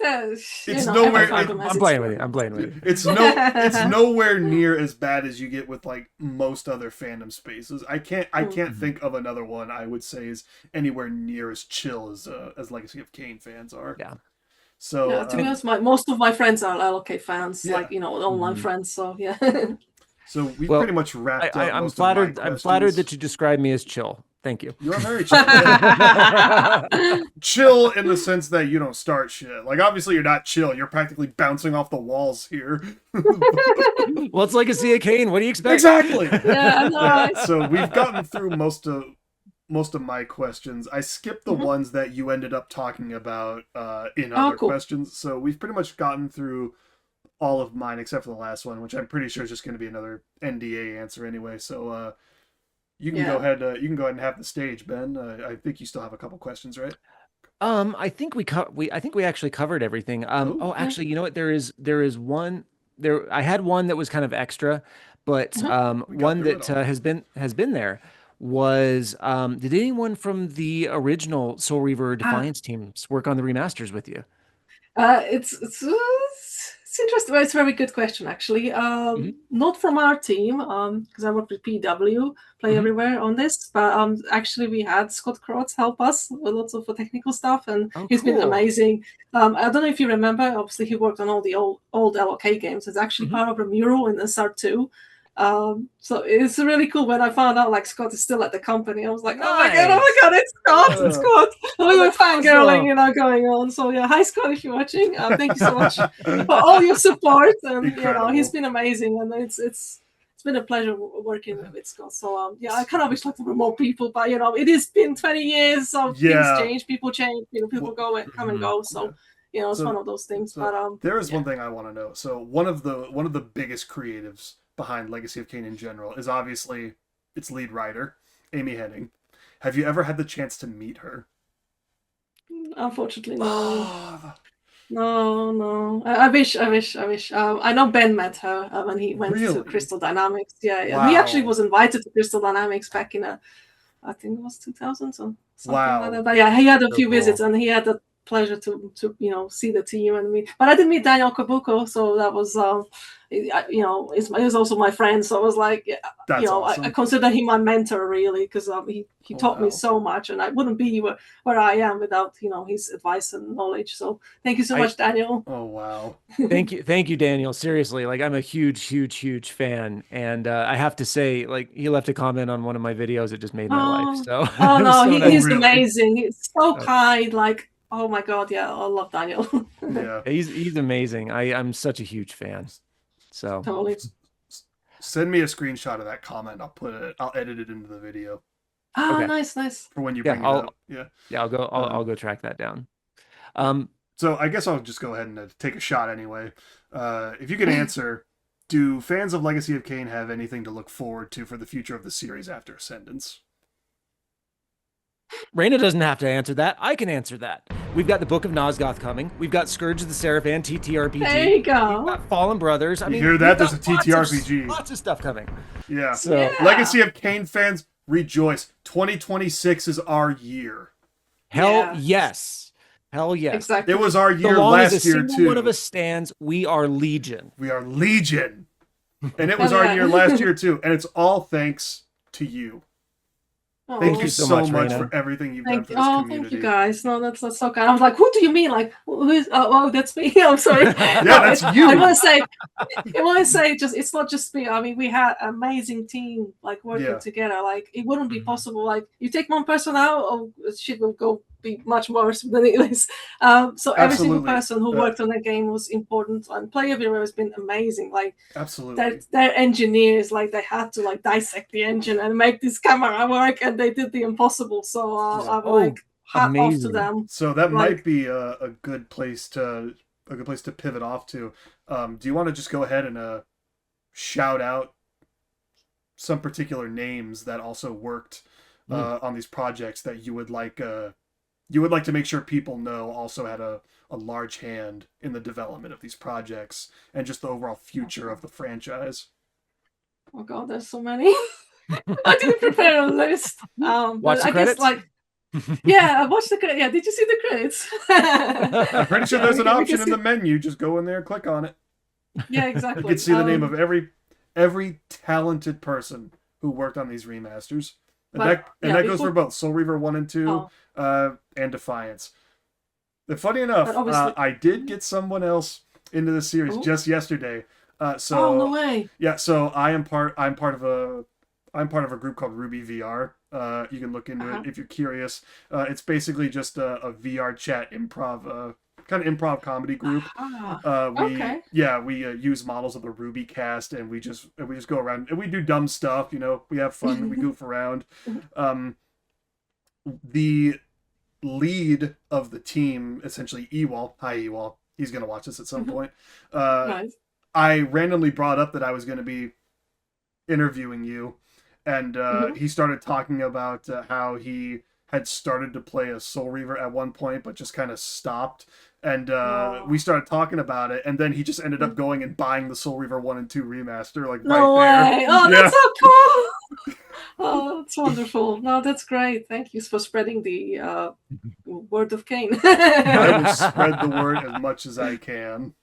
it's nowhere. I'm playing with you. It's nowhere near as bad as you get with like most other fandom spaces. I can't think of another one I would say is anywhere near as chill as Legacy of Kain fans are. Yeah. So yeah, to be honest, most of my friends are LOK fans, like, you know, online friends. So yeah. So we pretty much wrapped up. I'm flattered. I'm flattered that you describe me as chill. Thank you. You're very chill. Chill in the sense that you don't start shit. Like, obviously, you're not chill. You're practically bouncing off the walls here. Well, it's Legacy of Kain. What do you expect? Exactly. Yeah, no. So we've gotten through most of my questions. I skipped the ones that you ended up talking about in other questions. So we've pretty much gotten through all of mine except for the last one, which I'm pretty sure is just going to be another NDA answer anyway. So you can go ahead. You can go ahead and have the stage, Ben. I think you still have a couple questions, right? I think we actually covered everything. Actually, you know what? There is one there. I had one that was kind of extra, but one that has been there was did anyone from the original Soul Reaver Defiance teams work on the remasters with you? It's interesting. Well, it's a very good question, actually. Not from our team, because I work with PW, Play Everywhere on this, but actually we had Scott Crotts help us with lots of technical stuff, and he's been amazing. I don't know if you remember, obviously he worked on all the old LOK games. It's actually part of a mural in SR2. So it's really cool. When I found out like Scott is still at the company, I was like, oh my god, it's Scott. We were fangirling, you know, going on. So yeah, hi Scott, if you're watching, thank you so much for all your support, and Incredible. You know, he's been amazing, and it's been a pleasure working with Scott. So yeah, I kind of wish like there were more people, but you know, it has been 20 years, so things change, people change, you know, people come and go. So you know, it's one of those things. But there is one thing I want to know. So one of the biggest creatives behind Legacy of Kain in general is obviously its lead writer, Amy Hennig. Have you ever had the chance to meet her? Unfortunately, no. No. I wish. I know Ben met her when he went to Crystal Dynamics. Yeah. Wow. He actually was invited to Crystal Dynamics back in I think it was 2000 or something like that. But yeah, he had a few visits, and he had the pleasure to you know, see the team and meet. But I didn't meet Daniel Kabuko, so that was you know, he was also my friend. So I was like, you know, awesome. I consider him my mentor really, because he taught me so much, and I wouldn't be where I am without, you know, his advice and knowledge. So thank you so much, Daniel. Oh wow. Thank you, Daniel. Seriously, like, I'm a huge fan, and I have to say, like, he left a comment on one of my videos that just made my life. So no, he's amazing. He's so kind. Like, oh my god, yeah, I love Daniel. Yeah, he's amazing. I'm such a huge fan. So totally. Send me a screenshot of that comment. I'll edit it into the video. Ah, Okay. nice. for when you Yeah, bring it up. Yeah. Yeah, I'll go track that down. So I guess I'll just go ahead and take a shot anyway. If you could answer, do fans of Legacy of Kain have anything to look forward to for the future of the series after Ascendance? Raina doesn't have to answer that. I can answer that. We've got the Book of Nosgoth coming. We've got Scourge of the Seraphan TTRPG. There you go. We've got Fallen Brothers. I mean, hear that? we've There's got a TTRPG. Lots of stuff coming. Yeah. So Yeah. Legacy of Kain fans, rejoice. 2026 is our year. hell yes. Hell yes. Exactly. It was our So year long as last a year single too. one of us stands, we are Legion. We are Legion. And it was Hell our yeah. year last year too. And it's all thanks to you. Oh. Thank you so much, Raina. for everything you've done Thank for you. this Oh, community. thank you guys. No, that's so kind. I was like, who do you mean? Like, who is? Oh, that's me. I'm sorry. Yeah, that's you. I want to say, just it's not just me. I mean, we had an amazing team like working Yeah. together. Like, it wouldn't be possible. Like, you take one person out, oh, shit will go be much worse than it is. So every single Absolutely. person who worked on the game was important, and Player Viewer has been amazing. Like, Absolutely. their engineers, like they had to like dissect the engine and make this camera work, and they did the impossible. So I'm like hat off to amazing. them. So that Like- might be a good place to pivot off to. Do you want to just go ahead and shout out some particular names that also worked on these projects that you would like to make sure people know also had a large hand in the development of these projects and just the overall future of the franchise? Oh god, there's so many. I didn't prepare a list. Watch But the I credits? guess like yeah, I watched the credits. Yeah, did you see the credits? I'm pretty sure there's an we can option in see- the menu. Just go in there, click on it. Yeah, You exactly. can see the name of every talented person who worked on these remasters. And But, that goes before- for both Soul Reaver 1 and 2 and Defiance. And funny enough, But obviously- I did get someone else into the series Ooh. just yesterday. Oh no way. Yeah, so I'm part of a group called Ruby VR. You can look into it if you're curious. It's basically just a VR chat improv kind of improv comedy group. Okay. We use models of the Ruby cast, and we just go around and we do dumb stuff. You know, we have fun, we goof around. The lead of the team, essentially Ewall. Hi, Ewall. He's gonna watch this at some point. Nice. I randomly brought up that I was gonna be interviewing you, and he started talking about how he had started to play a Soul Reaver at one point, but just kind of stopped. And we started talking about it, and then he just ended up going and buying the Soul Reaver 1 and 2 remaster, like No right way. there. Oh, Yeah. that's so cool. Oh, that's wonderful. No, that's great. Thank you for spreading the word of Kain. I will spread the word as much as I can.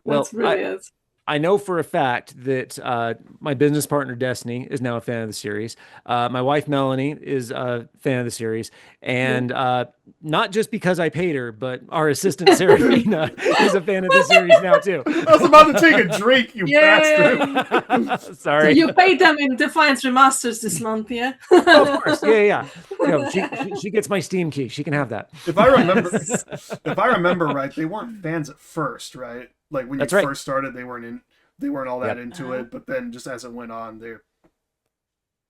Well, That's brilliant. I know for a fact that my business partner Destiny is now a fan of the series. My wife Melanie is a fan of the series, and not just because I paid her, but our assistant Serafina is a fan of the series now too. I was about to take a drink, you bastard. So Sorry. you paid them in Defiance Remasters this month, yeah? Oh, of course, yeah. You know, she gets my Steam key. She can have that. If I remember right, they weren't fans at first, right? Like when you That's right. first started, they weren't all that into it. But then, just as it went on,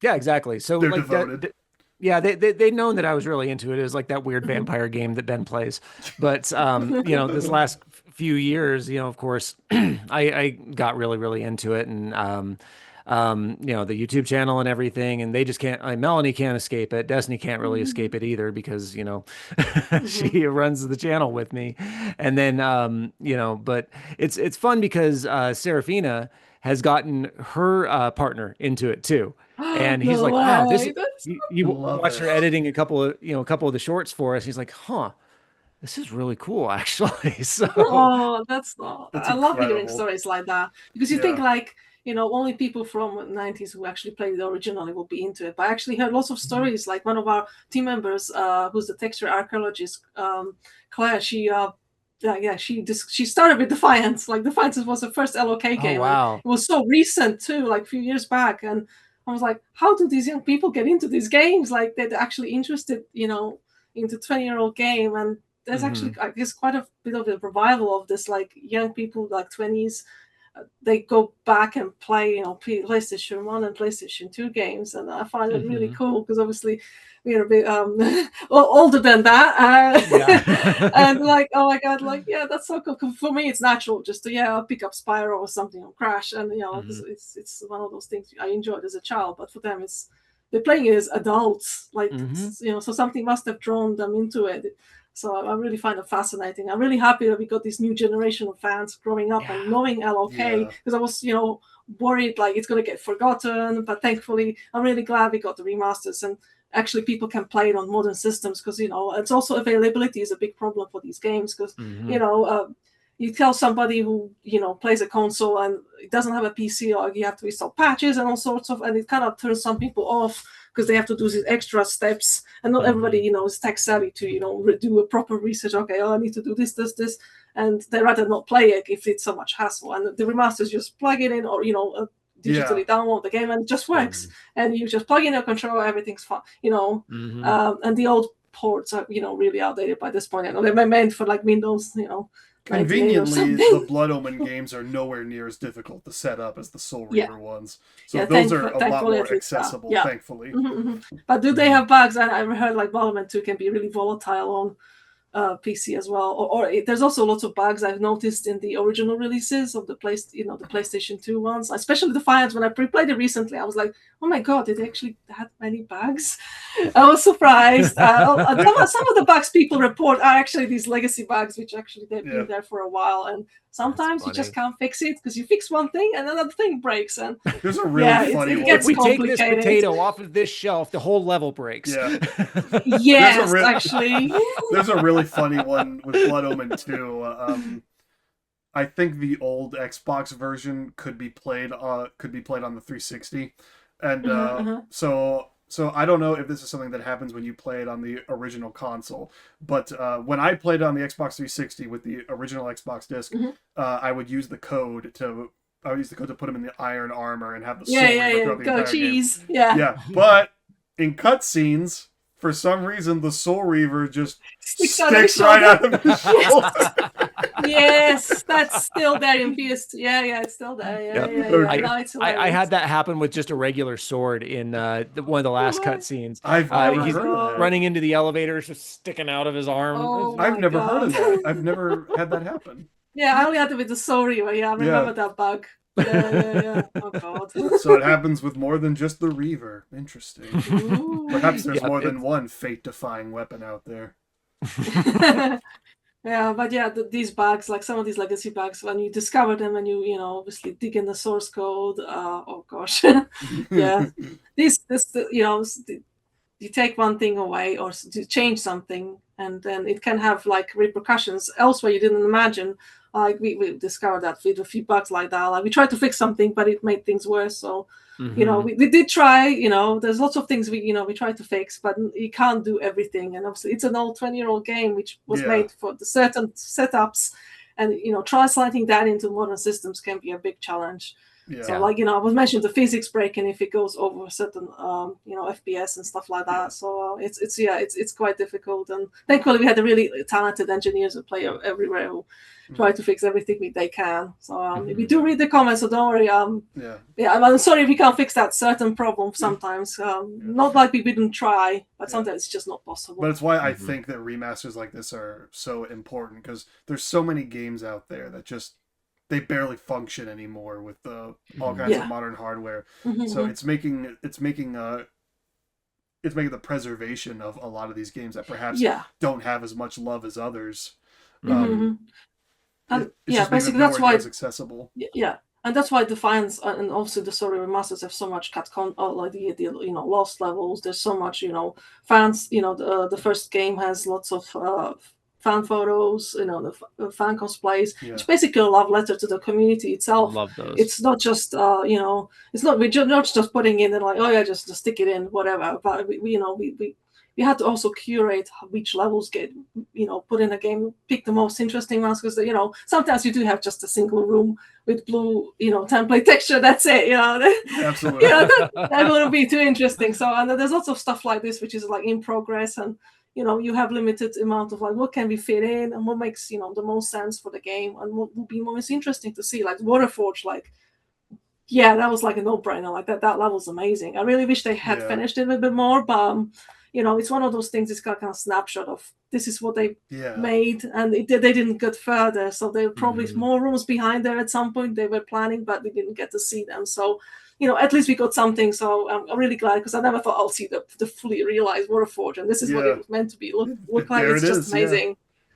Yeah, exactly. So they're like devoted. yeah, they'd known that I was really into it. It was like that weird vampire game that Ben plays. But you know, this last few years, you know, of course, I got really into it, and you know, the YouTube channel and everything, and they just can't. Melanie can't escape it. Destiny can't really escape it either because, you know, she runs the channel with me, and then you know, but it's fun because Serafina has gotten her partner into it too. And he's No like, wow, this way. That's you Love watch her it. editing a couple of the shorts for us. He's like, huh, this is really cool actually. So Oh, that's That's I love hearing incredible. stories like that because you think Yeah. like, you know, only people from the 90s who actually played it originally will be into it. But I actually heard lots of stories. Like one of our team members, who's the texture archaeologist, Claire, she started with Defiance. Like Defiance was her first LOK game. and wow. it was so recent too, like a few years back. And I was like, how do these young people get into these games? Like they're actually interested, you know, into 20-year-old game. And there's actually, I guess, quite a bit of a revival of this, like young people, like 20s, they go back and play, PlayStation 1 and PlayStation 2 games, and I find it really cool because obviously we're a bit older than that, and like, oh my god, like, yeah, that's so cool. For me, it's natural just to I'll pick up Spyro or something or Crash, and it's one of those things I enjoyed as a child, but for them they're playing it as adults, like so something must have drawn them into it. So I really find it fascinating. I'm really happy that we got this new generation of fans growing up and knowing LOK, because I was, worried like it's going to get forgotten. But thankfully, I'm really glad we got the remasters, and actually people can play it on modern systems, because, it's also availability is a big problem for these games, because, you tell somebody who, plays a console and it doesn't have a PC, or you have to install patches and all sorts of, and it kind of turns some people off because they have to do these extra steps, and not everybody, is tech savvy to, do a proper research. Okay, I need to do this, and they rather not play it if it's so much hassle. And the remasters just plug it in, or, digitally download the game, and it just works. And you just plug in your controller, everything's fine, and the old ports are, really outdated by this point. They're meant for like Windows, Conveniently, the Blood Omen games are nowhere near as difficult to set up as the Soul Reaver ones. So those are a lot more accessible, thankfully. But do they have bugs? I've heard like Blood Omen 2 can be really volatile on PC as well. Or there's also lots of bugs I've noticed in the original releases of the PlayStation 2 ones, especially Defiance. When I played it recently, I was like, oh my god, did they actually have many bugs? I was surprised. Some of the bugs people report are actually these legacy bugs, which actually they've been there for a while, and sometimes you just can't fix it because you fix one thing and another thing breaks. And there's a really funny one. If we take this potato off of this shelf, the whole level breaks. Yeah. Yes, actually. There's a really funny one with Blood Omen 2. I think the old Xbox version could be played on the 360, and so I don't know if this is something that happens when you play it on the original console, but when I played it on the Xbox 360 with the original Xbox disc, I would use the code to put him in the iron armor and have the Soul Reaver throughout the entire game. Yeah, but in cutscenes, for some reason, the Soul Reaver just sticks right out of his shoulder. Yes, that's still there in PS. Yeah, it's still there. I had that happen with just a regular sword in one of the last cutscenes. I've never he's heard of that. running into the elevator, just sticking out of his arm. Oh, I've never heard of that. I've never had that happen. Yeah, I only had it with the Soul Reaver. Yeah, I remember that bug. Yeah. Oh god. So it happens with more than just the Reaver. Interesting. Ooh. Perhaps there's more than one fate-defying weapon out there. Yeah, but these bugs, like some of these legacy bugs, when you discover them and you obviously dig in the source code, oh gosh. Yeah. You take one thing away or to change something, and then it can have like repercussions elsewhere you didn't imagine. Like we discovered that with a few bugs like that. Like we tried to fix something, but it made things worse. So, we did try, there's lots of things we tried to fix, but you can't do everything. And obviously it's an old 20-year-old game, which was made for the certain setups, and, translating that into modern systems can be a big challenge. Yeah. So I was mentioning the physics breaking if it goes over a certain, FPS and stuff like that. So it's quite difficult. And thankfully we had really talented engineers who play everywhere who try to fix everything we can. So we do read the comments, so don't worry. I'm sorry we can't fix that certain problem sometimes. Not like we didn't try, but sometimes it's just not possible. But it's why I think that remasters like this are so important, because there's so many games out there that just they barely function anymore with all kinds of modern hardware. So it's making the preservation of a lot of these games that perhaps don't have as much love as others. Basically that's why it's accessible. Yeah, and that's why Defiance and also the Story Remasters have so much like the lost levels. There's so much fans. The first game has lots of fan photos, the fan cosplays. It's basically a love letter to the community itself. Love those. we're not just putting in and like, oh yeah, just stick it in, whatever. But we had to also curate which levels get put in a game, pick the most interesting ones, because sometimes you do have just a single room with blue template texture. That's it. Absolutely. That wouldn't be too interesting. So and there's lots of stuff like this which is like in progress, and you have limited amount of like what can we fit in and what makes the most sense for the game and what would be most interesting to see. Like Waterforge, like that was like a no-brainer. Like that level's amazing. I really wish they had finished it a bit more, but it's one of those things. It's got kind of snapshot of this is what they made, and they didn't get further. So there were probably more rooms behind there at some point they were planning, but we didn't get to see them. So at least we got something. So I'm really glad, because I never thought I'll see the fully realized Waterforge, and this is what it was meant to be. Look like it's just amazing. Yeah.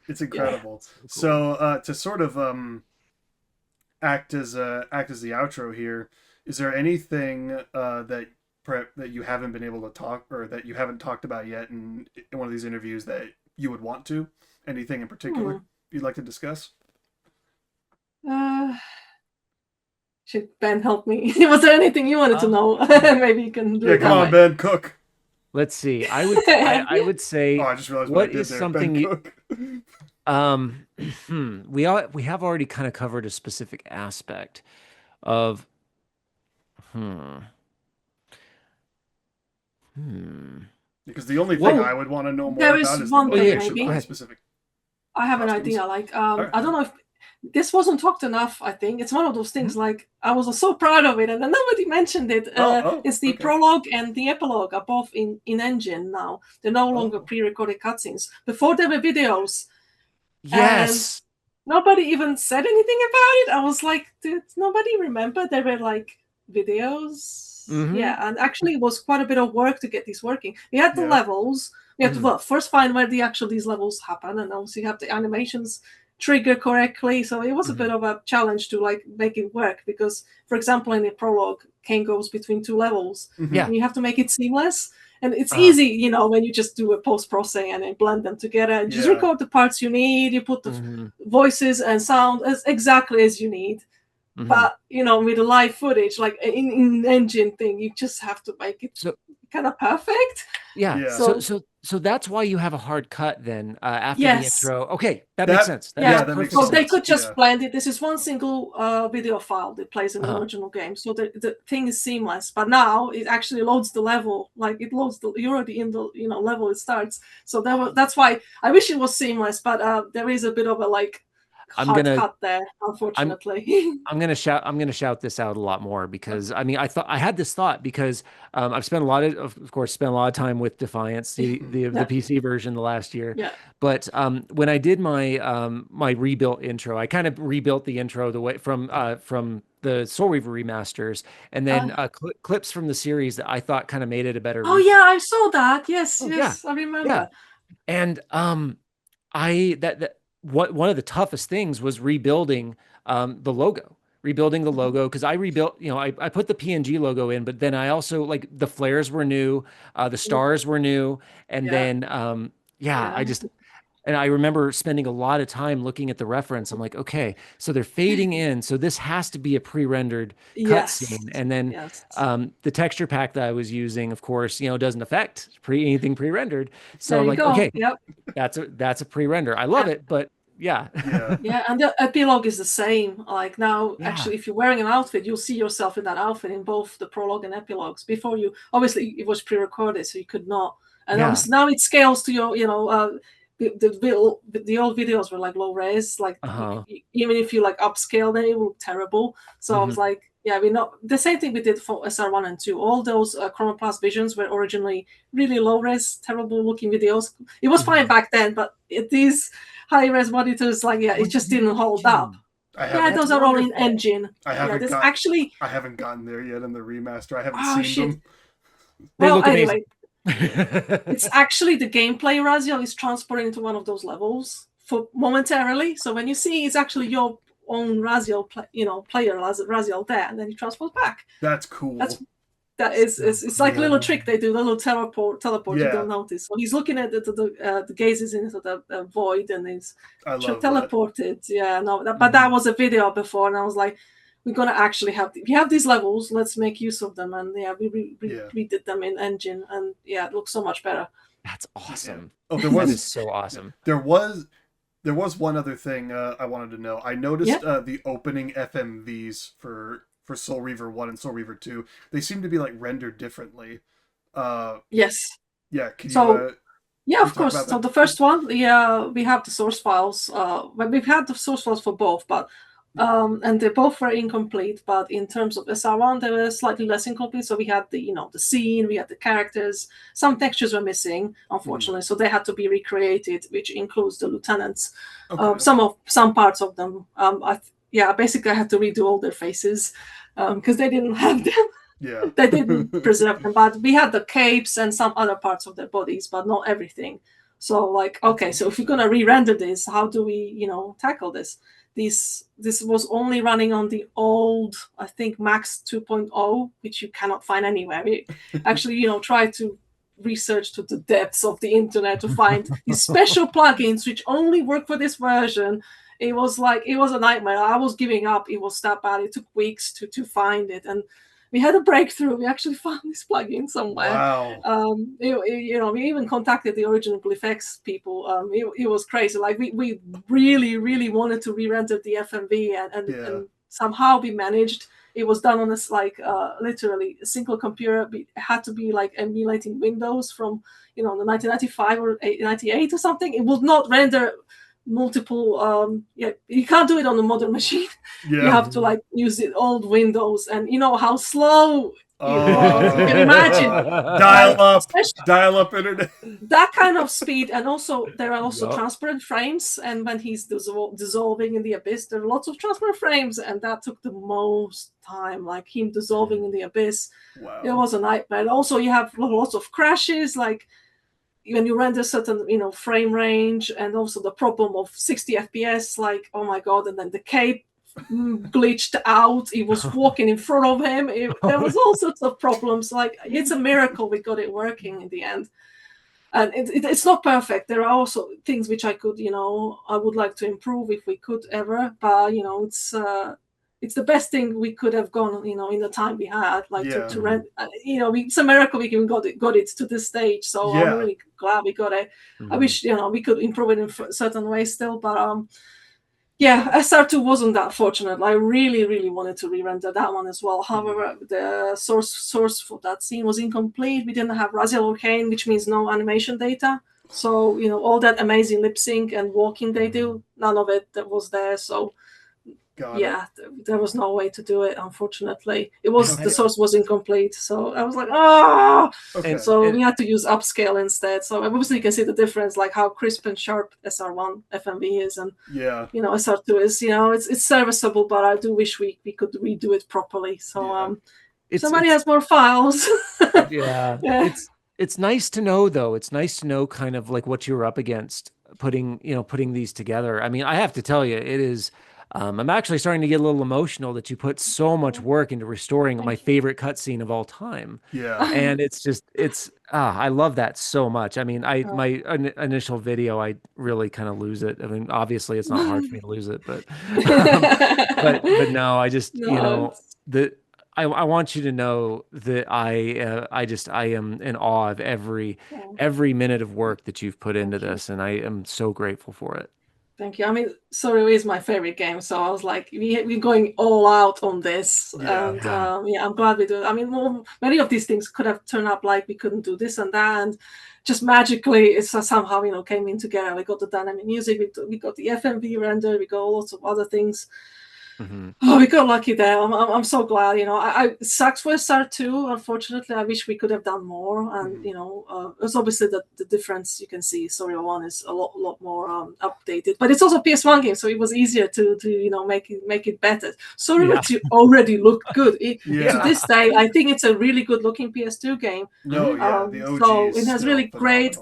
It's incredible. So to sort of act as the outro here, is there anything that you haven't been able to talk, or that you haven't talked about yet in one of these interviews that you would want to? Anything in particular you'd like to discuss? Should Ben help me? Was there anything you wanted to know? Maybe you can do it. Come on, Ben, cook. Let's see. I would say, I just realized what is something you we have already kind of covered a specific aspect of because the only thing I would want to know more about is one thing, maybe specific. I have an idea. Like I don't know if this wasn't talked enough. I think it's one of those things. Like I was so proud of it, and then nobody mentioned it. It's the prologue and the epilogue are both in engine now. They're no longer pre-recorded cutscenes. Before there were videos. Yes. And nobody even said anything about it. I was like, did nobody remember there were like videos? Yeah, and actually it was quite a bit of work to get these working. We had the levels. We had to first find where these levels happen, and also you have the animations trigger correctly. So it was a bit of a challenge to like make it work, because, for example, in the prologue, Kain goes between two levels. And you have to make it seamless. And it's easy, when you just do a post-processing and then blend them together. And just record the parts you need. You put the voices and sound exactly as you need. But, with the live footage, like in engine thing, you just have to make it kind of perfect. Yeah. So that's why you have a hard cut then after the intro. Okay, that makes sense. That makes so they could just blend it. This is one single video file that plays in the original game. So the thing is seamless. But now it actually loads the level. Like it loads you're already in the level it starts. So that's why I wish it was seamless. But there is a bit of a hard cut there, unfortunately. I'm gonna shout this out a lot more, because I had this thought because I've spent a lot of time with Defiance, the PC version the last year. Yeah. But when I did my my rebuilt intro, I kind of rebuilt the intro the way from the Soul Reaver remasters, and then clips from the series that I thought kind of made it a better. Oh yeah, I saw that. Yes, I remember. Yeah. And one of the toughest things was rebuilding the logo. Because I rebuilt, I put the PNG logo in, but then I also the flares were new, the stars were new, and then I remember spending a lot of time looking at the reference. I'm like, okay, so they're fading in, so this has to be a pre-rendered cutscene, and then the texture pack that I was using, of course, doesn't affect anything pre-rendered. So I'm like, okay, that's a pre-render. I love it, but yeah, and the epilogue is the same. Like now, actually, if you're wearing an outfit, you'll see yourself in that outfit in both the prologue and epilogues. Before obviously, it was pre-recorded, so you could not. And obviously now it scales to your, the old videos were like low res, even if you upscale them, it will look terrible. So I was like, we know the same thing we did for SR1 and 2. All those Chronoplast visions were originally really low res, terrible looking videos. It was fine back then, but these high res monitors, it just didn't hold up. Those are all in engine. I haven't gotten there yet in the remaster. I haven't seen them. Well, anyway. It's actually the gameplay Raziel is transported into one of those levels for momentarily. So when you see it's actually your own Raziel, player Raziel there, and then you transport back. That's cool. It's like a little trick they do, the little teleport you don't notice. So he's looking at the gazes into the void, and he's teleported. That. But that was a video before, and I was like, we're gonna actually we have these levels. Let's make use of them, and we redid them in engine, and it looks so much better. That's awesome. That is so awesome. There was one other thing I wanted to know. I noticed the opening FMVs for Soul Reaver 1 and Soul Reaver 2. They seem to be rendered differently. Yes. Yeah. Can Yeah, of course. So the first one, we have the source files. But we've had the source files for both, but and they both were incomplete. But in terms of SR1, they were slightly less incomplete. So we had the the scene, we had the characters. Some textures were missing, unfortunately, so they had to be recreated, which includes the lieutenants. Okay. Some parts of them. Basically, I had to redo all their faces because they didn't have them. Yeah. They didn't preserve them, but we had the capes and some other parts of their bodies, but not everything. So like, okay, so if we're gonna re-render this, how do we, tackle this? This was only running on the old, I think, Max 2.0, which you cannot find anywhere. We actually, tried to research to the depths of the internet to find these special plugins which only work for this version. It was a nightmare. I was giving up. It was that bad. It took weeks to find it, and we had a breakthrough. We actually found this plugin somewhere. Wow. We even contacted the original GlyphX people. It was crazy. Like we really, really wanted to re-render the FMV, and somehow we managed. It was done on this literally a single computer. It had to be like emulating Windows from the 1995 or 98 or something. It would not render multiple you can't do it on a modern machine. You have to use the old Windows, and you know how slow it was. You can imagine dial up internet, that kind of speed. And also there are also transparent frames, and when he's dissolving in the abyss, there are lots of transparent frames, and that took the most time, like him dissolving in the abyss. Wow. It was a nightmare. And also you have lots of crashes, like when you render certain frame range, and also the problem of 60 FPS, like, oh my god. And then the cape glitched out. He was walking in front of him. There was all sorts of problems. Like, it's a miracle we got it working in the end. And it's not perfect. There are also things which I could, I would like to improve if we could ever, but it's the best thing we could have gone, in the time we had, to rent. It's a miracle we even got it to this stage. So I'm really glad we got it. I wish we could improve it in certain ways still, but SR2 wasn't that fortunate. I really, really wanted to re-render that one as well. However, the source for that scene was incomplete. We didn't have Raziel or Kain, which means no animation data. So all that amazing lip sync and walking they do, none of it that was there. So. There was no way to do it, unfortunately. The source was incomplete, so I was like, so we had to use upscale instead. So obviously you can see the difference, like how crisp and sharp SR1 FMV is, and SR2 is, it's serviceable, but I do wish we could redo it properly. So somebody has more files. It's nice to know, though. It's nice to know kind of like what you were up against putting these together. I mean, I have to tell you, it is. I'm actually starting to get a little emotional that you put so much work into restoring my favorite cutscene of all time. Yeah. And I love that so much. I mean, my initial video, I really kind of lose it. I mean, obviously it's not hard for me to lose it, but no, I just, I want you to know that I am in awe of every minute of work that you've put into this. And I am so grateful for it. Thank you. I mean, Sorry is my favorite game, so I was like, we're going all out on this, and I'm glad we do it. I mean, many of these things could have turned up like we couldn't do this and that, and just magically it's somehow came in together. We got the dynamic music, we got the FMV render, we got lots of other things. Oh, we got lucky there. I'm so glad. It sucks for SR2. Unfortunately, I wish we could have done more. And it's obviously the difference you can see. Sorry, 1 is a lot more updated, but it's also a PS1 game, so it was easier to make it better. Sorry, to already look good. To this day, I think it's a really good looking PS2 game. The OG so it has really great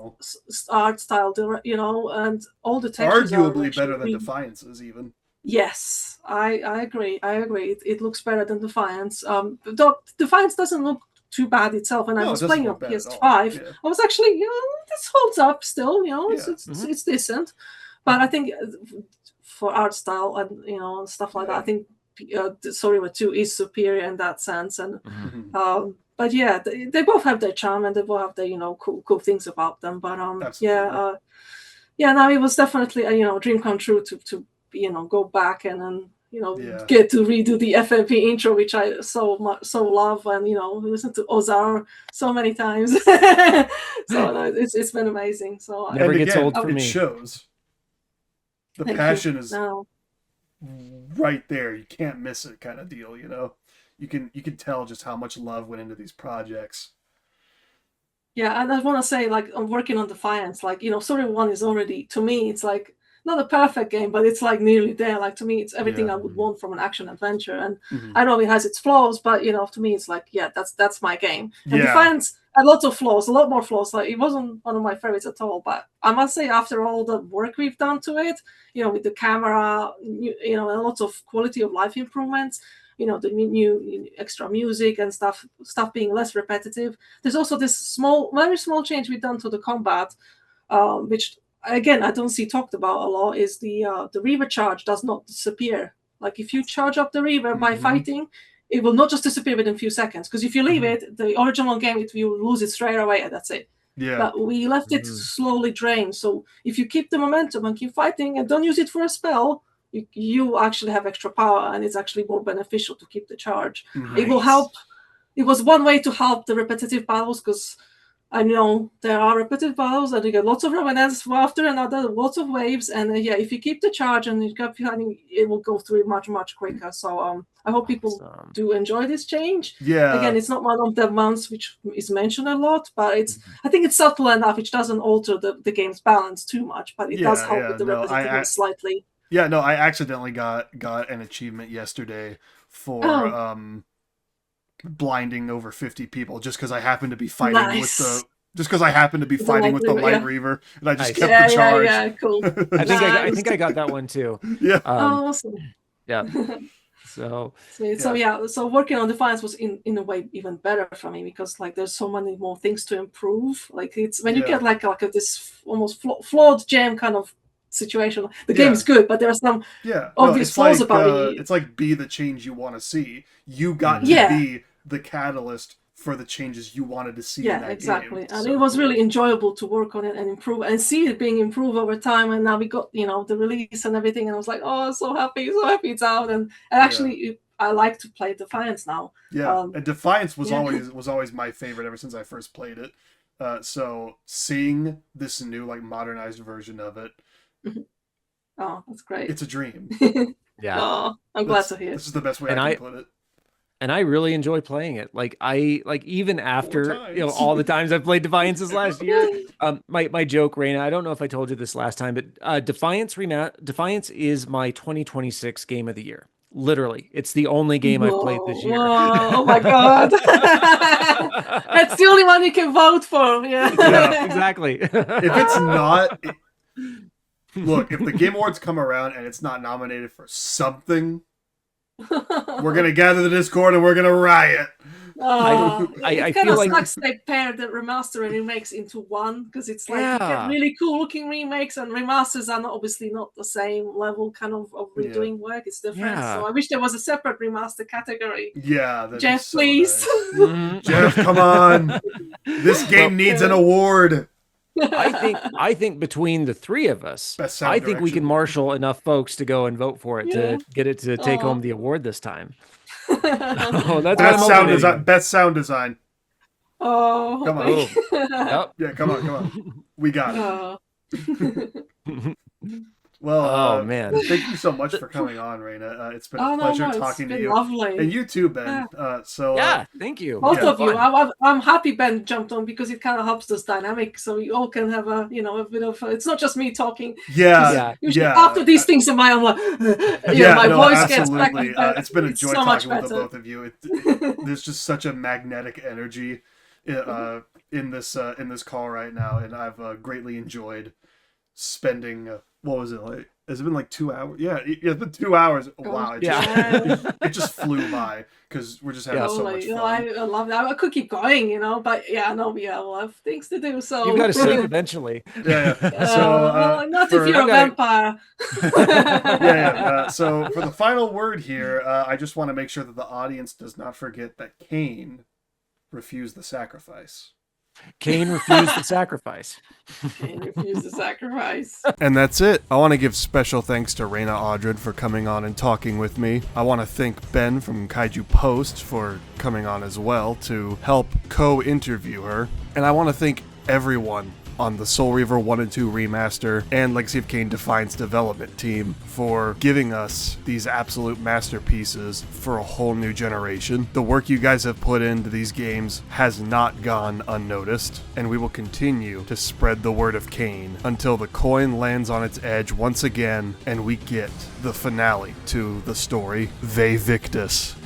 art style, and all the textures arguably better than Defiance's even. Yes, I agree. It looks better than Defiance. Defiance doesn't look too bad itself, and I was playing on PS5. I was actually, this holds up still. It's decent, but I think for art style and stuff like that, I think Sorry 2 is superior in that sense. And but they both have their charm, and they both have their cool things about them. But now it was definitely a dream come true to go back and Yeah. get to redo the FMP intro, which I so love, and listen to Ozar so many times. So no, it's been amazing. So Never And gets again, old for it me. shows. The thank passion you. is No. right there. You can't miss it, kind of deal. You can tell just how much love went into these projects. Yeah, and I want to say, like, I'm working on Defiance. Like, Story 1 is already, to me, it's like not a perfect game, but it's like nearly there. Like, to me, it's everything Yeah. I would want from an action adventure. And Mhm. I know it has its flaws, but to me, it's like, yeah, that's my game. And Yeah. Defiance had lots of flaws, a lot more flaws. Like, it wasn't one of my favorites at all. But I must say, after all the work we've done to it, with the camera, and lots of quality of life improvements, the new extra music and stuff being less repetitive. There's also this very small change we've done to the combat, which again I don't see talked about a lot. Is the Reaver charge does not disappear. Like if you charge up the Reaver by fighting, it will not just disappear within a few seconds. Because if you leave it, the original game, you lose it straight away, and that's it. Yeah. But we left it slowly drain. So if you keep the momentum and keep fighting and don't use it for a spell, you actually have extra power, and it's actually more beneficial to keep the charge. It will help. It was one way to help the repetitive battles, because I know there are repetitive battles and you get lots of revenants after another, lots of waves, and if you keep the charge and you keep fighting, it will go through it much quicker. So I hope people do enjoy this change. Yeah. Again, it's not one of the ones which is mentioned a lot, but I think it's subtle enough. It doesn't alter the game's balance too much, but it does help with the repetitiveness slightly. Yeah, no, I accidentally got an achievement yesterday for blinding over 50 people just because I happened to be fighting with the Light Reaver, and I just kept the charge. Yeah, cool. I think I got that one too. Yeah. Awesome. Yeah. So working on Defiance was in a way even better for me, because like there's so many more things to improve. Like it's when you get like this almost flawed gem kind of situation. The game is good, but there are some obvious flaws about it. It's like be the change you want to see. You got to be the catalyst for the changes you wanted to see in that exactly. game. And it was really enjoyable to work on it and improve and see it being improved over time. And now we got the release and everything, and I was like, oh, so happy it's out. And actually I like to play Defiance now. Yeah, and Defiance was always my favorite ever since I first played it. So seeing this new like modernized version of it, oh, that's great. It's a dream. Yeah. Oh, I'm glad to hear. This is the best way I can put it. And I really enjoy playing it. Like even after all the times I've played Defiances last year. My joke, Raina, I don't know if I told you this last time, but Defiance is my 2026 game of the year. Literally, it's the only game I've played this year. Oh my god, that's the only one you can vote for. Yeah, exactly. If it's not. Look, if the Game Awards come around and it's not nominated for something, we're gonna gather the Discord and we're gonna riot. I feel like sucks they paired the remaster and remakes into one, because it's like you get really cool looking remakes, and remasters are obviously not the same level kind of redoing work. It's different. So I wish there was a separate remaster category. Yeah, Jeff, so please. Nice. Jeff, come on. This game needs an award. I think between the three of us, I think we can marshal enough folks to go and vote for it to get it to take home the award this time. That's best sound design. Oh, come on! Yeah, come on! We got it. Well, man, thank you so much for coming on, Raina. It's been a pleasure talking to you. Lovely. And you too, Ben. Thank you. Both of you. I'm happy Ben jumped on, because it kind of helps this dynamic, so you all can have a bit of. It's not just me talking. Usually after these things, I'm like, my voice gets back. It's been a joy talking with the both of you. There's just such a magnetic energy in this call right now, and I've greatly enjoyed spending. What was it like? Has it been like 2 hours? Yeah, it's been 2 hours. Wow, it just flew by, because we're just having so much fun. I love that. I could keep going, but we'll have things to do. So you've got to sleep eventually. So not if you're a vampire. So for the final word here, I just want to make sure that the audience does not forget that Kain refused the sacrifice. Kain refused the sacrifice. Kain refused the sacrifice. And that's it. I want to give special thanks to Raina Audron for coming on and talking with me. I want to thank Ben from Kaiju Post for coming on as well to help co-interview her. And I want to thank everyone on the Soul Reaver 1 and 2 Remaster and Legacy of Kain Defiance development team for giving us these absolute masterpieces for a whole new generation. The work you guys have put into these games has not gone unnoticed, and we will continue to spread the word of Kain until the coin lands on its edge once again and we get the finale to the story, Ve Victus.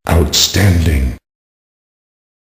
Outstanding.